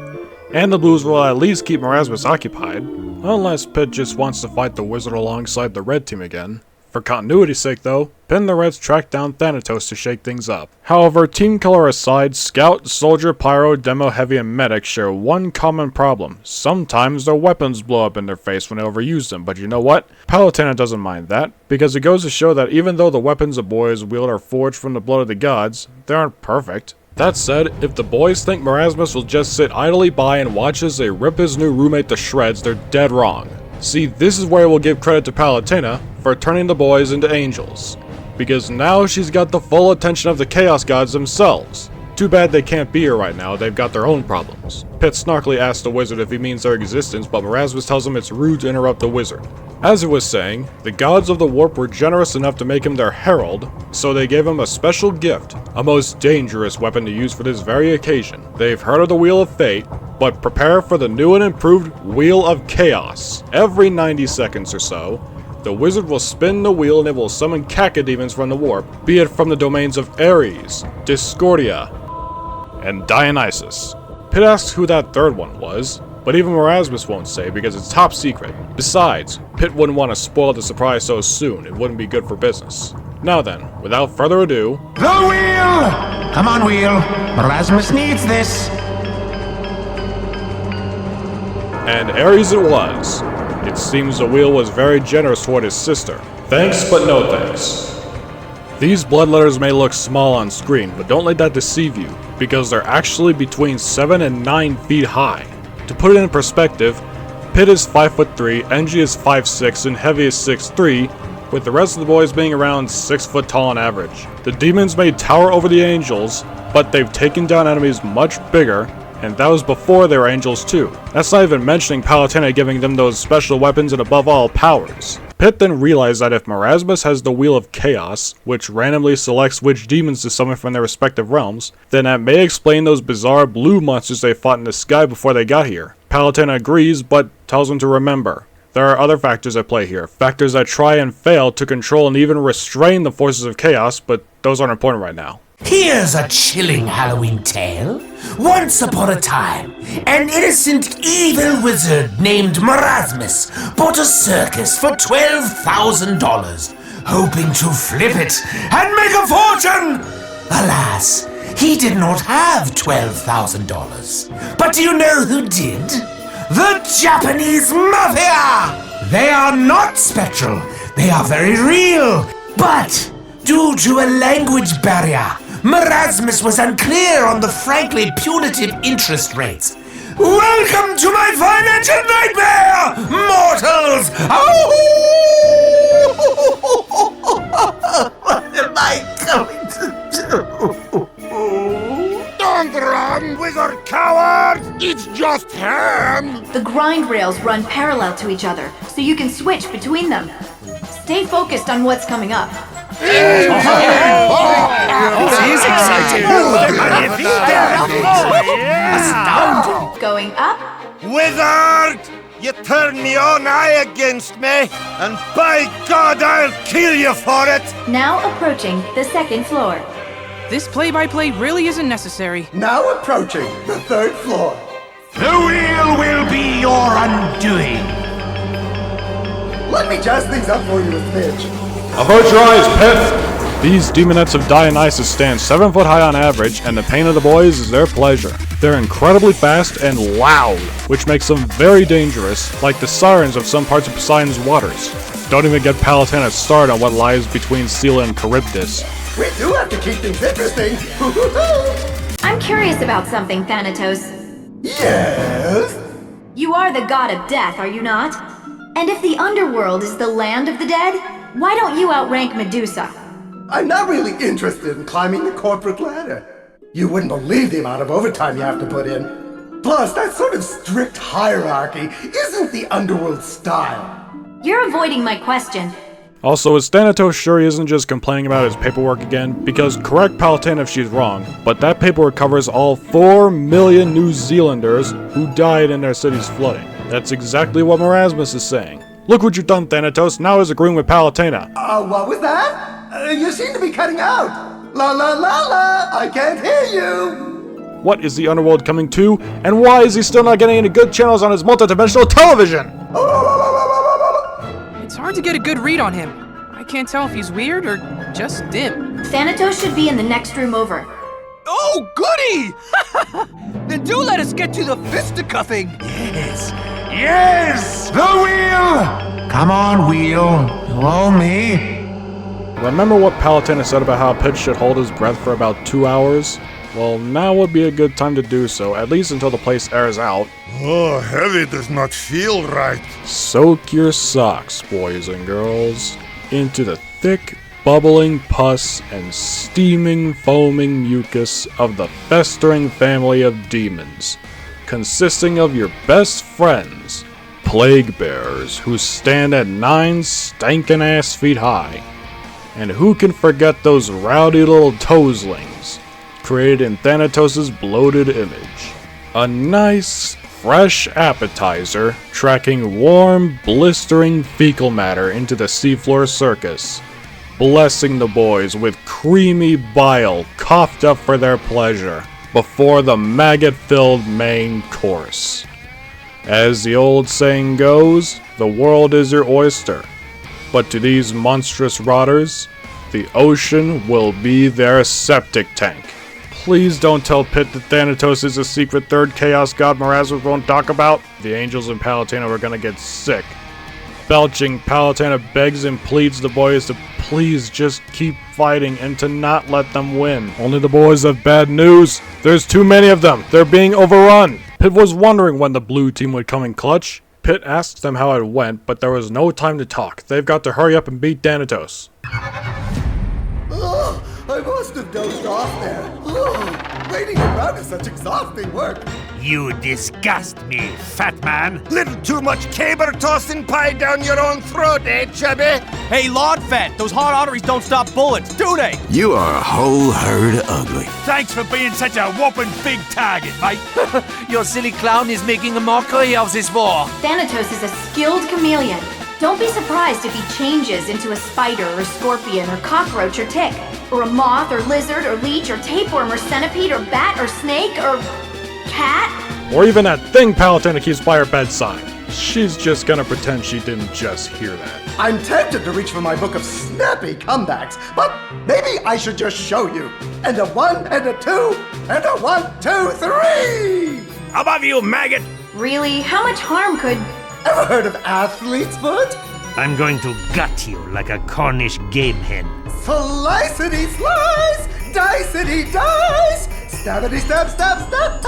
And the Blues will at least keep Merasmus occupied, unless Pitt just wants to fight the Wizard alongside the Red team again. For continuity's sake though, Pitt and the Reds track down Thanatos to shake things up. However, team color aside, Scout, Soldier, Pyro, Demo, Heavy, and Medic share one common problem. Sometimes their weapons blow up in their face when they overuse them, but you know what? Palutena doesn't mind that, because it goes to show that even though the weapons the boys wield are forged from the blood of the gods, they aren't perfect. That said, if the boys think Merasmus will just sit idly by and watch as they rip his new roommate to shreds, they're dead wrong. See, this is where we'll give credit to Palutena for turning the boys into angels, because now she's got the full attention of the Chaos Gods themselves. Too bad they can't be here right now, they've got their own problems. Pitt snarkily asks the wizard if he means their existence, but Merasmus tells him it's rude to interrupt the wizard. As it was saying, the gods of the warp were generous enough to make him their herald, so they gave him a special gift, a most dangerous weapon to use for this very occasion. They've heard of the Wheel of Fate, but prepare for the new and improved Wheel of Chaos. Every 90 seconds or so, the wizard will spin the wheel and it will summon cacodemons from the warp, be it from the domains of Ares, Discordia, and Dionysus. Pitt asks who that third one was, but even Merasmus won't say because it's top secret. Besides, Pitt wouldn't want to spoil the surprise so soon, it wouldn't be good for business. Now then, without further ado... The wheel! Come on, wheel. Merasmus needs this. And Ares it was. It seems the wheel was very generous toward his sister. Thanks, but no thanks. These blood letters may look small on screen, but don't let that deceive you, because they're actually between 7 and 9 feet high. To put it in perspective, Pitt is 5'3", NG is 5'6", and Heavy is 6'3", with the rest of the boys being around 6 foot tall on average. The demons may tower over the angels, but they've taken down enemies much bigger, and that was before they were angels too. That's not even mentioning Palutena giving them those special weapons and above all, powers. Pitt then realized that if Merasmus has the Wheel of Chaos, which randomly selects which demons to summon from their respective realms, then that may explain those bizarre blue monsters they fought in the sky before they got here. Palutena agrees, but tells him to remember. There are other factors at play here, factors that try and fail to control and even restrain the forces of chaos, but those aren't important right now. Here's a chilling Halloween tale. Once upon a time, an innocent evil wizard named Merasmus bought a circus for $12,000, hoping to flip it and make a fortune. Alas, he did not have $12,000. But do you know who did? The Japanese Mafia! They are not spectral, they are very real. But due to a language barrier, Merasmus was unclear on the frankly punitive interest rates. Welcome to my financial nightmare, mortals! What am I going to do? Don't run, wizard coward! It's just him! The grind rails run parallel to each other, so you can switch between them. Stay focused on what's coming up. This is exciting! Astounding! Going up? Wizard! You turned your eye against me, and by God, I'll kill you for it! Now approaching the second floor. This play-by-play really isn't necessary. Now approaching the 3rd floor. The wheel will be your undoing. Let me jazz things up for you a smidge. Avert your eyes, Pit! These demonettes of Dionysus stand 7 foot high on average, and the pain of the boys is their pleasure. They're incredibly fast and loud, which makes them very dangerous, like the sirens of some parts of Poseidon's waters. Don't even get Palutena started on what lies between Scylla and Charybdis. We do have to keep things interesting. I'm curious about something, Thanatos. Yes? You are the god of death, are you not? And if the underworld is the land of the dead, why don't you outrank Medusa? I'm not really interested in climbing the corporate ladder. You wouldn't believe the amount of overtime you have to put in. Plus, that sort of strict hierarchy isn't the underworld style. You're avoiding my question. Also, is Thanatos sure he isn't just complaining about his paperwork again? Because correct Palutena if she's wrong, but that paperwork covers all 4 million New Zealanders who died in their city's flooding. That's exactly what Marasmus is saying. Look what you've done, Thanatos. Now he's agreeing with Palutena. What was that? You seem to be cutting out. La la la la, I can't hear you. What is the underworld coming to? And why is he still not getting any good channels on his multidimensional television? It's hard to get a good read on him. I can't tell if he's weird or just dim. Thanatos should be in the next room over. Oh, goody! Then do let us get to the fisticuffing. Yes. Yes! The wheel! Come on, wheel. Roll me. Remember what Palutena said about how Pit should hold his breath for about 2 hours? Well, now would be a good time to do so, at least until the place airs out. Oh, heavy does not feel right. Soak your socks, boys and girls, into the thick, bubbling pus and steaming, foaming mucus of the festering family of demons, consisting of your best friends, plague bearers who stand at 9 stankin' feet high. And who can forget those rowdy little toeslings, created in Thanatos' bloated image. A nice, fresh appetizer tracking warm, blistering fecal matter into the Seafloor Circus, blessing the boys with creamy bile coughed up for their pleasure before the maggot-filled main course. As the old saying goes, the world is your oyster. But to these monstrous rotters, the ocean will be their septic tank. Please don't tell Pit that Thanatos is a secret third chaos god Marasmus won't talk about. The angels and Palutena are gonna get sick. Belching, Palutena begs and pleads the boys to please just keep fighting and to not let them win. Only the boys have bad news. There's too many of them. They're being overrun. Pit was wondering when the blue team would come in clutch. Pit asked them how it went, but there was no time to talk. They've got to hurry up and beat Thanatos. Oh, I must have dozed off there. Oh, waiting around is such exhausting work. You disgust me, fat man. Little too much caber tossing pie down your own throat, eh, chubby? Hey, Lord Fat, those hard arteries don't stop bullets, do they? You are a whole herd of ugly. Thanks for being such a whopping big target, mate. Your silly clown is making a mockery of this war. Thanatos is a skilled chameleon. Don't be surprised if he changes into a spider or scorpion or cockroach or tick, or a moth or lizard or leech or tapeworm or centipede or bat or snake or cat. Or even that thing Palutena keeps by her bedside. She's just gonna pretend she didn't just hear that. I'm tempted to reach for my book of snappy comebacks, but maybe I should just show you. And a 1 and a 2 and a 1, 2, 3! Above you, maggot! Really? How much harm could... Ever heard of athlete's foot? I'm going to gut you like a Cornish game hen. Slicety slice! Dicety dice! Stabbity stab stab stab!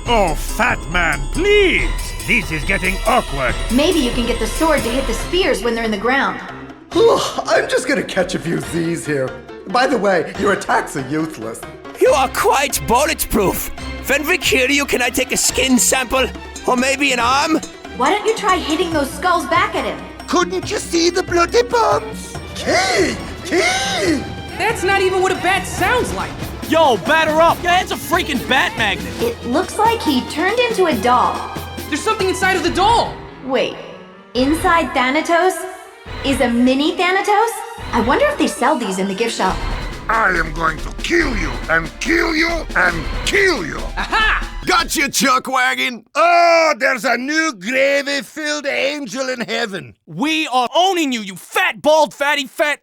Oh, fat man, please! This is getting awkward. Maybe you can get the sword to hit the spears when they're in the ground. I'm just gonna catch a few Z's here. By the way, your attacks are useless. You are quite bulletproof. When we kill you, can I take a skin sample? Or maybe an arm? Why don't you try hitting those skulls back at him? Couldn't you see the bloody bumps? Key! Key! That's not even what a bat sounds like. Yo, batter up! Yeah, it's a freaking bat magnet! It looks like he turned into a doll. There's something inside of the doll! Wait, inside Thanatos is a mini Thanatos? I wonder if they sell these in the gift shop. I am going to kill you, and kill you, and kill you! Aha! Gotcha, Chuckwagon! Oh, there's a new gravy-filled angel in heaven. We are owning you, you fat, bald, fatty, fat.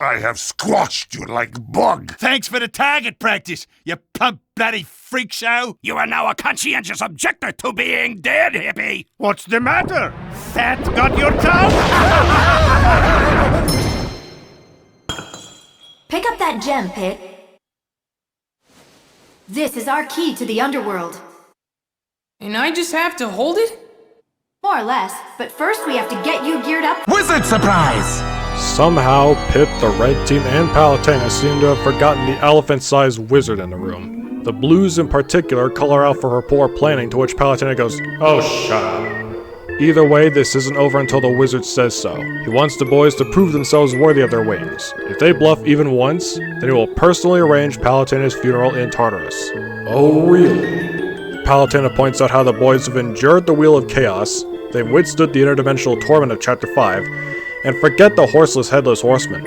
I have squashed you like bug. Thanks for the target practice, you plump bloody freak show. You are now a conscientious objector to being dead, hippie. What's the matter? Fat got your tongue? Pick up that gem, Pit. This is our key to the underworld. And I just have to hold it? More or less, but first we have to get you geared up. Wizard surprise! Somehow, Pit, the red team, and Palutena seem to have forgotten the elephant-sized wizard in the room. The Blues in particular call her out for her poor planning, to which Palutena goes, "Oh, shut up." Either way, this isn't over until the wizard says so. He wants the boys to prove themselves worthy of their wings. If they bluff even once, then he will personally arrange Palutena's funeral in Tartarus. Oh, really? Palutena points out how the boys have endured the Wheel of Chaos, they've withstood the interdimensional torment of Chapter 5, and forget the horseless headless horseman.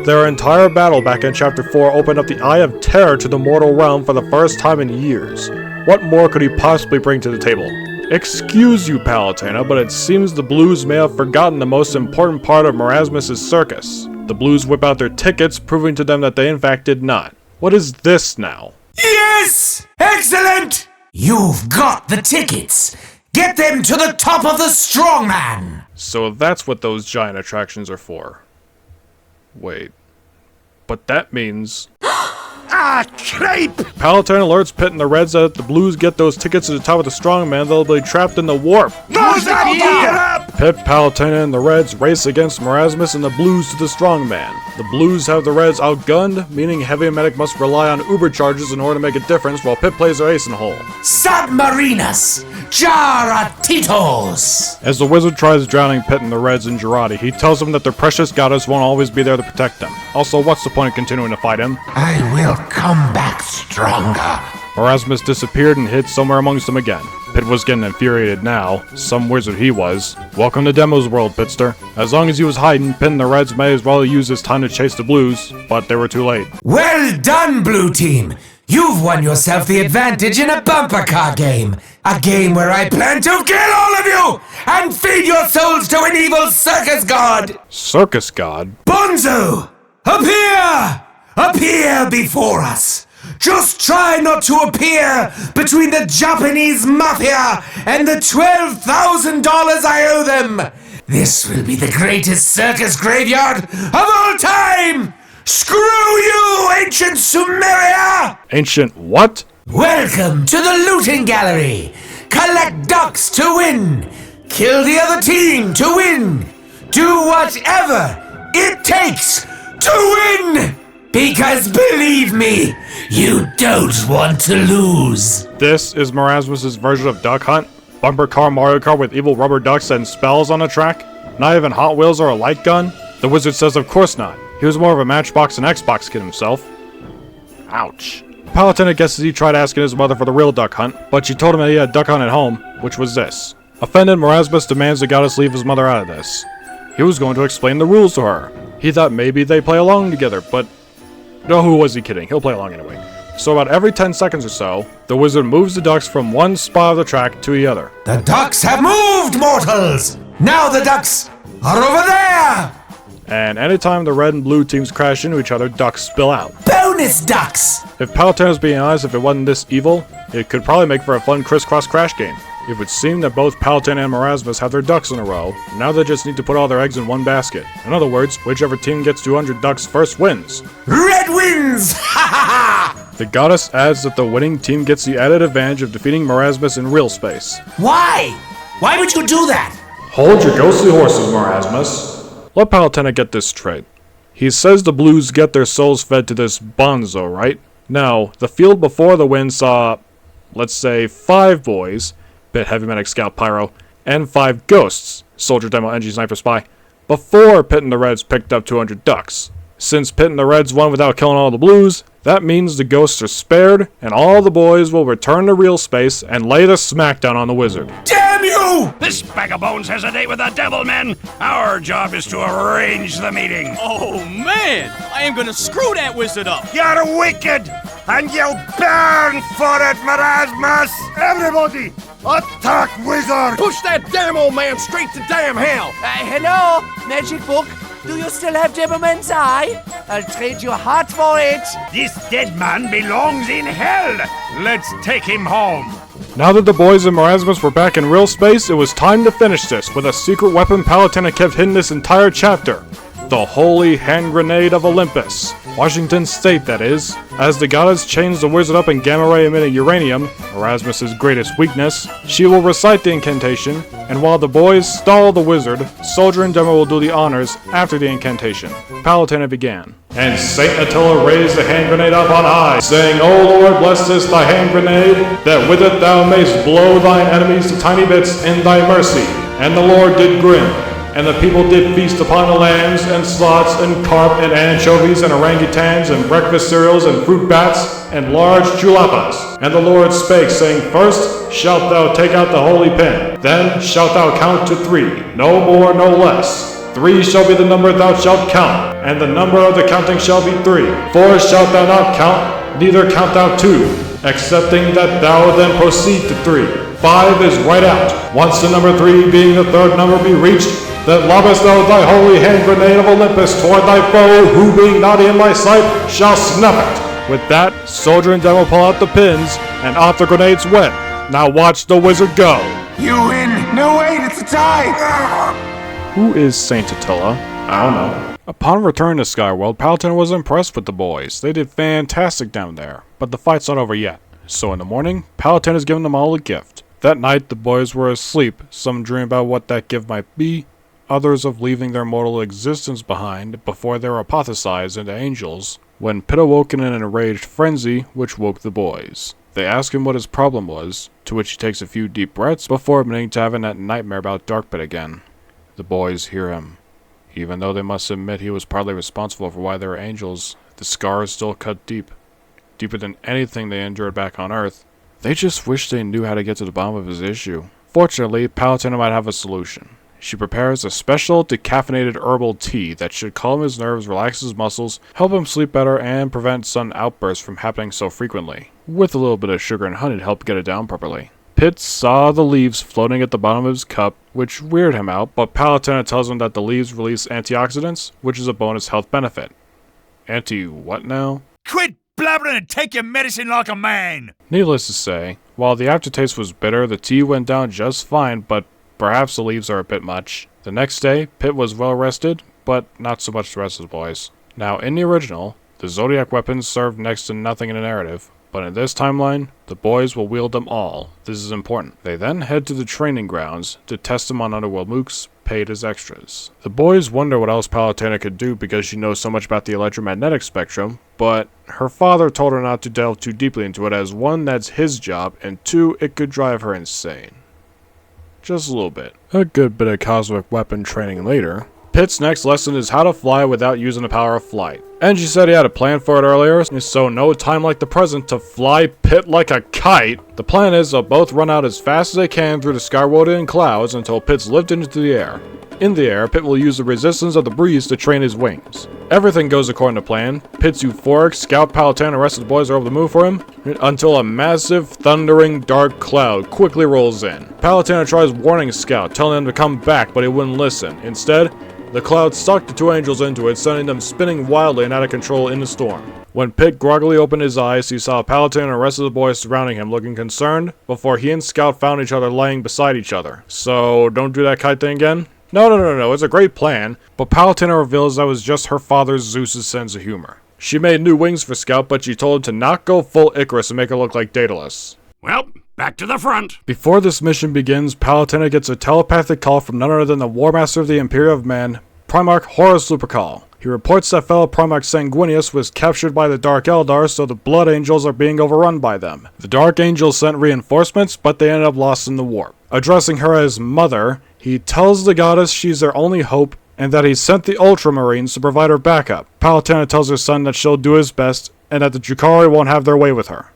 Their entire battle back in Chapter 4 opened up the Eye of Terror to the mortal realm for the first time in years. What more could he possibly bring to the table? Excuse you, Palutena, but it seems the Blues may have forgotten the most important part of Merasmus' circus. The Blues whip out their tickets, proving to them that they in fact did not. What is this now? Yes! Excellent! You've got the tickets! Get them to the top of the strongman! So that's what those giant attractions are for. Wait. But that means... Ah, creep! Palutena alerts Pit and the Reds that if the Blues get those tickets to the top of the strongman, they'll be trapped in the warp. Pit, Palutena, and the Reds race against Merasmus and the Blues to the strongman. The Blues have the Reds outgunned, meaning Heavy Medic must rely on Uber charges in order to make a difference, while Pit plays their ace in hole. Submarinas! Jaratitos! As the wizard tries drowning Pit and the Reds in Girardi, he tells them that their precious goddess won't always be there to protect them. Also, what's the point of continuing to fight him? I will come back stronger. Erasmus disappeared and hid somewhere amongst them again. Pit was getting infuriated now. Some wizard he was. Welcome to Demo's world, Pitster. As long as he was hiding, Pit and the Reds may as well use this time to chase the Blues, but they were too late. Well done, Blue Team! You've won yourself the advantage in a bumper car game. A game where I plan to kill all of you and feed your souls to an evil circus god! Circus god? Bonzo! Appear! Appear before us! Just try not to appear between the Japanese mafia and the $12,000 I owe them! This will be the greatest circus graveyard of all time! Screw you, ancient Sumeria! Ancient what? Welcome to the looting gallery! Collect ducks to win! Kill the other team to win! Do whatever it takes to win! Because believe me, you don't want to lose! This is Merasmus' version of Duck Hunt? Bumper car Mario Kart with evil rubber ducks and spells on the track? Not even Hot Wheels or a light gun? The wizard says of course not. He was more of a Matchbox and Xbox kid himself. Ouch. Palutena guesses he tried asking his mother for the real Duck Hunt, but she told him that he had Duck Hunt at home, which was this. Offended, Merasmus demands the goddess leave his mother out of this. He was going to explain the rules to her. He thought maybe they play along together, but... No, who was he kidding? He'll play along anyway. So about every 10 seconds or so, the wizard moves the ducks from one spot of the track to the other. The ducks have moved, mortals! Now the ducks are over there! And anytime the red and blue teams crash into each other, ducks spill out. Bonus ducks! If Palutena's being honest, if it wasn't this evil, it could probably make for a fun crisscross crash game. It would seem that both Palutena and Merasmus have their ducks in a row, and now they just need to put all their eggs in one basket. In other words, whichever team gets 200 ducks first wins. Red wins! Ha ha ha! The goddess adds that the winning team gets the added advantage of defeating Merasmus in real space. Why? Why would you do that? Hold your ghostly horses, Merasmus. Let Palutena get this straight. He says the Blues get their souls fed to this bonzo, right? Now, the field before the win saw, let's say, 5 boys, Bit Heavy Medic Scout Pyro, and 5 ghosts, Soldier Demo Engie Sniper Spy, before Pit and the Reds picked up 200 ducks. Since Pit and the Reds won without killing all the Blues, that means the ghosts are spared, and all the boys will return to real space and lay the smackdown on the wizard. Damn you You! This bag of bones has a date with the devil, men. Our job is to arrange the meeting. Oh, man! I am gonna screw that wizard up! You're wicked, and you'll burn for it, Marasmus! Everybody, attack wizard! Push that damn old man straight to damn hell! Hello, magic book. Do you still have Demoman's eye? I'll trade your heart for it. This dead man belongs in hell. Let's take him home. Now that the boys and Merasmus were back in real space, it was time to finish this with a secret weapon Palutena kept hidden this entire chapter. The Holy Hand Grenade of Olympus. Washington State, that is. As the goddess chains the wizard up in gamma-ray emitting uranium, Erasmus's greatest weakness, she will recite the incantation, and while the boys stall the wizard, Soldier and Demo will do the honors after the incantation. Palutena began. And Saint Attila raised the hand grenade up on high, saying, O Lord, bless this thy hand grenade, that with it thou mayst blow thine enemies to tiny bits in thy mercy. And the Lord did grin. And the people did feast upon the lambs, and slots, and carp, and anchovies, and orangutans, and breakfast cereals, and fruit bats, and large chulapas. And the Lord spake, saying, First shalt thou take out the holy pin, then shalt thou count to 3, no more, no less. 3 shall be the number thou shalt count, and the number of the counting shall be 3. 4 shalt thou not count, neither count thou 2, excepting that thou then proceed to 3. 5 is right out. Once the number 3, being the third number, be reached, then lobbest thou thy holy hand grenade of Olympus toward thy foe, who being not in thy sight shall snap it. With that, Soldier and Demo pull out the pins, and off the grenades went. Now watch the wizard go. You win! No, wait, it's a tie! Who is Saint Attila? I don't know. Upon return to Skyworld, Palutena was impressed with the boys. They did fantastic down there, but the fight's not over yet. So in the morning, Palutena is giving them all a gift. That night, the boys were asleep, some dream about what that gift might be, others of leaving their mortal existence behind before they were apotheosized into angels, when Pitt awoke in an enraged frenzy, which woke the boys. They ask him what his problem was, to which he takes a few deep breaths before admitting to having that nightmare about Dark Pit again. The boys hear him. Even though they must admit he was partly responsible for why they were angels, the scars still cut deep. Deeper than anything they endured back on Earth. They just wish they knew how to get to the bottom of his issue. Fortunately, Palutena might have a solution. She prepares a special decaffeinated herbal tea that should calm his nerves, relax his muscles, help him sleep better, and prevent sudden outbursts from happening so frequently. With a little bit of sugar and honey to help get it down properly. Pitt saw the leaves floating at the bottom of his cup, which weirded him out, but Palutena tells him that the leaves release antioxidants, which is a bonus health benefit. Anti-what now? Quit blabbering and take your medicine like a man! Needless to say, while the aftertaste was bitter, the tea went down just fine, but perhaps the leaves are a bit much. The next day, Pitt was well rested, but not so much the rest of the boys. Now, in the original, the Zodiac weapons served next to nothing in the narrative, but in this timeline, the boys will wield them all. This is important. They then head to the training grounds to test them on Underworld mooks, paid as extras. The boys wonder what else Palutena could do because she knows so much about the electromagnetic spectrum, but her father told her not to delve too deeply into it as 1, that's his job, and 2, it could drive her insane. Just a little bit. A good bit of cosmic weapon training later. Pitt's next lesson is how to fly without using the power of flight. And she said he had a plan for it earlier, so no time like the present to fly Pitt like a kite. The plan is they'll both run out as fast as they can through the Skywodian clouds until Pitt's lifted into the air. In the air, Pitt will use the resistance of the breeze to train his wings. Everything goes according to plan. Pitt's euphoric, Scout, Palutena, and the rest of the boys are able to move for him, until a massive, thundering, dark cloud quickly rolls in. Palutena tries warning Scout, telling him to come back, but he wouldn't listen. Instead, the cloud sucked the 2 angels into it, sending them spinning wildly and out of control in the storm. When Pitt groggily opened his eyes, he saw Palutena and the rest of the boys surrounding him, looking concerned, before he and Scout found each other laying beside each other. So, don't do that kite thing again? No, it's a great plan, but Palutena reveals that was just her father Zeus's sense of humor. She made new wings for Scout, but she told him to not go full Icarus and make it look like Daedalus. Well, back to the front. Before this mission begins, Palutena gets a telepathic call from none other than the War Master of the Imperium of Man, Primarch Horus Lupercal. He reports that fellow Primarch Sanguinius was captured by the Dark Eldar, so the Blood Angels are being overrun by them. The Dark Angels sent reinforcements, but they ended up lost in the warp. Addressing her as Mother, he tells the goddess she's their only hope, and that he sent the Ultramarines to provide her backup. Palutena tells her son that she'll do his best, and that the Drukhari won't have their way with her.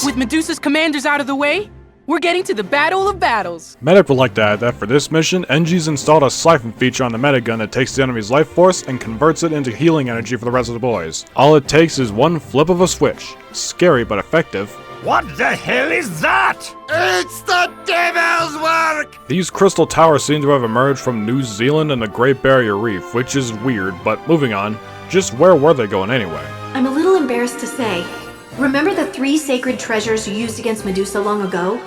With Medusa's commanders out of the way, We're getting to the battle of battles. Medic would like to add that for this mission, NG's installed a siphon feature on the medigun that takes the enemy's life force and converts it into healing energy for the rest of the boys. All it takes is one flip of a switch. Scary but effective. What the hell is that? It's the devil's work! These crystal towers seem to have emerged from New Zealand and the Great Barrier Reef, which is weird, but moving on. Just where were they going anyway? I'm a little embarrassed to say. Remember the 3 sacred treasures you used against Medusa long ago?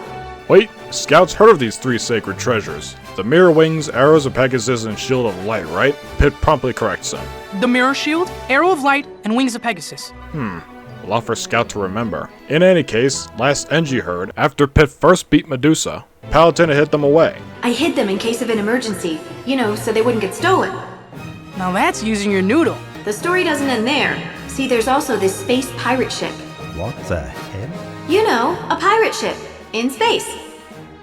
Wait, Scouts heard of these 3 sacred treasures. The Mirror Wings, Arrows of Pegasus, and Shield of Light, right? Pitt promptly corrects them. The Mirror Shield, Arrow of Light, and Wings of Pegasus. A lot for Scout to remember. In any case, last NG heard, after Pitt first beat Medusa, Palutena hid them away. I hid them in case of an emergency, you know, so they wouldn't get stolen. Now that's using your noodle. The story doesn't end there. See, there's also this space pirate ship. What the hell? You know, a pirate ship. In space.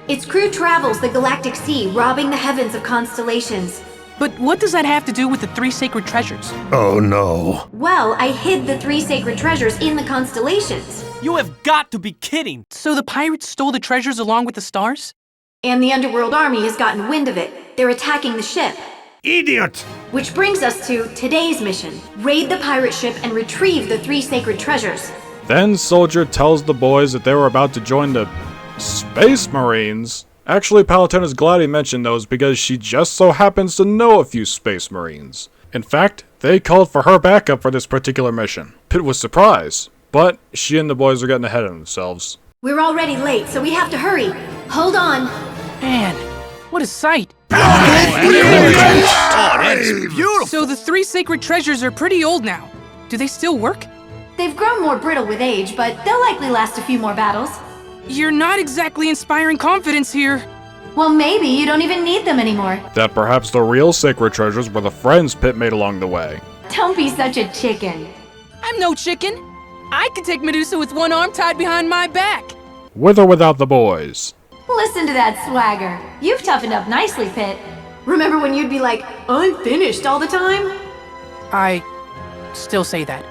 Its crew travels the galactic sea, robbing the heavens of constellations. But what does that have to do with the 3 sacred treasures? Oh no. Well, I hid the 3 sacred treasures in the constellations. You have got to be kidding! So the pirates stole the treasures along with the stars? And the underworld army has gotten wind of it. They're attacking the ship. Idiot! Which brings us to today's mission. Raid the pirate ship and retrieve the 3 sacred treasures. Then Soldier tells the boys that they were about to join the Space Marines. Actually, Palutena's glad he mentioned those because she just so happens to know a few Space Marines. In fact, they called for her backup for this particular mission. Pitt was surprised, but she and the boys are getting ahead of themselves. We're already late, so we have to hurry. Hold on. Man, what a sight. Oh, that's beautiful! So the 3 sacred treasures are pretty old now. Do they still work? They've grown more brittle with age, but they'll likely last a few more battles. You're not exactly inspiring confidence here. Well, maybe you don't even need them anymore. That perhaps the real sacred treasures were the friends Pitt made along the way. Don't be such a chicken. I'm no chicken. I can take Medusa with one arm tied behind my back. With or without the boys. Listen to that swagger. You've toughened up nicely, Pitt. Remember when you'd be like, I'm finished all the time? I still say that.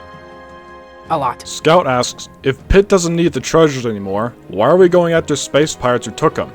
A lot. Scout asks, if Pitt doesn't need the treasures anymore, why are we going after space pirates who took them?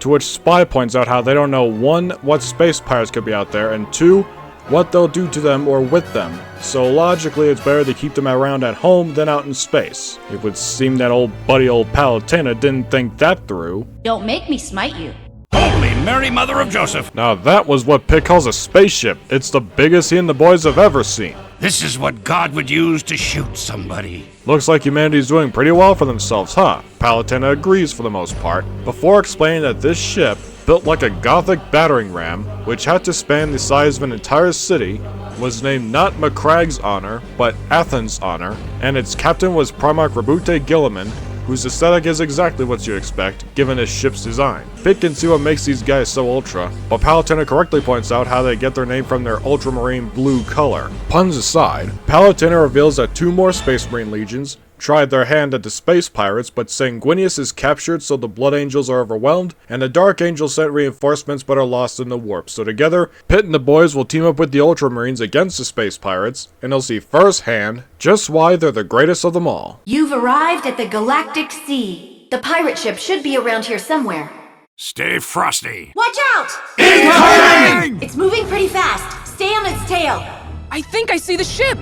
To which Spy points out how they don't know 1, what space pirates could be out there, and 2, what they'll do to them or with them. So logically, it's better to keep them around at home than out in space. It would seem that old Palutena didn't think that through. Don't make me smite you. Holy Mary Mother of Joseph! Now that was what Pitt calls a spaceship. It's the biggest he and the boys have ever seen. This is what God would use to shoot somebody. Looks like humanity's doing pretty well for themselves, huh? Palutena agrees for the most part, before explaining that this ship, built like a Gothic battering ram, which had to span the size of an entire city, was named not Macragg's honor, but Athens' honor, and its captain was Primarch Rabute Gilliman, whose aesthetic is exactly what you expect, given his ship's design. Pitt can see what makes these guys so ultra, but Palutena correctly points out how they get their name from their ultramarine blue color. Puns aside, Palutena reveals that 2 more Space Marine legions tried their hand at the space pirates, but Sanguinius is captured, so the Blood Angels are overwhelmed, and the Dark Angels sent reinforcements but are lost in the warp. So together, Pitt and the boys will team up with the Ultramarines against the space pirates, and they'll see firsthand just why they're the greatest of them all. You've arrived at the Galactic Sea. The pirate ship should be around here somewhere. Stay frosty. Watch out! Incoming! It's moving pretty fast. Stay on its tail. I think I see the ship.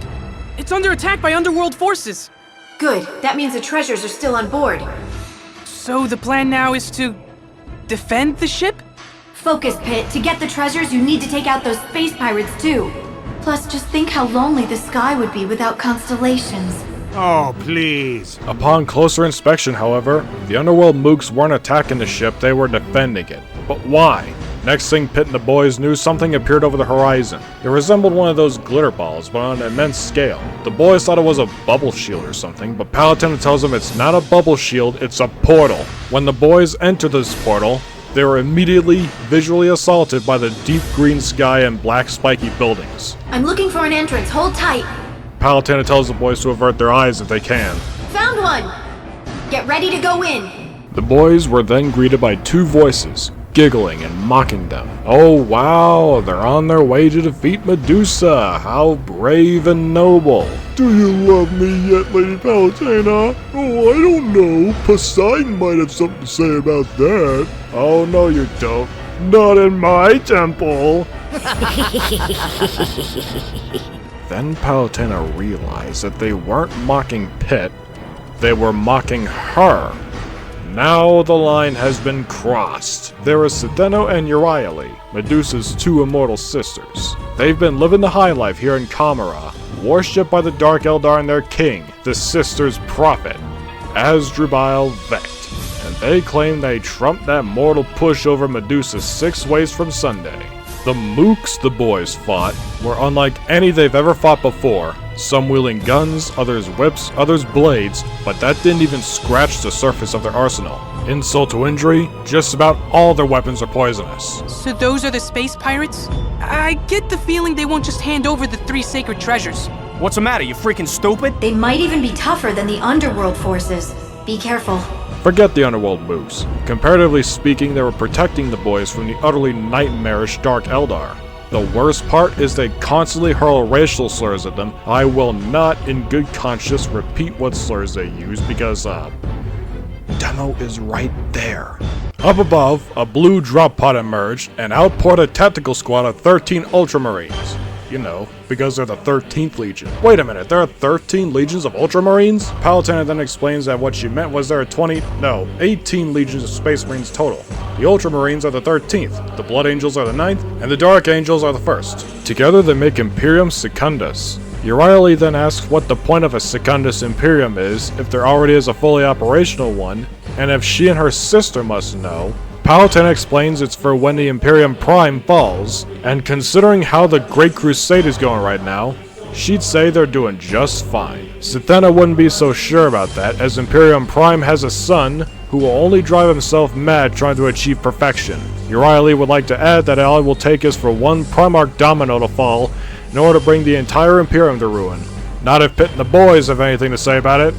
It's under attack by underworld forces. Good. That means the treasures are still on board. So the plan now is to defend the ship? Focus, Pitt. To get the treasures, you need to take out those space pirates too. Plus, just think how lonely the sky would be without constellations. Oh, please. Upon closer inspection, however, the underworld mooks weren't attacking the ship, they were defending it. But why? Next thing Pitt and the boys knew, something appeared over the horizon. It resembled one of those glitter balls, but on an immense scale. The boys thought it was a bubble shield or something, but Palutena tells them it's not a bubble shield, it's a portal. When the boys enter this portal, they were immediately visually assaulted by the deep green sky and black spiky buildings. I'm looking for an entrance. Hold tight. Palutena tells the boys to avert their eyes if they can. Found one. Get ready to go in. The boys were then greeted by 2 voices, giggling and mocking them. Oh wow, they're on their way to defeat Medusa. How brave and noble. Do you love me yet, Lady Palutena? Oh, I don't know. Poseidon might have something to say about that. Oh no, you don't. Not in my temple. Then Palutena realized that they weren't mocking Pit, they were mocking her. Now the line has been crossed. There is Sedeno and Euryale, Medusa's two immortal sisters. They've been living the high life here in Commorragh, worshipped by the Dark Eldar and their king, the sisters' prophet, Asdrubal Vect. And they claim they trumped that mortal push over Medusa 6 ways from Sunday. The mooks the boys fought were unlike any they've ever fought before. Some wielding guns, others whips, others blades, but that didn't even scratch the surface of their arsenal. Insult to injury, just about all their weapons are poisonous. So those are the space pirates? I get the feeling they won't just hand over the 3 sacred treasures. What's the matter, you freaking stupid? They might even be tougher than the underworld forces. Be careful. Forget the underworld mooks. Comparatively speaking, they were protecting the boys from the utterly nightmarish Dark Eldar. The worst part is they constantly hurl racial slurs at them. I will not, in good conscience, repeat what slurs they use because, Demo is right there. Up above, a blue drop pod emerged and out poured a tactical squad of 13 Ultramarines. You know, because they're the 13th Legion. Wait a minute, there are 13 legions of Ultramarines? Palutena then explains that what she meant was there are 18 legions of Space Marines total. The Ultramarines are the 13th, the Blood Angels are the 9th, and the Dark Angels are the 1st. Together they make Imperium Secundus. Euryale then asks what the point of a Secundus Imperium is, if there already is a fully operational one, and if she and her sister must know. Palutena explains it's for when the Imperium Prime falls, and considering how the Great Crusade is going right now, she'd say they're doing just fine. Sedeno wouldn't be so sure about that, as Imperium Prime has a son who will only drive himself mad trying to achieve perfection. Euryale would like to add that all it will take is for one Primarch domino to fall in order to bring the entire Imperium to ruin. Not if Pit and the boys have anything to say about it.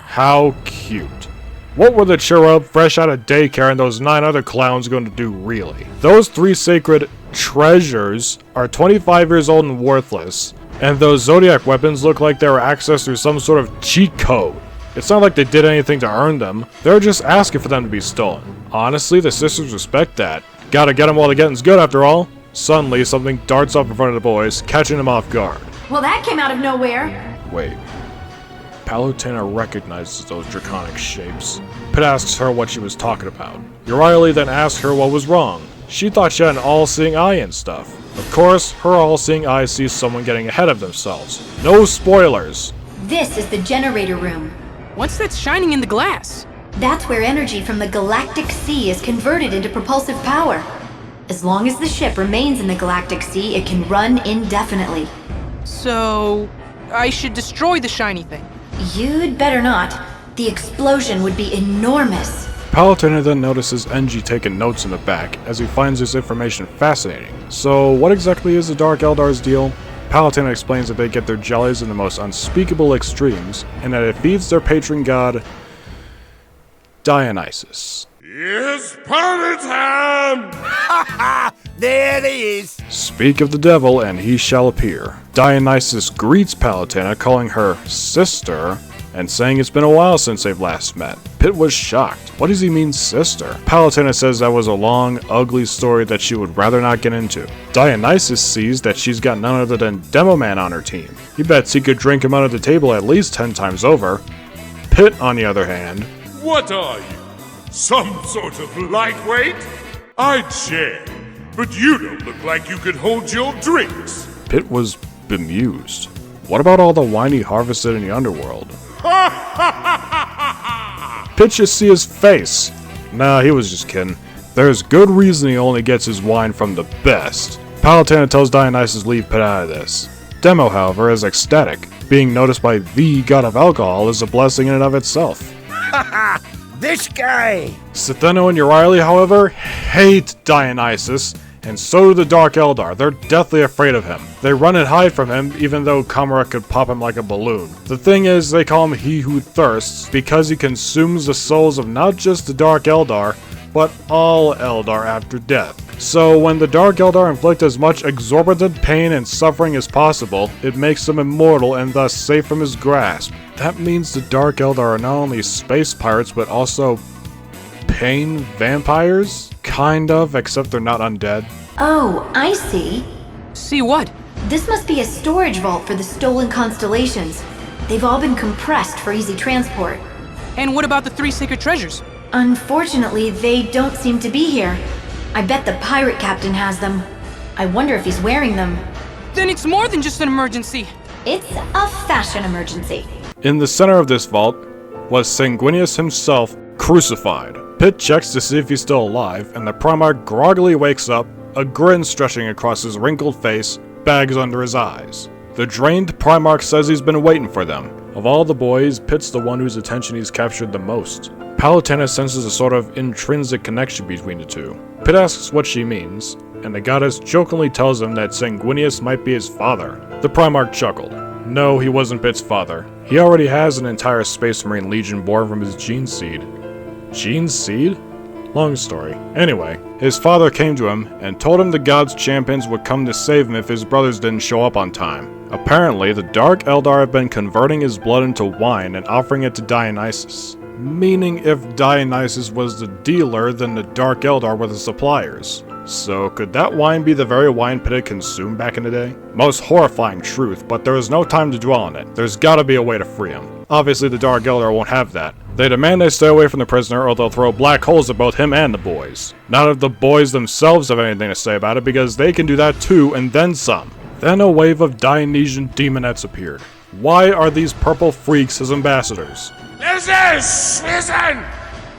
How cute. What were the cherub fresh out of daycare and those 9 other clowns going to do really? Those 3 sacred treasures are 25 years old and worthless, and those Zodiac weapons look like they were accessed through some sort of cheat code. It's not like they did anything to earn them, they're just asking for them to be stolen. Honestly, the sisters respect that. Gotta get them while the getting's good after all. Suddenly, something darts up in front of the boys, catching them off guard. Well, that came out of nowhere. Wait. Palutena recognizes those draconic shapes. Pit asks her what she was talking about. Euryale then asks her what was wrong. She thought she had an all-seeing eye and stuff. Of course, her all-seeing eye sees someone getting ahead of themselves. No spoilers! This is the generator room. What's that shining in the glass? That's where energy from the galactic sea is converted into propulsive power. As long as the ship remains in the galactic sea, it can run indefinitely. So, I should destroy the shiny thing. You'd better not. The explosion would be enormous. Palutena then notices Engie taking notes in the back, as he finds this information fascinating. So, what exactly is the Dark Eldar's deal? Palutena explains that they get their jellies in the most unspeakable extremes, and that it feeds their patron god, Dionysus. It's party time! There he is! Speak of the devil, and he shall appear. Dionysus greets Palutena, calling her sister, and saying it's been a while since they've last met. Pit was shocked. What does he mean, sister? Palutena says that was a long, ugly story that she would rather not get into. Dionysus sees that she's got none other than Demoman on her team. He bets he could drink him under the table at least 10 times over. Pit, on the other hand... What are you? Some sort of lightweight? I'd share, but you don't look like you could hold your drinks. Pit was bemused. What about all the wine he harvested in the underworld? Pit should see his face. Nah, he was just kidding. There's good reason he only gets his wine from the best. Palutena tells Dionysus to leave Pit out of this. Demo, however, is ecstatic. Being noticed by the god of alcohol is a blessing in and of itself. This guy! Sedeno and Euryale, however, hate Dionysus, And so do the Dark Eldar. They're deathly afraid of him. They run and hide from him, even though Commorragh could pop him like a balloon. The thing is, they call him He Who Thirsts, because he consumes the souls of not just the Dark Eldar, but all Eldar after death. So when the Dark Eldar inflict as much exorbitant pain and suffering as possible, it makes them immortal and thus safe from his grasp. That means the Dark Eldar are not only space pirates, but also pain vampires? Kind of, except they're not undead. Oh, I see. See what? This must be a storage vault for the stolen constellations. They've all been compressed for easy transport. And what about the 3 sacred treasures? Unfortunately, they don't seem to be here. I bet the pirate captain has them. I wonder if he's wearing them. Then it's more than just an emergency. It's a fashion emergency. In the center of this vault was Sanguinius himself, crucified. Pitt checks to see if he's still alive, and the Primarch groggily wakes up, a grin stretching across his wrinkled face, bags under his eyes. The drained Primarch says he's been waiting for them. Of all the boys, Pitt's the one whose attention he's captured the most. Palutena senses a sort of intrinsic connection between the two. Pitt asks what she means, and the goddess jokingly tells him that Sanguinius might be his father. The Primarch chuckled. No, he wasn't Pitt's father. He already has an entire Space Marine Legion born from his gene seed. Gene seed? Long story. Anyway, his father came to him and told him the gods' champions would come to save him if his brothers didn't show up on time. Apparently, the Dark Eldar have been converting his blood into wine and offering it to Dionysus. Meaning if Dionysus was the dealer, then the Dark Eldar were the suppliers. So could that wine be the very wine Pitt had consumed back in the day? Most horrifying truth, but there is no time to dwell on it. There's gotta be a way to free him. Obviously the Dark Eldar won't have that. They demand they stay away from the prisoner or they'll throw black holes at both him and the boys. Not if the boys themselves have anything to say about it, because they can do that too and then some. Then a wave of Dionysian demonettes appeared. Why are these purple freaks his ambassadors? Listen!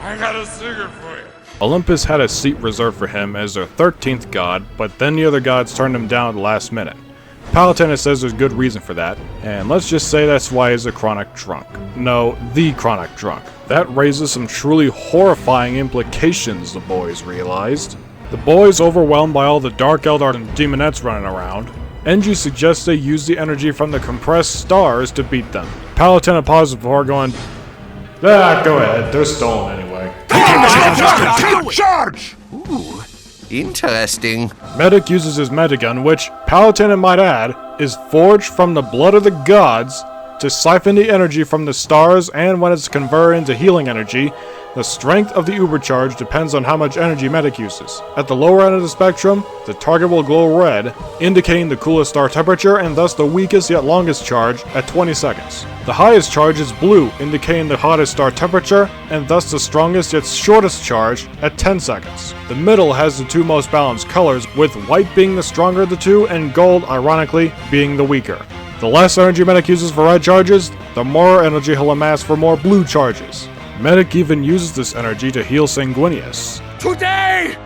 I got a secret for you. Olympus had a seat reserved for him as their 13th god, but then the other gods turned him down at the last minute. Palutena says there's good reason for that, and let's just say that's why he's a chronic drunk. No, the chronic drunk. That raises some truly horrifying implications, the boys realized. The boys, overwhelmed by all the Dark Eldar and demonettes running around, Engie suggests they use the energy from the compressed stars to beat them. Palutena pauses before going, go ahead, they're stolen anyway. Charge! Ooh, interesting. Medic uses his medigun, which, Palutena might add, is forged from the blood of the gods to siphon the energy from the stars, and when it's converted into healing energy, the strength of the Ubercharge depends on how much energy Medic uses. At the lower end of the spectrum, the target will glow red, indicating the coolest star temperature and thus the weakest yet longest charge at 20 seconds. The highest charge is blue, indicating the hottest star temperature and thus the strongest yet shortest charge at 10 seconds. The middle has the two most balanced colors, with white being the stronger of the two and gold, ironically, being the weaker. The less energy Medic uses for red charges, the more energy he'll amass for more blue charges. Medic even uses this energy to heal Sanguinius. Today,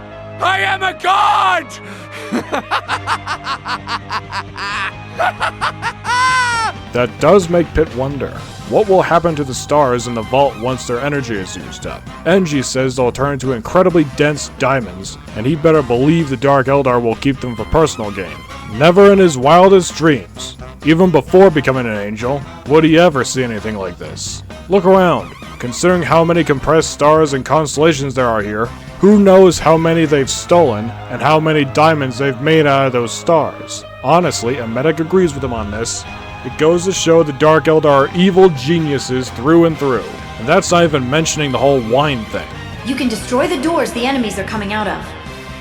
I am a god! That does make Pitt wonder, what will happen to the stars in the vault once their energy is used up? Engie says they'll turn into incredibly dense diamonds, and he'd better believe the Dark Eldar will keep them for personal gain. Never in his wildest dreams, even before becoming an angel, would he ever see anything like this. Look around. Considering how many compressed stars and constellations there are here, who knows how many they've stolen and how many diamonds they've made out of those stars. Honestly, and Medic agrees with him on this, it goes to show the Dark Eldar are evil geniuses through and through. And that's not even mentioning the whole wine thing. You can destroy the doors the enemies are coming out of.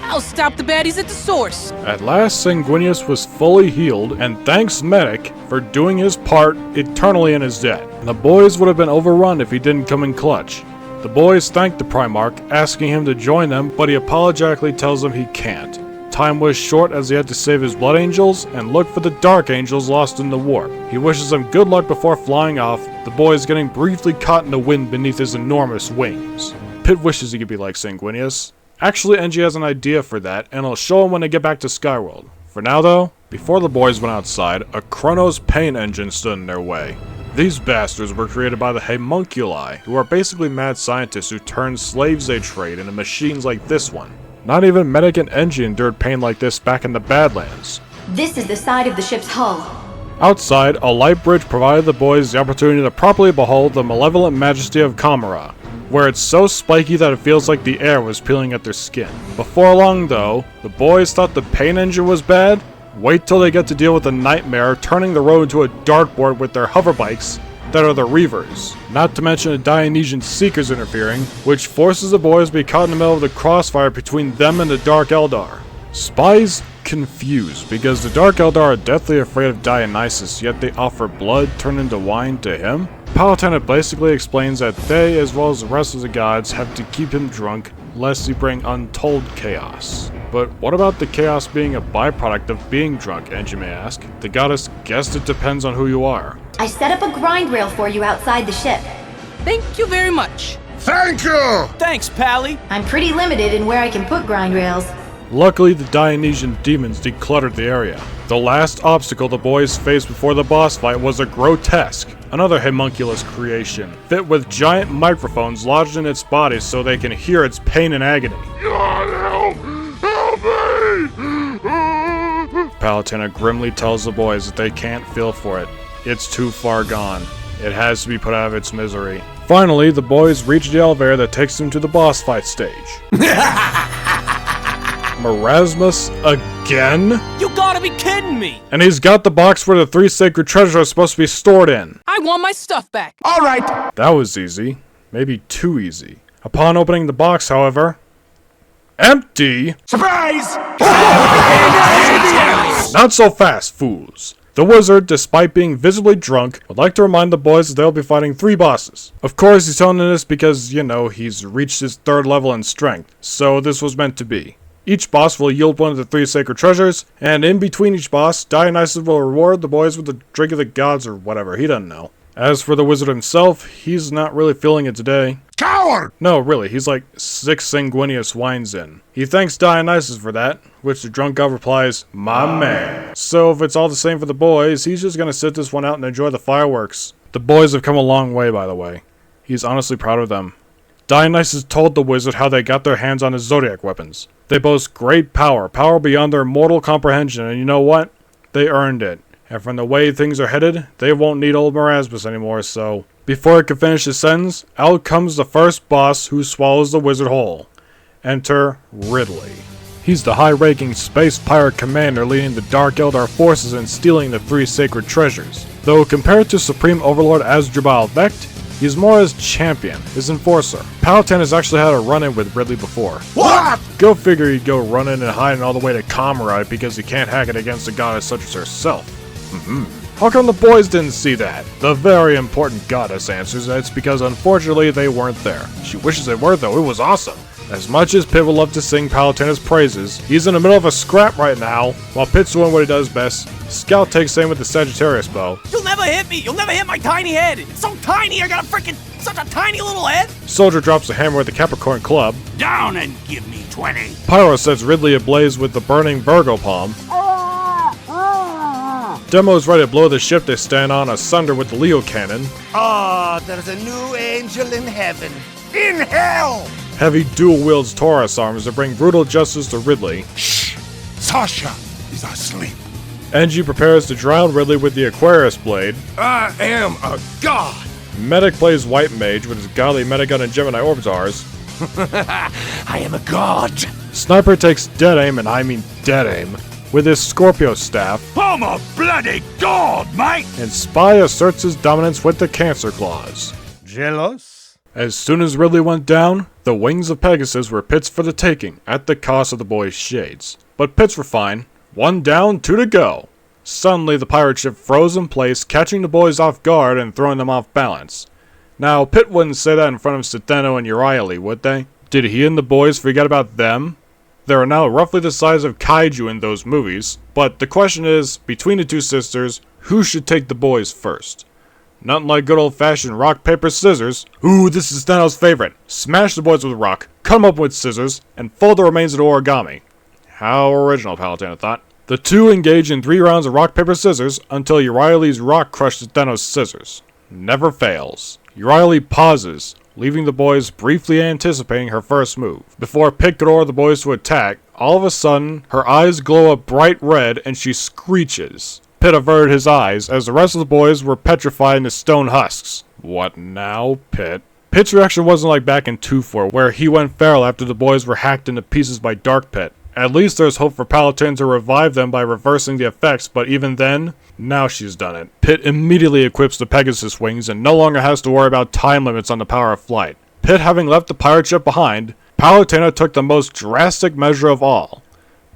I'll stop the baddies at the source. At last, Sanguinius was fully healed, and thanks Medic for doing his part eternally in his debt. The boys would have been overrun if he didn't come in clutch. The boys thanked the Primarch, asking him to join them, but he apologetically tells them he can't. Time was short as he had to save his Blood Angels and look for the Dark Angels lost in the warp. He wishes them good luck before flying off, the boys getting briefly caught in the wind beneath his enormous wings. Pitt wishes he could be like Sanguinius. Actually, Engie has an idea for that, and he'll show him when they get back to Skyworld. For now though, before the boys went outside, a Chronos pain engine stood in their way. These bastards were created by the Homunculi, who are basically mad scientists who turn slaves they trade into machines like this one. Not even Medic and Engie endured pain like this back in the Badlands. This is the side of the ship's hull. Outside, a light bridge provided the boys the opportunity to properly behold the malevolent majesty of Commorragh, where it's so spiky that it feels like the air was peeling at their skin. Before long though, the boys thought the paint engine was bad. Wait till they get to deal with the nightmare turning the road into a dartboard with their hoverbikes that are the Reavers. Not to mention the Dionysian Seekers interfering, which forces the boys to be caught in the middle of the crossfire between them and the Dark Eldar. Spies confused because the Dark Eldar are deathly afraid of Dionysus, yet they offer blood turned into wine to him. Palutena basically explains that they, as well as the rest of the gods, have to keep him drunk lest he bring untold chaos. But what about the chaos being a byproduct of being drunk, Engie may ask? The goddess guessed it depends on who you are. I set up a grind rail for you outside the ship. Thank you very much. Thank you! Thanks, Pally. I'm pretty limited in where I can put grind rails. Luckily, the Dionysian demons decluttered the area. The last obstacle the boys faced before the boss fight was a grotesque, another homunculus creation, fit with giant microphones lodged in its body so they can hear its pain and agony. God, help me! Palutena grimly tells the boys that they can't feel for it. It's too far gone. It has to be put out of its misery. Finally, the boys reach the elevator that takes them to the boss fight stage. Marasmus again? You gotta be kidding me! And he's got the box where the 3 sacred treasures are supposed to be stored in. I want my stuff back. Alright! That was easy. Maybe too easy. Upon opening the box, however, empty! Surprise! Not so fast, fools. The wizard, despite being visibly drunk, would like to remind the boys that they'll be fighting 3 bosses. Of course, he's telling them this because, you know, he's reached his 3rd level in strength, so this was meant to be. Each boss will yield one of the 3 sacred treasures, and in between each boss, Dionysus will reward the boys with a drink of the gods or whatever, he doesn't know. As for the wizard himself, he's not really feeling it today. Coward! No, really, he's like 6 sanguineous wines in. He thanks Dionysus for that, which the drunk god replies, "My man." So if it's all the same for the boys, he's just gonna sit this one out and enjoy the fireworks. The boys have come a long way, by the way. He's honestly proud of them. Dionysus told the wizard how they got their hands on his zodiac weapons. They boast great power beyond their mortal comprehension, and you know what? They earned it. And from the way things are headed, they won't need old Marasmus anymore, so... Before I could finish his sentence, out comes the first boss who swallows the wizard whole. Enter Ridley. He's the high-ranking space pirate commander leading the Dark Eldar forces and stealing the 3 sacred treasures. Though compared to Supreme Overlord Asdrubal Vecht, he's more his champion, his enforcer. Palutena has actually had a run-in with Ridley before. What? Go figure he'd go running and hiding all the way to Commorragh because he can't hack it against a goddess such as herself. How come the boys didn't see that? The very important goddess answers that it's because unfortunately they weren't there. She wishes they were though, it was awesome. As much as Pit would love to sing Palutena's praises, he's in the middle of a scrap right now. While Pit's doing what he does best, Scout takes aim with the Sagittarius bow. You'll never hit me! You'll never hit my tiny head! It's so tiny, I got a freaking such a tiny little head! Soldier drops a hammer with the Capricorn club. Down and give me 20. Pyro sets Ridley ablaze with the burning Virgo palm. Demo is ready to blow the ship they stand on asunder with the Leo cannon. Oh, there's a new angel in heaven. In hell! Heavy dual wields Taurus arms to bring brutal justice to Ridley. Shh! Sasha is asleep. Engie prepares to drown Ridley with the Aquarius blade. I am a god! Medic plays White Mage with his godly Metagun and Gemini Orbitars. I am a god. Sniper takes dead aim, and I mean dead aim, with his Scorpio staff. I'm a bloody god, mate! And Spy asserts his dominance with the Cancer Claws. Jealous? As soon as Ridley went down, the wings of Pegasus were Pit's for the taking, at the cost of the boys' shades. But Pit's were fine. 1 down, 2 to go. Suddenly, the pirate ship froze in place, catching the boys off guard and throwing them off balance. Now, Pit wouldn't say that in front of Steno and Uriah, would they? Did he and the boys forget about them? They are now roughly the size of kaiju in those movies, but the question is, between the 2 sisters, who should take the boys first? Nothing like good old-fashioned rock, paper, scissors. Ooh, this is Steno's favorite. Smash the boys with rock, cut them up with scissors, and fold the remains into origami. How original, Palutena thought. The 2 engage in 3 rounds of rock, paper, scissors until Uriah's rock crushes Steno's scissors. Never fails. Uriah pauses, leaving the boys briefly anticipating her first move. Before Pitt could order the boys to attack, all of a sudden, her eyes glow a bright red and she screeches. Pitt averted his eyes, as the rest of the boys were petrified into stone husks. What now, Pitt? Pitt's reaction wasn't like back in 2-4, where he went feral after the boys were hacked into pieces by Dark Pit. At least there's hope for Palutena to revive them by reversing the effects, but even then, now she's done it. Pitt immediately equips the Pegasus wings and no longer has to worry about time limits on the power of flight. Pitt having left the pirate ship behind, Palutena took the most drastic measure of all,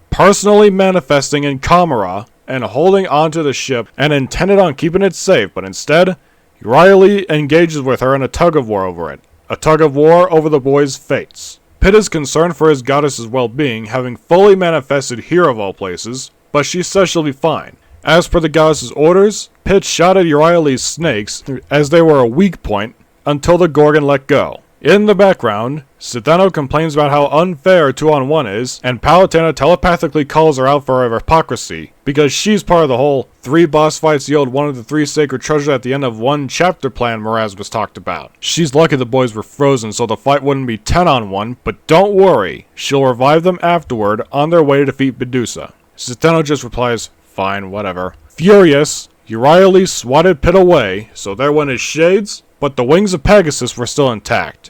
personally manifesting in Commorragh and holding onto the ship and intended on keeping it safe, but instead, Riley engages with her in a tug-of-war over it. A tug-of-war over the boys' fates. Pitt is concerned for his goddess's well-being, having fully manifested here of all places, but she says she'll be fine. As per the goddess's orders, Pitt shot at Uriah's snakes as they were a weak point until the Gorgon let go. In the background, Citheno complains about how unfair 2-on-1 is, and Palutena telepathically calls her out for her hypocrisy, because she's part of the whole 3 boss fights yield 1 of the 3 sacred treasures at the end of 1 chapter plan Mercenaries talked about. She's lucky the boys were frozen so the fight wouldn't be 10-on-1, but don't worry, she'll revive them afterward on their way to defeat Medusa. Citheno just replies, fine, whatever. Furious, Uriah swatted Pitt away, so there went his shades, but the wings of Pegasus were still intact.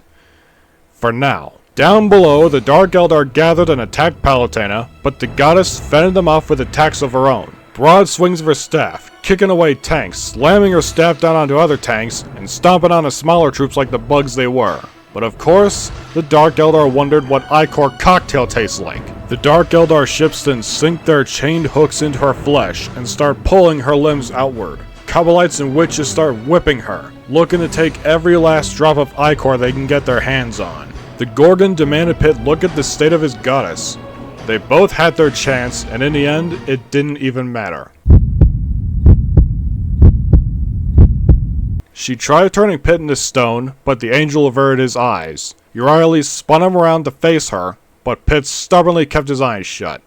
For now. Down below, the Dark Eldar gathered and attacked Palutena, but the goddess fended them off with attacks of her own. Broad swings of her staff, kicking away tanks, slamming her staff down onto other tanks, and stomping on the smaller troops like the bugs they were. But of course, the Dark Eldar wondered what Ichor cocktail tastes like. The Dark Eldar ships then sink their chained hooks into her flesh and start pulling her limbs outward. Kabalites and witches start whipping her, looking to take every last drop of Ichor they can get their hands on. The Gorgon demanded Pitt look at the state of his goddess. They both had their chance, and in the end, it didn't even matter. She tried turning Pitt into stone, but the angel averted his eyes. Uriah spun him around to face her, but Pitt stubbornly kept his eyes shut.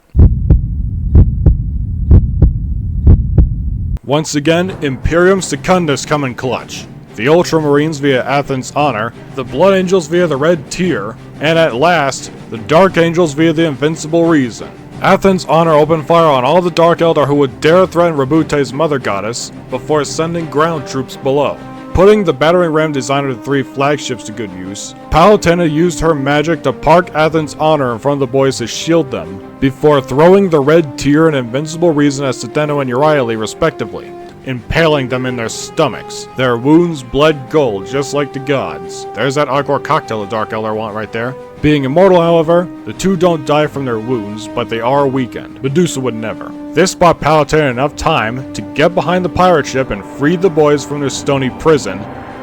Once again, Imperium Secundus come in clutch. The Ultramarines via Athens' Honor, the Blood Angels via the Red Tier, and at last, the Dark Angels via the Invincible Reason. Athens' Honor opened fire on all the Dark Eldar who would dare threaten Rebute's mother goddess before sending ground troops below. Putting the battering ram design of the 3 flagships to good use, Palutena used her magic to park Athens' Honor in front of the boys to shield them, before throwing the Red Tier and Invincible Reason at Citheno and Uriah respectively, impaling them in their stomachs. Their wounds bled gold, just like the gods. There's that Ichor cocktail the Dark Eldar want right there. Being immortal, however, the 2 don't die from their wounds, but they are weakened. Medusa would never. This bought Palutena enough time to get behind the pirate ship and free the boys from their stony prison,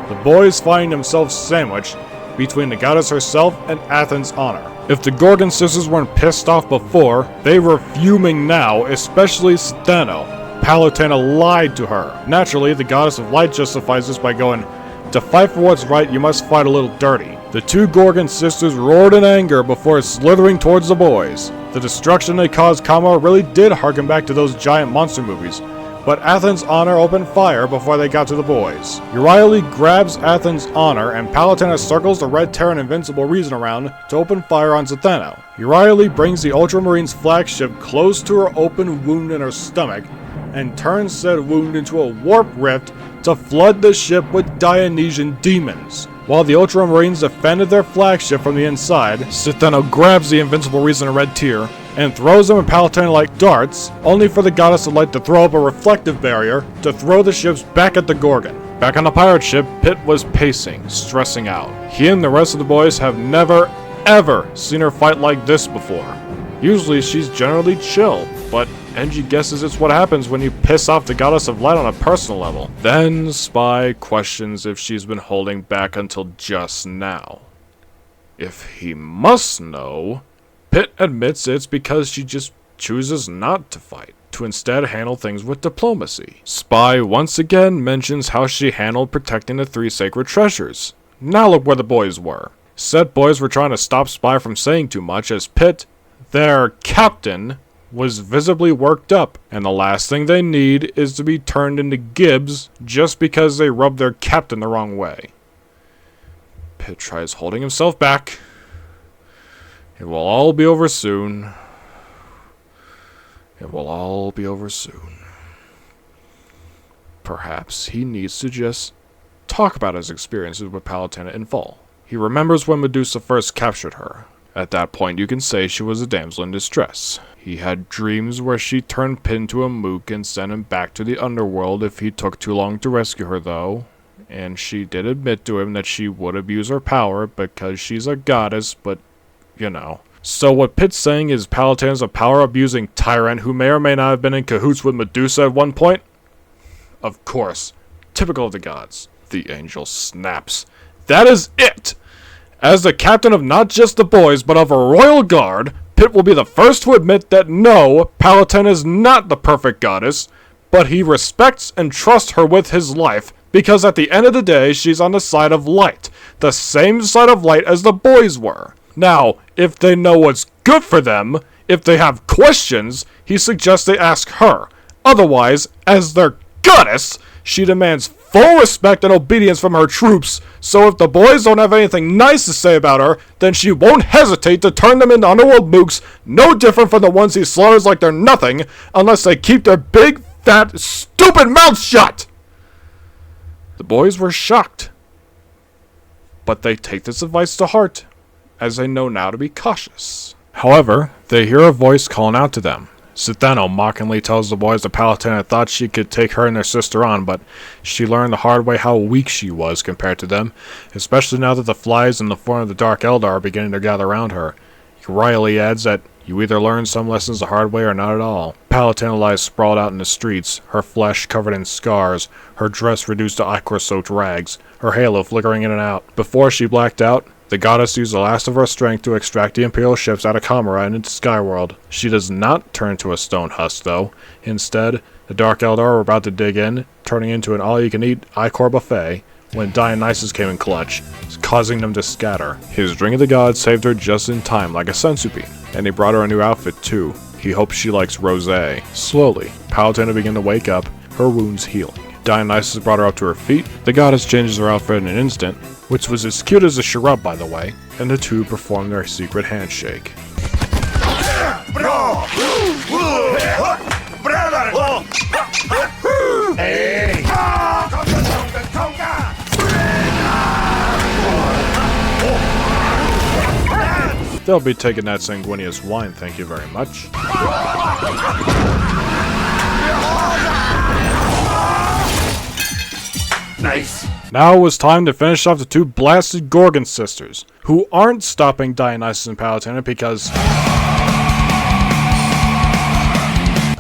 the boys finding themselves sandwiched between the goddess herself and Athens' Honor. If the Gorgon sisters weren't pissed off before, they were fuming now, especially Citheno. Palutena lied to her. Naturally, the goddess of light justifies this by going, to fight for what's right, you must fight a little dirty. The 2 Gorgon sisters roared in anger before slithering towards the boys. The destruction they caused Commorragh really did harken back to those giant monster movies, but Athens' Honor opened fire before they got to the boys. Uriah grabs Athens' Honor, and Palutena circles the Red Terror and Invincible Reason around to open fire on Citheno. Uriah brings the Ultramarines' flagship close to her open wound in her stomach, and turns said wound into a warp rift to flood the ship with Dionysian demons. While the Ultramarines defended their flagship from the inside, Citheno grabs the Invincible Reason and Red Tier and throws them at Palutena like darts, only for the Goddess of Light to throw up a reflective barrier to throw the ships back at the Gorgon. Back on the pirate ship, Pitt was pacing, stressing out. He and the rest of the boys have never, ever seen her fight like this before. Usually she's generally chill, but Engie guesses it's what happens when you piss off the Goddess of Light on a personal level. Then Spy questions if she's been holding back until just now. If he must know, Pitt admits it's because she just chooses not to fight, to instead handle things with diplomacy. Spy once again mentions how she handled protecting the 3 sacred treasures. Now look where the boys were. Said boys were trying to stop Spy from saying too much as Pitt, their captain, was visibly worked up, and the last thing they need is to be turned into Gibbs just because they rubbed their captain the wrong way. Pitt tries holding himself back. It will all be over soon. It will all be over soon. Perhaps he needs to just talk about his experiences with Palutena in full. He remembers when Medusa first captured her. At that point, you can say she was a damsel in distress. He had dreams where she turned Pitt into a mook and sent him back to the underworld if he took too long to rescue her, though. And she did admit to him that she would abuse her power because she's a goddess, but, you know. So what Pitt's saying is Palutena's a power-abusing tyrant who may or may not have been in cahoots with Medusa at one point? Of course. Typical of the gods. The angel snaps. That is it! As the captain of not just the boys, but of a royal guard, Pitt will be the first to admit that no, Palutena is not the perfect goddess, but he respects and trusts her with his life, because at the end of the day, she's on the side of light. The same side of light as the boys were. Now, if they know what's good for them, if they have questions, he suggests they ask her. Otherwise, as their goddess, she demands full respect and obedience from her troops, so if the boys don't have anything nice to say about her, then she won't hesitate to turn them into underworld mooks, no different from the ones he slaughters like they're nothing, unless they keep their big, fat, stupid mouths shut! The boys were shocked, but they take this advice to heart, as they know now to be cautious. However, they hear a voice calling out to them. Citheno mockingly tells the boys that Palutena thought she could take her and their sister on, but she learned the hard way how weak she was compared to them, especially now that the flies in the form of the Dark Eldar are beginning to gather around her. Riley adds that you either learn some lessons the hard way or not at all. Palutena lies sprawled out in the streets, her flesh covered in scars, her dress reduced to ichor-soaked rags, her halo flickering in and out. Before she blacked out, the goddess used the last of her strength to extract the Imperial ships out of Commorragh and into Skyworld. She does not turn to a stone husk, though. Instead, the Dark Eldar were about to dig in, turning into an all-you-can-eat Ichor buffet, when Dionysus came in clutch, causing them to scatter. His Drink of the Gods saved her just in time, like a senzu bean, and he brought her a new outfit, too. He hopes she likes rosé. Slowly, Palutena began to wake up, her wounds healing. Dionysus brought her up to her feet. The goddess changes her outfit in an instant, which was as cute as a shrub, by the way, and the two performed their secret handshake. Bro! Brother! Hey! They'll be taking that sanguineous wine, thank you very much. Nice. Now it was time to finish off the two blasted Gorgon sisters, who aren't stopping Dionysus and Palutena because...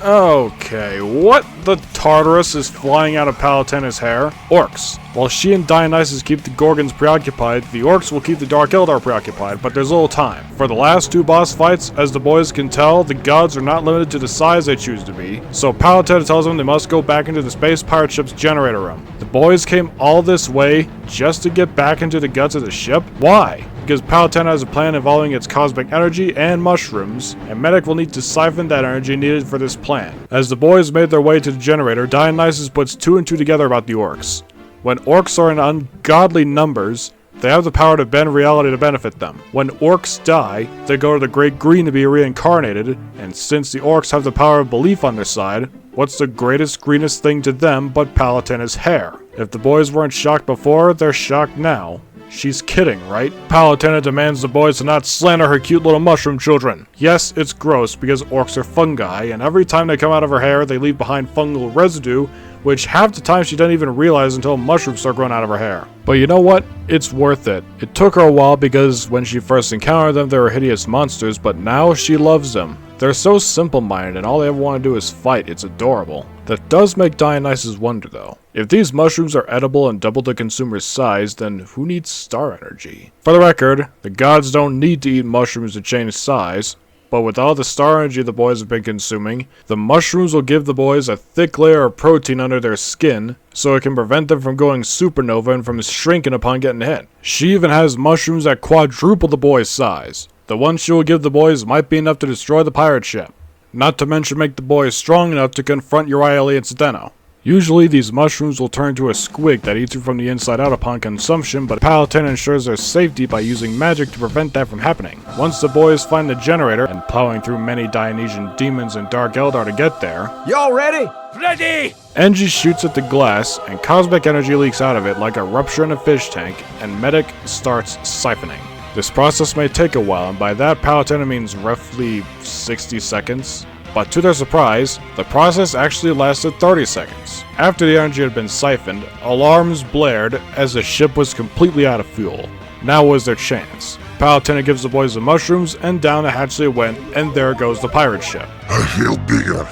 Okay, what the Tartarus is flying out of Palutena's hair? Orcs. While she and Dionysus keep the Gorgons preoccupied, the Orcs will keep the Dark Eldar preoccupied, but there's little time. For the last two boss fights, as the boys can tell, the gods are not limited to the size they choose to be, so Palutena tells them they must go back into the space pirate ship's generator room. The boys came all this way just to get back into the guts of the ship? Why? Because Palutena has a plan involving its cosmic energy and mushrooms, and Medic will need to siphon that energy needed for this plan. As the boys made their way to the generator, Dionysus puts two and two together about the Orcs. When Orcs are in ungodly numbers, they have the power to bend reality to benefit them. When Orcs die, they go to the Great Green to be reincarnated, and since the Orcs have the power of belief on their side, what's the greatest greenest thing to them but Palutena's hair? If the boys weren't shocked before, they're shocked now. She's kidding, right? Palutena demands the boys to not slander her cute little mushroom children. Yes, it's gross because orcs are fungi, and every time they come out of her hair, they leave behind fungal residue, which half the time she doesn't even realize until mushrooms start growing out of her hair. But you know what? It's worth it. It took her a while because when she first encountered them, they were hideous monsters, but now she loves them. They're so simple-minded, and all they ever want to do is fight. It's adorable. That does make Dionysus wonder, though. If these mushrooms are edible and double the consumer's size, then who needs star energy? For the record, the gods don't need to eat mushrooms to change size, but with all the star energy the boys have been consuming, the mushrooms will give the boys a thick layer of protein under their skin, so it can prevent them from going supernova and from shrinking upon getting hit. She even has mushrooms that quadruple the boy's size. The ones she will give the boys might be enough to destroy the pirate ship. Not to mention make the boys strong enough to confront Uriah and Citheno. Usually these mushrooms will turn to a squig that eats you from the inside out upon consumption, but Palutena ensures their safety by using magic to prevent that from happening. Once the boys find the generator, and plowing through many Dionysian demons and Dark Eldar to get there, Y'all ready? Ready! Engie shoots at the glass, and cosmic energy leaks out of it like a rupture in a fish tank, and Medic starts siphoning. This process may take a while, and by that Palutena means roughly 60 seconds. But to their surprise, the process actually lasted 30 seconds. After the energy had been siphoned, alarms blared as the ship was completely out of fuel. Now was their chance. Palutena gives the boys the mushrooms, and down the hatch they went, and there goes the pirate ship. I feel bigger.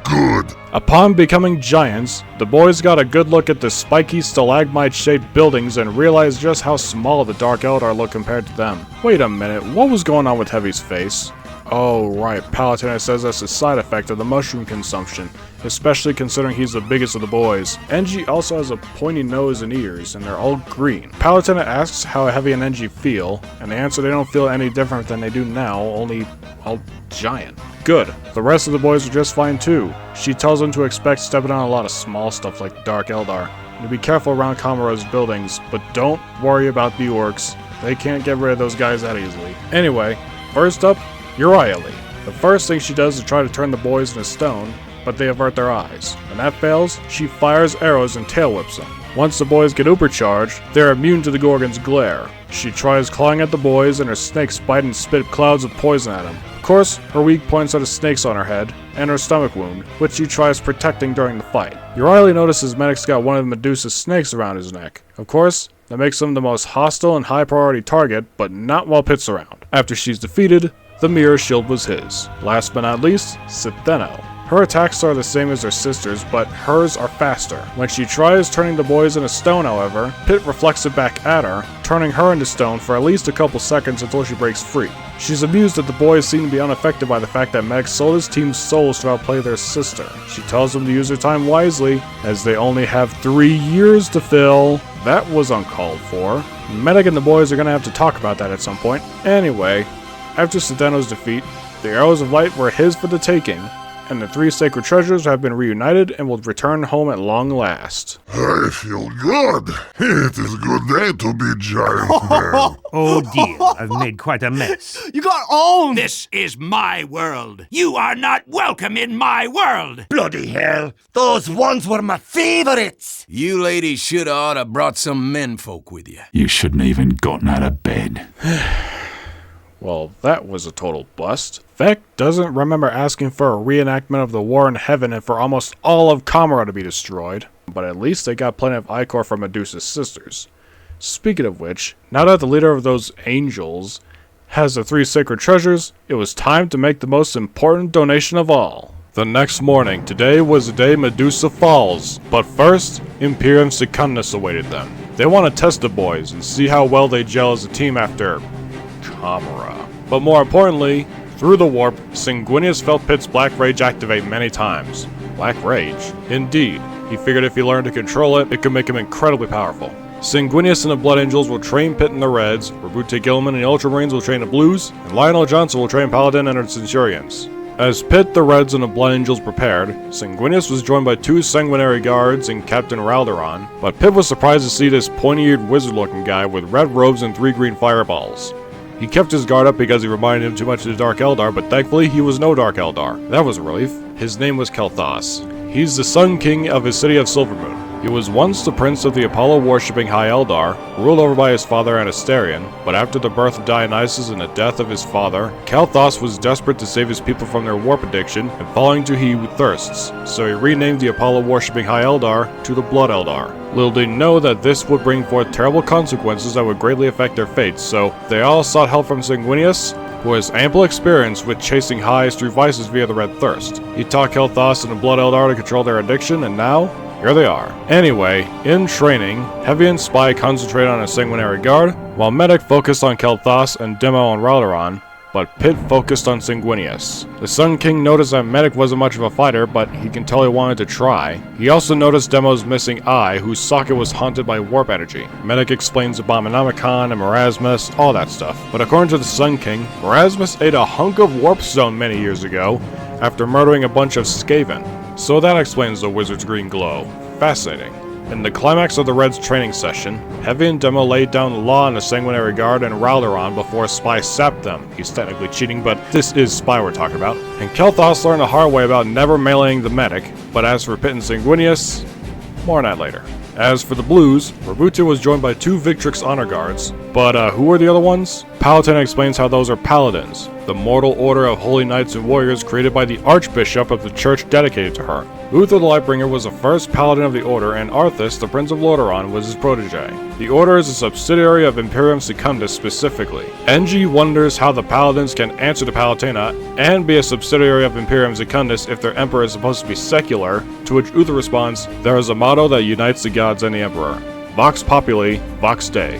Good. Upon becoming giants, the boys got a good look at the spiky stalagmite-shaped buildings and realized just how small the Dark Eldar look compared to them. Wait a minute, what was going on with Heavy's face? Oh right, Palutena says that's a side effect of the mushroom consumption, especially considering he's the biggest of the boys. Engie also has a pointy nose and ears, and they're all green. Palutena asks how Heavy and Engie feel, and they answer they don't feel any different than they do now, only all giant. Good. The rest of the boys are just fine too. She tells them to expect stepping on a lot of small stuff like Dark Eldar, and to be careful around Commorragh's buildings, but don't worry about the orcs. They can't get rid of those guys that easily. Anyway, first up, Uriah. The first thing she does is try to turn the boys into stone, but they avert their eyes. When that fails, she fires arrows and tail whips them. Once the boys get ubercharged, they're immune to the Gorgon's glare. She tries clawing at the boys, and her snakes bite and spit clouds of poison at them. Of course, her weak points are the snakes on her head, and her stomach wound, which she tries protecting during the fight. Uriah notices Medic's got one of Medusa's snakes around his neck. Of course, that makes him the most hostile and high-priority target, but not while Pitt's around. After she's defeated, the mirror shield was his. Last but not least, Sitheno. Her attacks are the same as her sister's, but hers are faster. When she tries turning the boys into stone, however, Pitt reflects it back at her, turning her into stone for at least a couple seconds until she breaks free. She's amused that the boys seem to be unaffected by the fact that Meg sold his team's souls to outplay their sister. She tells them to use their time wisely, as they only have 3 years to fill. That was uncalled for. Medic and the boys are gonna have to talk about that at some point. Anyway, after Sitheno's defeat, the Arrows of Light were his for the taking, and the 3 sacred treasures have been reunited and will return home at long last. I feel good. It is a good day to be giant man. Oh dear, I've made quite a mess. You got owned! This is my world. You are not welcome in my world. Bloody hell. Those ones were my favorites. You ladies should ought to brought some menfolk with you. You shouldn't even gotten out of bed. Well, that was a total bust. Vec doesn't remember asking for a reenactment of the war in heaven and for almost all of Commorragh to be destroyed, but at least they got plenty of Ichor from Medusa's sisters. Speaking of which, now that the leader of those angels has the 3 sacred treasures, it was time to make the most important donation of all. The next morning, today was the day Medusa falls, but first, Imperium Secundus awaited them. They want to test the boys and see how well they gel as a team after Commorragh. But more importantly, through the warp, Sanguinius felt Pitt's Black Rage activate many times. Black Rage? Indeed. He figured if he learned to control it, it could make him incredibly powerful. Sanguinius and the Blood Angels will train Pitt in the Reds, Robute Gilman and the Ultramarines will train the Blues, and Lionel Johnson will train Paladin and the Centurions. As Pitt, the Reds, and the Blood Angels prepared, Sanguinius was joined by 2 Sanguinary Guards and Captain Ralderon, but Pitt was surprised to see this pointy-eared wizard-looking guy with red robes and 3 green fireballs. He kept his guard up because he reminded him too much of the Dark Eldar, but thankfully he was no Dark Eldar. That was a relief. His name was Kel'Thas. He's the Sun King of his city of Silvermoon. He was once the prince of the Apollo-worshipping High Eldar, ruled over by his father Anasterion, but after the birth of Dionysus and the death of his father, Kel'Thas was desperate to save his people from their warp addiction and falling to he who thirsts, so he renamed the Apollo-worshipping High Eldar to the Blood Eldar. Little did he know that this would bring forth terrible consequences that would greatly affect their fates, so they all sought help from Sanguinius, who has ample experience with chasing highs through vices via the Red Thirst. He taught Kel'Thas and the Blood Eldar to control their addiction, and now, here they are. Anyway, in training, Heavy and Spy concentrated on a Sanguinary Guard, while Medic focused on Kel'Thas and Demo and Ralderon, but Pitt focused on Sanguinius. The Sun King noticed that Medic wasn't much of a fighter, but he can tell he wanted to try. He also noticed Demo's missing eye, whose socket was haunted by warp energy. Medic explains Abominomicon and Marasmus, all that stuff. But according to the Sun King, Marasmus ate a hunk of warp stone many years ago, after murdering a bunch of Skaven. So that explains the wizard's green glow. Fascinating. In the climax of the Red's training session, Heavy and Demo laid down the law on the Sanguinary Guard and Ralderon before Spy sapped them. He's technically cheating, but this is Spy we're talking about. And Kel'Thas learned the hard way about never meleeing the medic, but as for Pitt and Sanguinius, more on that later. As for the Blues, Rabuta was joined by 2 Victrix honor guards, but who were the other ones? Palutena explains how those are paladins, the mortal order of holy knights and warriors created by the Archbishop of the church dedicated to her. Uther the Lightbringer was the first paladin of the order, and Arthas, the Prince of Lordaeron, was his protege. The order is a subsidiary of Imperium Secundus specifically. NG wonders how the paladins can answer to Palutena and be a subsidiary of Imperium Secundus if their emperor is supposed to be secular, to which Uther responds, "There is a motto that unites the gods and the emperor. Vox Populi, Vox Dei."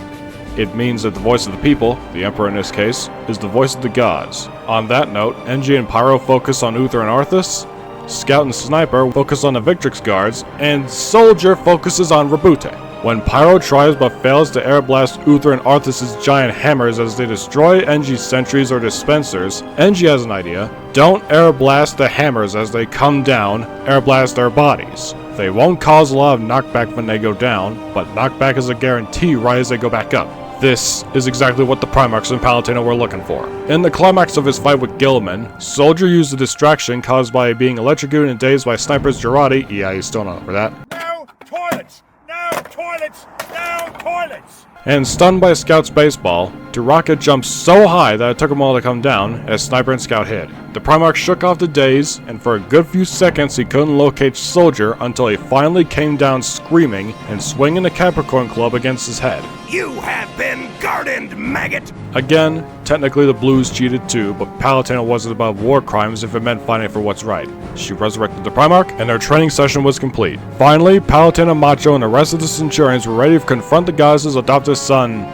It means that the voice of the people, the emperor in this case, is the voice of the gods. On that note, NG and Pyro focus on Uther and Arthas, Scout and Sniper focus on the Victrix guards, and Soldier focuses on Rabute. When Pyro tries but fails to air blast Uther and Arthas' giant hammers as they destroy NG's sentries or dispensers, NG has an idea. Don't air blast the hammers as they come down, air blast their bodies. They won't cause a lot of knockback when they go down, but knockback is a guarantee right as they go back up. This is exactly what the Primarchs and Palutena were looking for. In the climax of his fight with Gilliman, Soldier used the distraction caused by being electrocuted and dazed by Sniper's Girardi. Yeah, he's still not over that. No toilets! No toilets! No toilets! And stunned by Scout's baseball, Duraka jumped so high that it took them all to come down as Sniper and Scout hit. The Primarch shook off the daze, and for a good few seconds he couldn't locate Soldier until he finally came down screaming and swinging the Capricorn Club against his head. You have been gardened, maggot! Again, technically the Blues cheated too, but Palutena wasn't above war crimes if it meant fighting for what's right. She resurrected the Primarch, and their training session was complete. Finally, Palutena, Macho, and the rest of the Centurions were ready to confront the goddess's adopted son,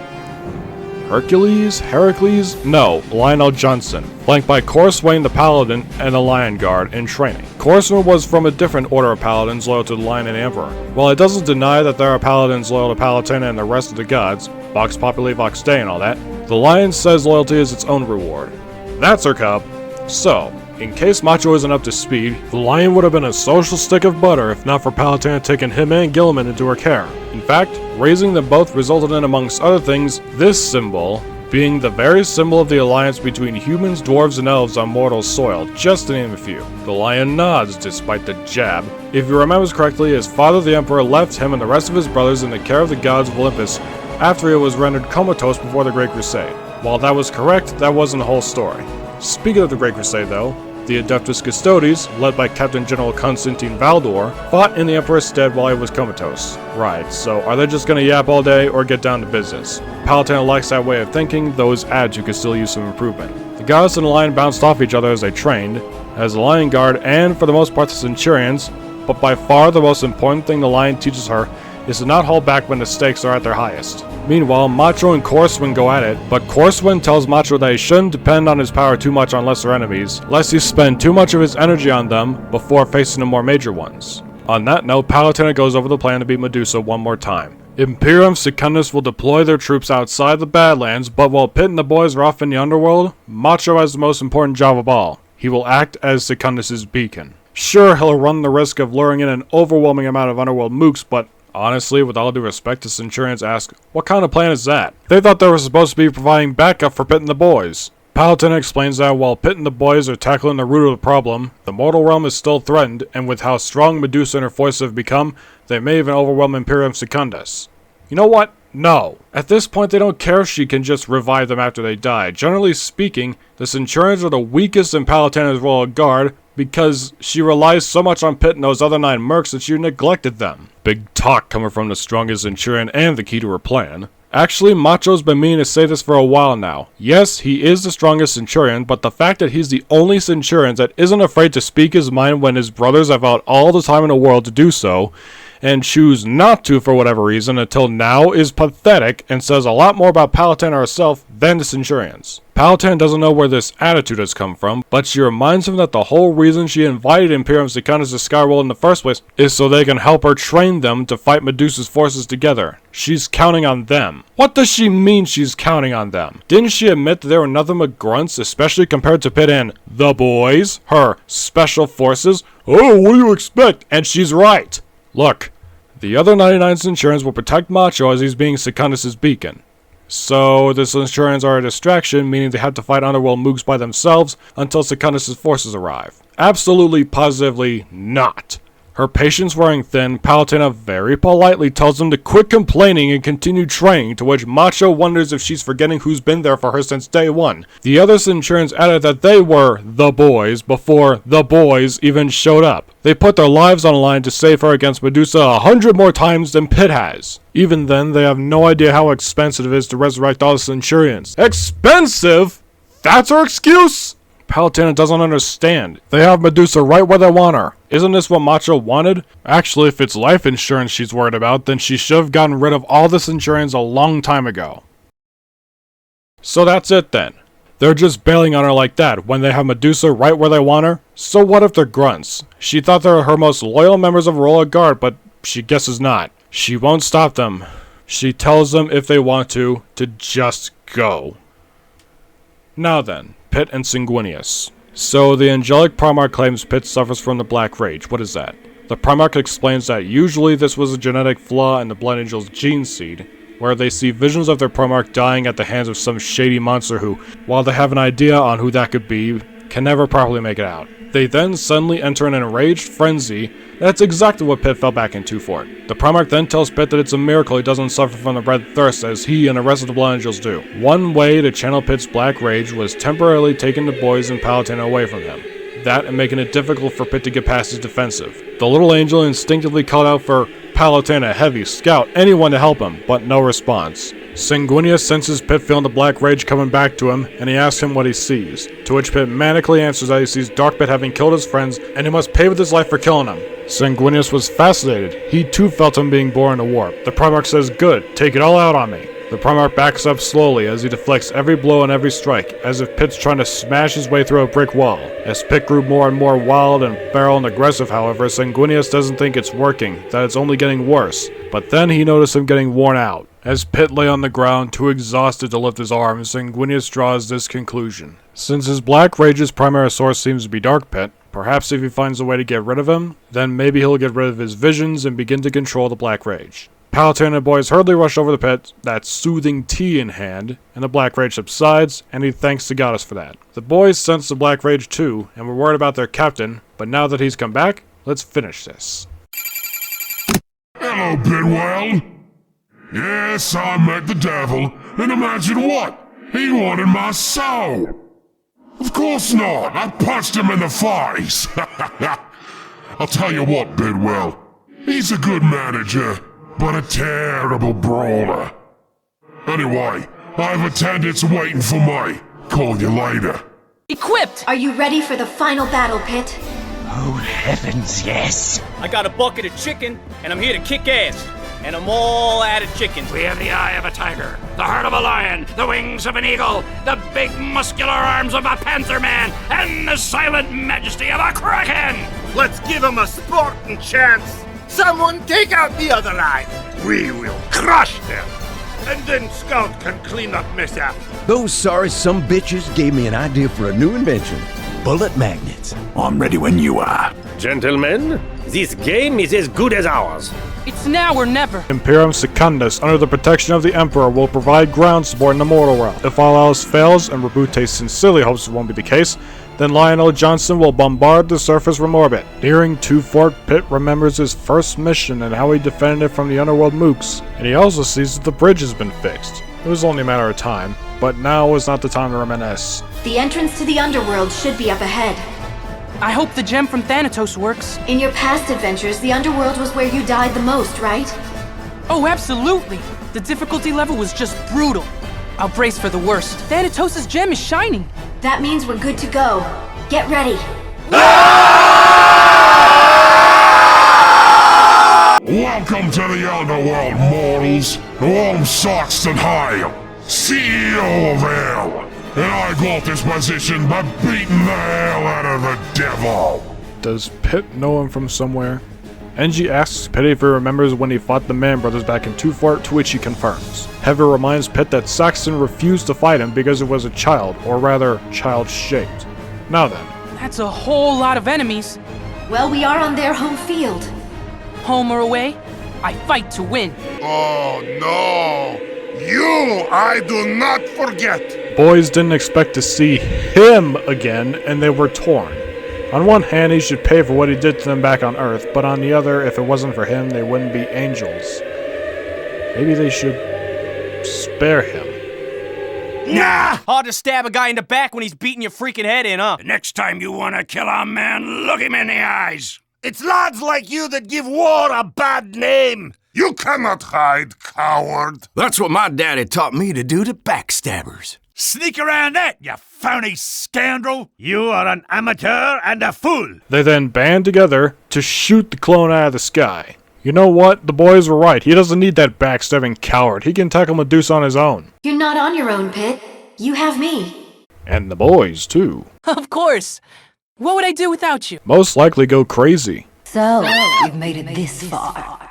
Heracles? No, Lionel Johnson, flanked by Corswain the Paladin and the Lion Guard in training. Corswain was from a different order of paladins loyal to the Lion and the Emperor. While it doesn't deny that there are paladins loyal to Palutena and the rest of the gods, Vox Populi, Vox Dei and all that, the Lion says loyalty is its own reward. That's her cub. So, in case Macho isn't up to speed, the Lion would have been a social stick of butter if not for Palutena taking him and Gilliman into her care. In fact, raising them both resulted in, amongst other things, this symbol being the very symbol of the alliance between humans, dwarves, and elves on mortal soil, just to name a few. The Lion nods despite the jab. If he remembers correctly, his father the Emperor left him and the rest of his brothers in the care of the gods of Olympus after he was rendered comatose before the Great Crusade. While that was correct, that wasn't the whole story. Speaking of the Great Crusade though, the Adeptus Custodes, led by Captain General Constantine Valdor, fought in the Emperor's stead while he was comatose. Right, so are they just gonna yap all day or get down to business? Palutena likes that way of thinking, though his attitude could still use some improvement. The goddess and the Lion bounced off each other as they trained, as the Lion Guard and for the most part the Centurions, but by far the most important thing the Lion teaches her is to not hold back when the stakes are at their highest. Meanwhile, Macho and Corswain go at it, but Corswain tells Macho that he shouldn't depend on his power too much on lesser enemies, lest he spend too much of his energy on them before facing the more major ones. On that note, Palutena goes over the plan to beat Medusa one more time. Imperium Secundus will deploy their troops outside the Badlands, but while Pitt and the boys are off in the underworld, Macho has the most important job of all. He will act as Secundus' beacon. Sure, he'll run the risk of luring in an overwhelming amount of underworld mooks, but honestly, with all due respect, the Centurions ask, what kind of plan is that? They thought they were supposed to be providing backup for Pitt and the boys. Palutena explains that while Pitt and the boys are tackling the root of the problem, the mortal realm is still threatened, and with how strong Medusa and her forces have become, they may even overwhelm Imperium Secundus. You know what? No. At this point, they don't care if she can just revive them after they die. Generally speaking, the Centurions are the weakest in Palutena's royal guard, because she relies so much on Pitt and those other 9 mercs that she neglected them. Big talk coming from the strongest Centurion and the key to her plan. Actually, Macho's been meaning to say this for a while now. Yes, he is the strongest Centurion, but the fact that he's the only Centurion that isn't afraid to speak his mind when his brothers have out all the time in the world to do so, and choose not to for whatever reason until now, is pathetic and says a lot more about Palutena herself than the Centurions. Palutena doesn't know where this attitude has come from, but she reminds him that the whole reason she invited Imperium Secundus to Skyworld in the first place is so they can help her train them to fight Medusa's forces together. She's counting on them. What does she mean she's counting on them? Didn't she admit that they were nothing but grunts, especially compared to Pitt and the boys, her special forces? Oh, what do you expect? And she's right. Look, the other 99 Centurions will protect Macho as he's being Secundus' beacon. So the Centurions are a distraction, meaning they have to fight underworld mooks by themselves until Secundus' forces arrive. Absolutely, positively not. Her patience wearing thin, Palutena very politely tells them to quit complaining and continue training, to which Macho wonders if she's forgetting who's been there for her since day one. The other Centurions added that they were the boys before the boys even showed up. They put their lives on the line to save her against Medusa 100 more times than Pitt has. Even then, they have no idea how expensive it is to resurrect all the Centurions. Expensive? That's her excuse? Palutena doesn't understand. They have Medusa right where they want her. Isn't this what Macho wanted? Actually, if it's life insurance she's worried about, then she should have gotten rid of all the Centurions a long time ago. So that's it then. They're just bailing on her like that when they have Medusa right where they want her? So what if they're grunts? She thought they were her most loyal members of Royal Guard, but she guesses not. She won't stop them. She tells them if they want to just go. Now then. Pitt and Sanguinius. So the angelic Primarch claims Pitt suffers from the Black Rage. What is that? The Primarch explains that usually this was a genetic flaw in the Blood Angel's gene seed, where they see visions of their Primarch dying at the hands of some shady monster who, while they have an idea on who that could be, can never properly make it out. They then suddenly enter an enraged frenzy. That's exactly what Pitt felt back in 2-Fort. The Primarch then tells Pitt that it's a miracle he doesn't suffer from the Red Thirst as he and the rest of the Blood Angels do. One way to channel Pitt's Black Rage was temporarily taking the boys and Palutena away from him. That and making it difficult for Pitt to get past his defensive. The little angel instinctively called out for Palutena, Heavy, Scout, anyone to help him, but no response. Sanguinius senses Pitt feeling the Black Rage coming back to him, and he asks him what he sees, to which Pitt manically answers that he sees Dark Pitt having killed his friends, and he must pay with his life for killing them. Sanguinius was fascinated. He too felt him being born in a warp. The Primarch says, "Good, take it all out on me." The Primarch backs up slowly as he deflects every blow and every strike, as if Pitt's trying to smash his way through a brick wall. As Pitt grew more and more wild and feral and aggressive, however, Sanguinius doesn't think it's working, that it's only getting worse. But then he noticed him getting worn out. As Pitt lay on the ground, too exhausted to lift his arms, Sanguinius draws this conclusion. Since his Black Rage's primary source seems to be Dark Pitt, perhaps if he finds a way to get rid of him, then maybe he'll get rid of his visions and begin to control the Black Rage. Palutena and the boys hurriedly rush over the pit, that soothing tea in hand, and the Black Rage subsides, and he thanks the goddess for that. The boys sense the Black Rage too, and were worried about their captain, but now that he's come back, let's finish this. Hello, Bidwell. Yes, I met the devil, and imagine what? He wanted my soul. Of course not. I punched him in the face. I'll tell you what, Bidwell. He's a good manager, but a terrible brawler. Anyway, I have attendants waiting for me. Call you later. Equipped! Are you ready for the final battle, Pitt? Oh, heavens, yes. I got a bucket of chicken, and I'm here to kick ass. And I'm all out of chickens. We have the eye of a tiger, the heart of a lion, the wings of an eagle, the big muscular arms of a panther man, and the silent majesty of a kraken! Let's give him a sporting chance. Someone take out the other line. We will crush them. And then Scout can clean up mess after. Those sorry some bitches gave me an idea for a new invention. Bullet magnets. I'm ready when you are. Gentlemen, this game is as good as ours. It's now or never. Imperium Secundus, under the protection of the Emperor, will provide ground support in the mortal realm. If all else fails, and Rabute sincerely hopes it won't be the case, then Lionel Johnson will bombard the surface from orbit. Nearing 2-Fort, Pitt remembers his first mission and how he defended it from the underworld mooks, and he also sees that the bridge has been fixed. It was only a matter of time, but now is not the time to reminisce. The entrance to the underworld should be up ahead. I hope the gem from Thanatos works. In your past adventures, the underworld was where you died the most, right? Oh, absolutely. The difficulty level was just brutal. I'll brace for the worst. Thanatos' gem is shining. That means we're good to go. Get ready. Welcome to the underworld, mortals. I'm Saxton Hale, CEO of Hell. And I got this position by beating the hell out of the devil. Does Pitt know him from somewhere? Engie asks Pitt if he remembers when he fought the Man Brothers back in 2-Fort, to which he confirms. Heather reminds Pitt that Saxton refused to fight him because it was a child, or rather, child-shaped. Now then. That's a whole lot of enemies. Well, we are on their home field. Home or away, I fight to win. Oh no! You I do not forget! Boys didn't expect to see him again, and they were torn. On one hand, he should pay for what he did to them back on Earth, but on the other, if it wasn't for him, they wouldn't be angels. Maybe they should spare him. Nah! Hard to stab a guy in the back when he's beating your freaking head in, huh? The next time you want to kill a man, look him in the eyes. It's lads like you that give war a bad name! You cannot hide, coward! That's what my daddy taught me to do to backstabbers. Sneak around that, you phony scoundrel! You are an amateur and a fool! They then band together to shoot the clone out of the sky. You know what? The boys were right. He doesn't need that backstabbing coward. He can tackle Medusa on his own. You're not on your own, Pit. You have me. And the boys, too. Of course. What would I do without you? Most likely go crazy. So, you've made it this far.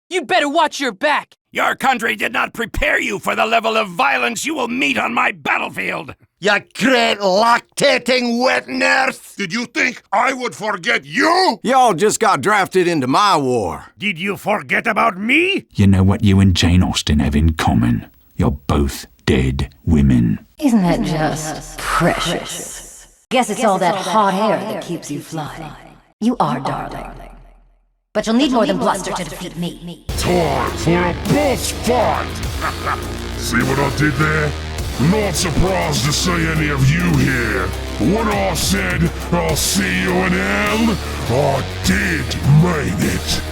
You better watch your back. Your country did not prepare you for the level of violence you will meet on my battlefield. You great lactating wet nurse! Did you think I would forget you? Y'all just got drafted into my war. Did you forget about me? You know what you and Jane Austen have in common? You're both dead women. Isn't that just precious? Guess it's all that hot air that keeps you flying. You are, darling. But you'll need more than bluster to defeat me. Time for a boss fight! See what I did there? Not surprised to see any of you here. When I said I'll see you in hell, I did mean it.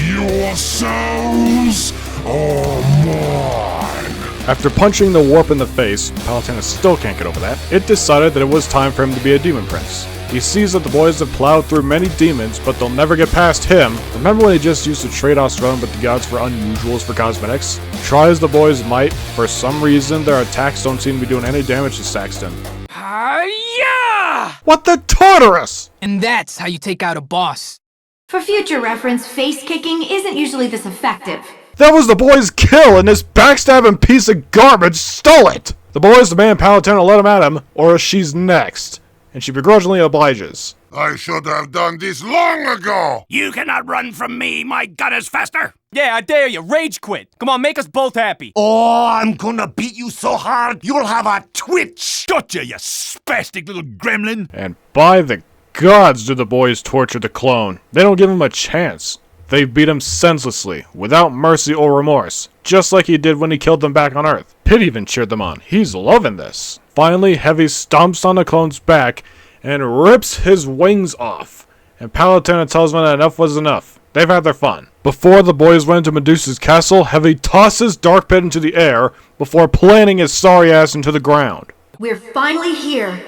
Your souls are mine. After punching the warp in the face, Palutena still can't get over that, it decided that it was time for him to be a demon prince. He sees that the boys have plowed through many demons, but they'll never get past him. Remember when he just used to trade Australian with the gods for unusuals for cosmetics? Try as the boys might, for some reason their attacks don't seem to be doing any damage to Saxton. Hi-ya! What the Tartarus? And that's how you take out a boss. For future reference, face kicking isn't usually this effective. That was the boys' kill, and this backstabbing piece of garbage stole it! The boys demand Palutena let him at him, or she's next. And she begrudgingly obliges. I should have done this long ago! You cannot run from me, my gun is faster! Yeah, I dare you, rage quit. Come on, make us both happy. Oh, I'm gonna beat you so hard, you'll have a twitch! Gotcha, you spastic little gremlin! And by the gods do the boys torture the clone. They don't give him a chance. They beat him senselessly, without mercy or remorse, just like he did when he killed them back on Earth. Pit even cheered them on. He's loving this. Finally, Heavy stomps on the clone's back and rips his wings off. And Palutena tells him that enough was enough. They've had their fun. Before the boys went to Medusa's castle, Heavy tosses Dark Pit into the air before planting his sorry ass into the ground. We're finally here.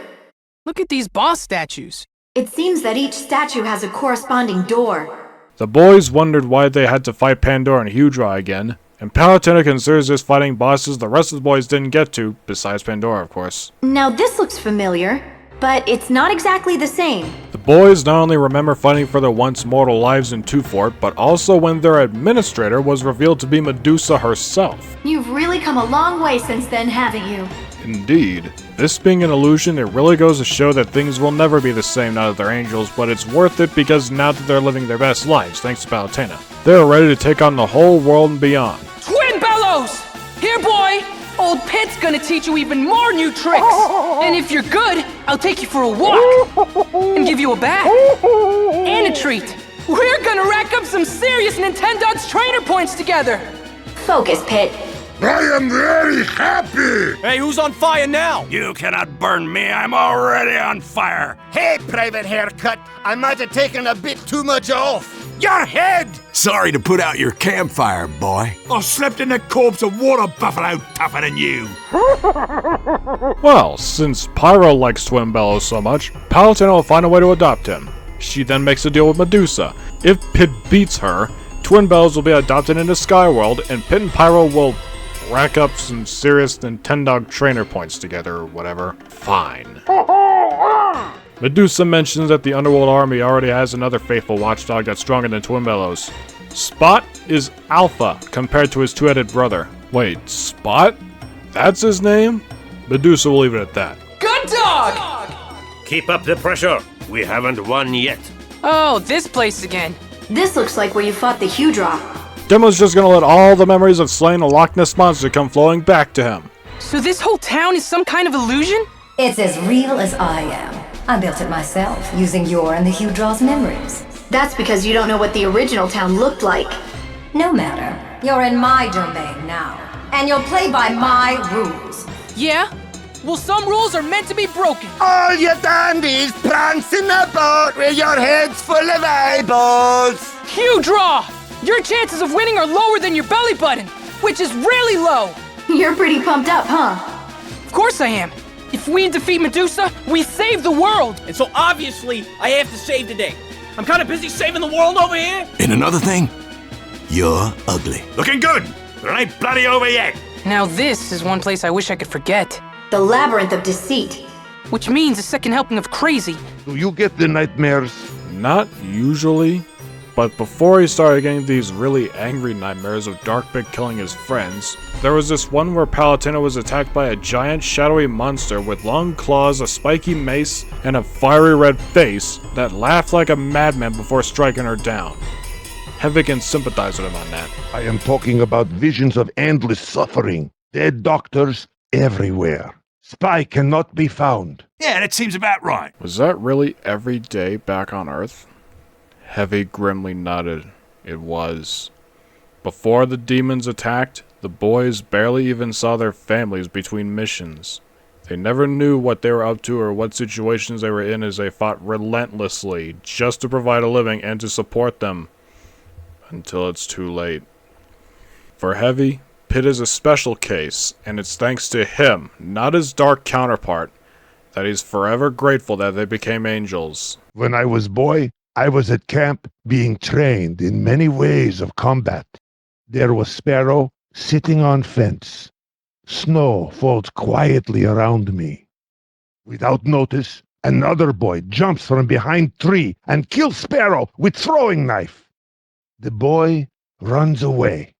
Look at these boss statues. It seems that each statue has a corresponding door. The boys wondered why they had to fight Pandora and Hewdraw again, and Palutena considers this fighting bosses the rest of the boys didn't get to, besides Pandora, of course. Now this looks familiar, but it's not exactly the same. The boys not only remember fighting for their once mortal lives in Two-Fort, but also when their administrator was revealed to be Medusa herself. You've really come a long way since then, haven't you? Indeed. This being an illusion, it really goes to show that things will never be the same now that they're angels, but it's worth it because now that they're living their best lives, thanks to Palutena, they're ready to take on the whole world and beyond. Twin Bellows! Here, boy! Old Pit's gonna teach you even more new tricks! And if you're good, I'll take you for a walk! And give you a bath! And a treat! We're gonna rack up some serious Nintendogs trainer points together! Focus, Pit. I am very happy! Hey, who's on fire now? You cannot burn me, I'm already on fire! Hey, Private Haircut, I might have taken a bit too much off. Your head! Sorry to put out your campfire, boy. I slept in the corpse of water buffalo tougher than you. Well, since Pyro likes Twin Bellows so much, Palutena will find a way to adopt him. She then makes a deal with Medusa. If Pit beats her, Twin Bellows will be adopted into Skyworld, and Pit and Pyro will rack up some serious Nintendog trainer points together or whatever. Fine. Medusa mentions that the Underworld Army already has another faithful watchdog that's stronger than Twin Bellows. Spot is Alpha compared to his two-headed brother. Wait, Spot? That's his name? Medusa will leave it at that. Good dog! Keep up the pressure. We haven't won yet. Oh, this place again. This looks like where you fought the Hewdraw. Demo's just gonna let all the memories of slaying a Loch Ness monster come flowing back to him. So this whole town is some kind of illusion? It's as real as I am. I built it myself, using your and the Hewdraw's memories. That's because you don't know what the original town looked like. No matter. You're in my domain now, and you'll play by my rules. Yeah? Well, some rules are meant to be broken. All you dandies prance in a boat with your heads full of eyeballs. Hewdraw! Your chances of winning are lower than your belly button, which is really low. You're pretty pumped up, huh? Of course I am. If we defeat Medusa, we save the world. And so obviously, I have to save the day. I'm kind of busy saving the world over here. And another thing, you're ugly. Looking good, but I ain't bloody over yet. Now this is one place I wish I could forget. The Labyrinth of Deceit. Which means a second helping of crazy. Do you get the nightmares? Not usually, but before he started getting these really angry nightmares of Darkbeard killing his friends, there was this one where Palutena was attacked by a giant shadowy monster with long claws, a spiky mace, and a fiery red face that laughed like a madman before striking her down. Heavy can sympathize with him on that. I am talking about visions of endless suffering. Dead doctors everywhere. Spy cannot be found. Yeah, that seems about right. Was that really every day back on Earth? Heavy grimly nodded. It was. Before the demons attacked, the boys barely even saw their families between missions. They never knew what they were up to or what situations they were in as they fought relentlessly just to provide a living and to support them. Until it's too late. For Heavy, Pitt is a special case, and it's thanks to him, not his dark counterpart, that he's forever grateful that they became angels. When I was boy, I was at camp being trained in many ways of combat. There was Sparrow sitting on fence. Snow falls quietly around me. Without notice, another boy jumps from behind tree and kills Sparrow with throwing knife. The boy runs away.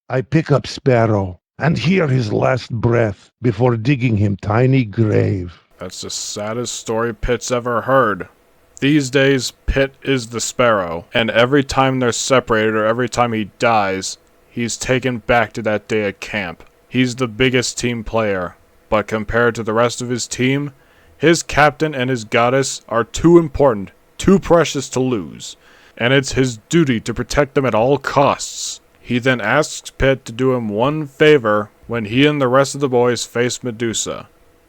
I pick up Sparrow and hear his last breath before digging him tiny grave. That's the saddest story Pitt's ever heard. These days, Pitt is the Sparrow, and every time they're separated or every time he dies, he's taken back to that day at camp. He's the biggest team player, but compared to the rest of his team, his captain and his goddess are too important, too precious to lose, and it's his duty to protect them at all costs. He then asks Pitt to do him one favor when he and the rest of the boys face Medusa.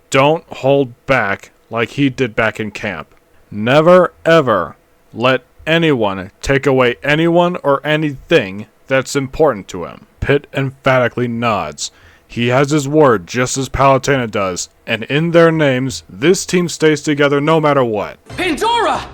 Don't hold back like he did back in camp. Never ever let anyone take away anyone or anything that's important to him. Pitt emphatically nods. He has his word just as Palutena does, and in their names, this team stays together no matter what. Pandora!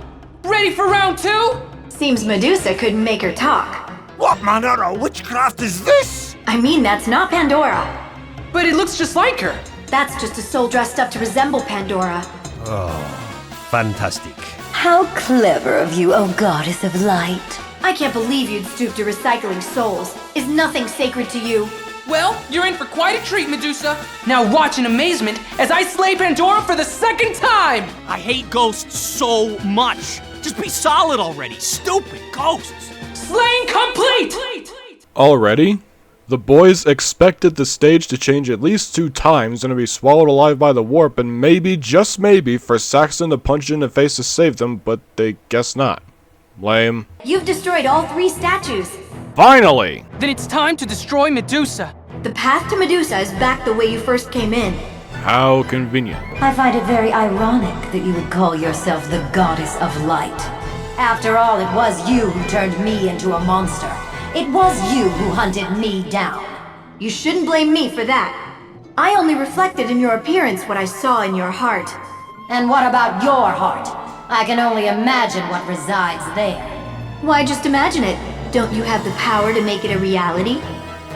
Ready for round 2? Seems Medusa couldn't make her talk. What manner of witchcraft is this? I mean, that's not Pandora. But it looks just like her. That's just a soul dressed up to resemble Pandora. Oh, fantastic. How clever of you, O goddess of light. I can't believe you'd stoop to recycling souls. Is nothing sacred to you? Well, you're in for quite a treat, Medusa. Now watch in amazement as I slay Pandora for the second time! I hate ghosts so much. Just be solid already, stupid ghosts. Slaying complete! Already? The boys expected the stage to change at least 2 times and to be swallowed alive by the warp, and maybe, just maybe, for Saxon to punch in the face to save them, but they guess not. Lame. You've destroyed all 3 statues. Finally! Then it's time to destroy Medusa. The path to Medusa is back the way you first came in. How convenient. I find it very ironic that you would call yourself the goddess of light. After all, it was you who turned me into a monster. It was you who hunted me down. You shouldn't blame me for that. I only reflected in your appearance what I saw in your heart. And what about your heart? I can only imagine what resides there. Why just imagine it? Don't you have the power to make it a reality?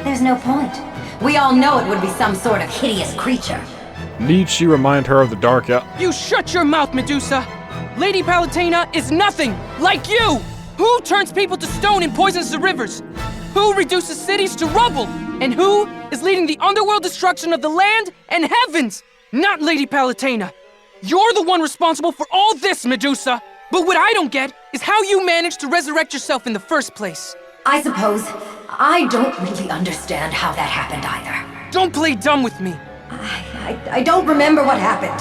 There's no point. We all know it would be some sort of hideous creature. Need she remind her of the dark elf? You shut your mouth, Medusa! Lady Palutena is nothing like you! Who turns people to stone and poisons the rivers? Who reduces cities to rubble? And who is leading the underworld destruction of the land and heavens? Not Lady Palutena. You're the one responsible for all this, Medusa! But what I don't get is how you managed to resurrect yourself in the first place. I suppose I don't really understand how that happened either. Don't play dumb with me. I don't remember what happened.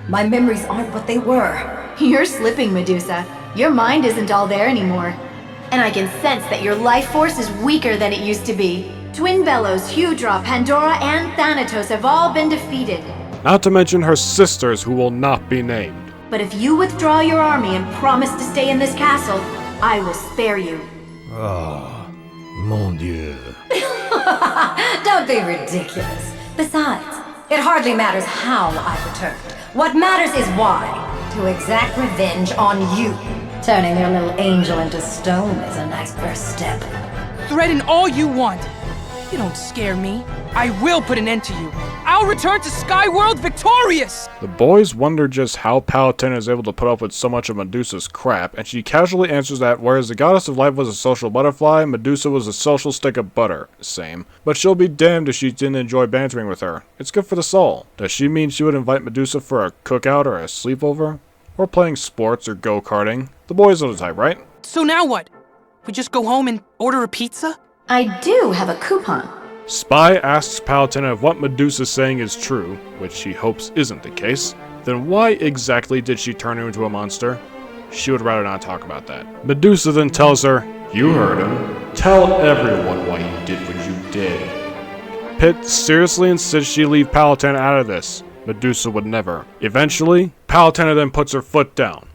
My memories aren't what they were. You're slipping, Medusa. Your mind isn't all there anymore. And I can sense that your life force is weaker than it used to be. Twin Bellows, Hewdraw, Pandora, and Thanatos have all been defeated. Not to mention her sisters, who will not be named. But if you withdraw your army and promise to stay in this castle, I will spare you. Oh, mon Dieu. Don't be ridiculous. Besides, it hardly matters how I returned. What matters is why. To exact revenge on you. Turning their little angel into stone is a nice first step. Threaten all you want. You don't scare me. I will put an end to you. I'll return to Skyworld victorious! The boys wonder just how Palutena is able to put up with so much of Medusa's crap, and she casually answers that whereas the goddess of life was a social butterfly, Medusa was a social stick of butter. Same. But she'll be damned if she didn't enjoy bantering with her. It's good for the soul. Does she mean she would invite Medusa for a cookout or a sleepover? Or playing sports or go-karting? The boys know the type, right? So now what? We just go home and order a pizza? I do have a coupon. Spy asks Palutena if what Medusa's saying is true, which she hopes isn't the case. Then why exactly did she turn him into a monster? She would rather not talk about that. Medusa then tells her, "You heard him. Tell everyone why you did what you did." Pit seriously insists she leave Palutena out of this. Medusa would never. Eventually, Palutena then puts her foot down.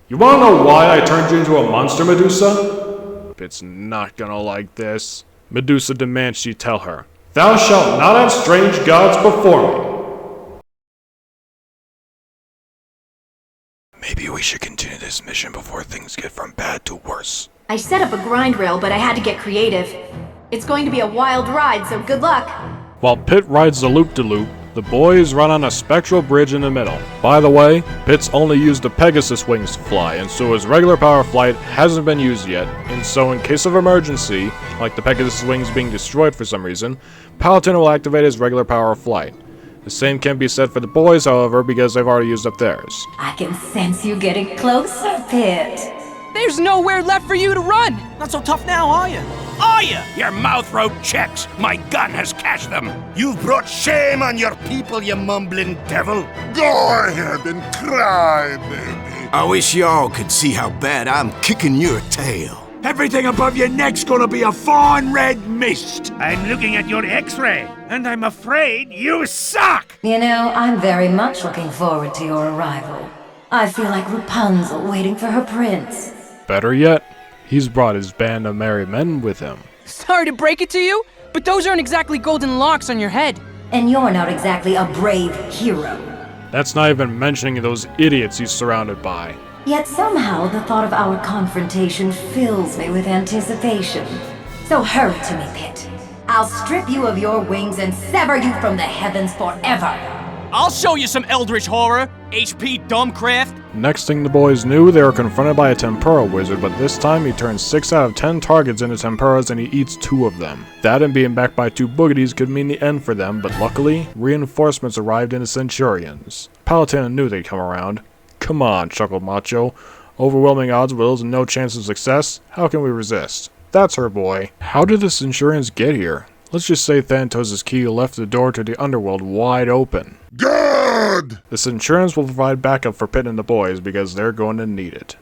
"You wanna know why I turned you into a monster, Medusa?" Pit's not gonna like this. Medusa demands she tell her, "Thou shalt not have strange gods before me." Maybe we should continue this mission before things get from bad to worse. I set up a grind rail, but I had to get creative. It's going to be a wild ride, so good luck. While Pit rides the loop-de-loop, the boys run on a spectral bridge in the middle. By the way, Pit's only used the Pegasus wings to fly, and so his regular power flight hasn't been used yet, and so in case of emergency, like the Pegasus wings being destroyed for some reason, Palutena will activate his regular power of flight. The same can be said for the boys, however, because they've already used up theirs. I can sense you getting closer, Pit. There's nowhere left for you to run! Not so tough now, are you? Are you? Your mouth wrote checks. My gun has cashed them. You've brought shame on your people, you mumbling devil. Go ahead and cry, baby. I wish y'all could see how bad I'm kicking your tail. Everything above your neck's gonna be a fine red mist. I'm looking at your x-ray, and I'm afraid you suck. You know, I'm very much looking forward to your arrival. I feel like Rapunzel waiting for her prince. Better yet, he's brought his band of merry men with him. Sorry to break it to you, but those aren't exactly golden locks on your head. And you're not exactly a brave hero. That's not even mentioning those idiots he's surrounded by. Yet somehow the thought of our confrontation fills me with anticipation. So hurry to me, Pit. I'll strip you of your wings and sever you from the heavens forever. I'll show you some eldritch horror, HP Dumbcraft. Next thing the boys knew, they were confronted by a tempura wizard, but this time he turns 6 out of 10 targets into tempuras and he eats 2 of them. That and being backed by 2 boogeties could mean the end for them, but luckily, reinforcements arrived in the Centurions. Palutena knew they'd come around. "Come on," chuckled Macho. "Overwhelming odds, wills, and no chance of success? How can we resist?" That's her boy. How did the Centurions get here? Let's just say Thanatos' key left the door to the underworld wide open. Good! The Centurions will provide backup for Pit and the boys because they're going to need it.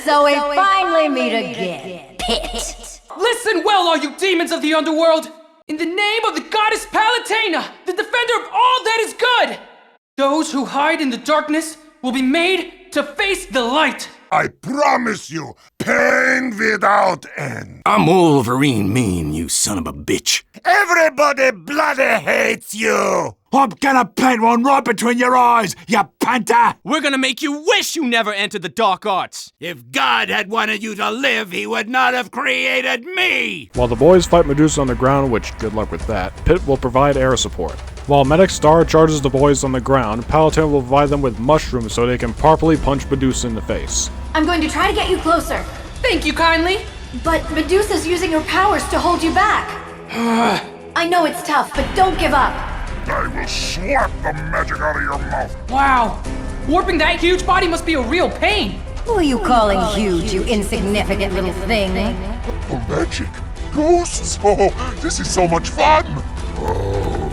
So we finally meet again, Pit. Listen well, all you demons of the underworld! In the name of the goddess Palutena, the defender of all that is good! Those who hide in the darkness will be made to face the light! I promise you, pain without end. I'm Wolverine mean, you son of a bitch. Everybody bloody hates you! I'm gonna paint one right between your eyes, you panther! We're gonna make you wish you never entered the dark arts! If God had wanted you to live, he would not have created me! While the boys fight Medusa on the ground, which good luck with that, Pit will provide air support. While Medic Star charges the boys on the ground, Palutena will provide them with mushrooms so they can properly punch Medusa in the face. I'm going to try to get you closer. Thank you kindly! But Medusa's using her powers to hold you back. I know it's tough, but don't give up. I will slap the magic out of your mouth. Wow. Warping that huge body must be a real pain. Who are you calling huge, you insignificant little thing? Oh, magic. Ghosts. Oh, this is so much fun. Oh,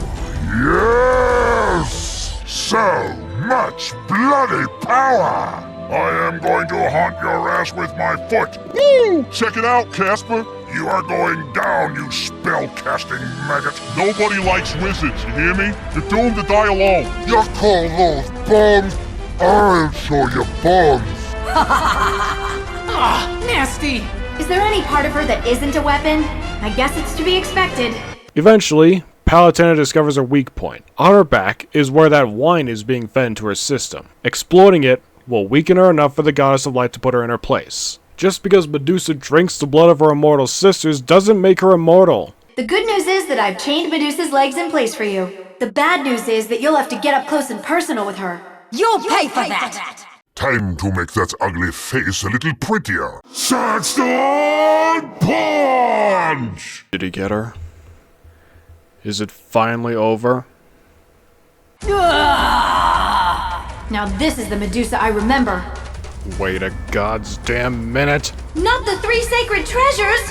yes. So much bloody power. I am going to haunt your ass with my foot. Woo! Check it out, Casper. You are going down, you spell-casting maggot. Nobody likes wizards, you hear me? You're doomed to die alone. You call those bombs? I'll show you bombs. Ah, nasty. Is there any part of her that isn't a weapon? I guess it's to be expected. Eventually, Palutena discovers her weak point. On her back is where that wine is being fed into her system. Exploiting it will weaken her enough for the Goddess of Light to put her in her place. Just because Medusa drinks the blood of her immortal sisters doesn't make her immortal. The good news is that I've chained Medusa's legs in place for you. The bad news is that you'll have to get up close and personal with her. You'll pay for that! Time to make that ugly face a little prettier. Sandstone Punch! Did he get her? Is it finally over? Now this is the Medusa I remember. Wait a goddamn minute. Not the 3 sacred treasures!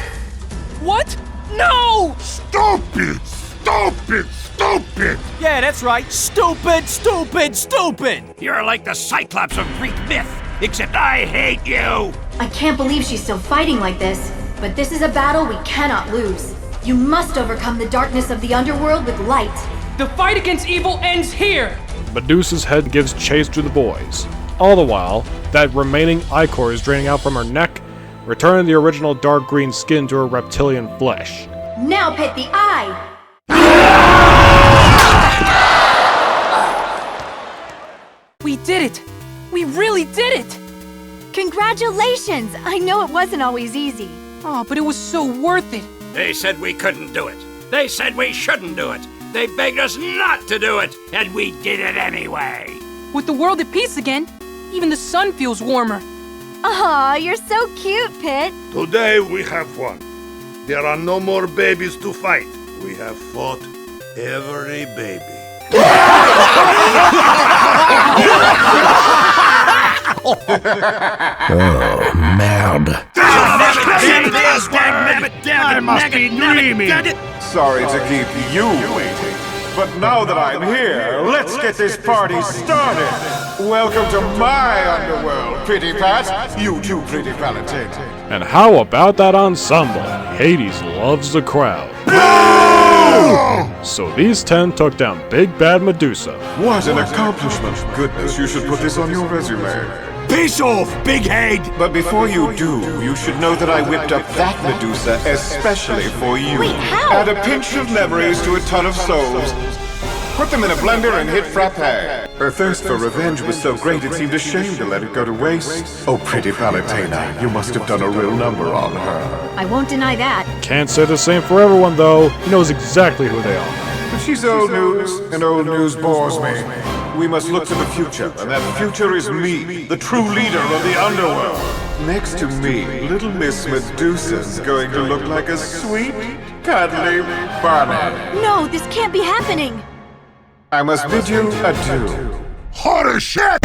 What? No! Stupid! Stupid! Stupid! Yeah, that's right. Stupid, stupid, stupid! You're like the Cyclops of Greek myth, except I hate you! I can't believe she's still fighting like this, but this is a battle we cannot lose. You must overcome the darkness of the underworld with light. The fight against evil ends here! Medusa's head gives chase to the boys. All the while, that remaining ichor is draining out from her neck, returning the original dark green skin to her reptilian flesh. Now pit the eye! We did it! We really did it! Congratulations! I know it wasn't always easy. Oh, but it was so worth it. They said we couldn't do it. They said we shouldn't do it. They begged us not to do it, and we did it anyway. With the world at peace again, even the sun feels warmer. Aw, you're so cute, Pit. Today we have won. There are no more babies to fight. We have fought every baby. Oh, merde. I must be dreaming. Sorry to keep you waiting, but now that I'm here, let's get this party started. Welcome to my underworld, Pretty Pat. You too, Pretty Palutena. And how about that ensemble? Hades loves the crowd. So these 10 took down Big Bad Medusa. What an accomplishment. Goodness, you should put this on your resume. Peace off, big head! But before you do, you should know that I whipped up that Medusa especially for you. Wait, how? Add a pinch of memories to a ton of souls. Put them in a blender and hit frappe. Her thirst for revenge was so great it seemed a shame to let it go to waste. Oh, Pretty Palutena, you must have done a real number on her. I won't deny that. Can't say the same for everyone though. He knows exactly who they are. But she's old news, and old news bores me. We must look to the future, and that future is me, the true leader of the underworld. Next to me, little Miss Medusa's going to look like a sweet, cuddly bunny. No, this can't be happening. I must bid you adieu. Holy shit!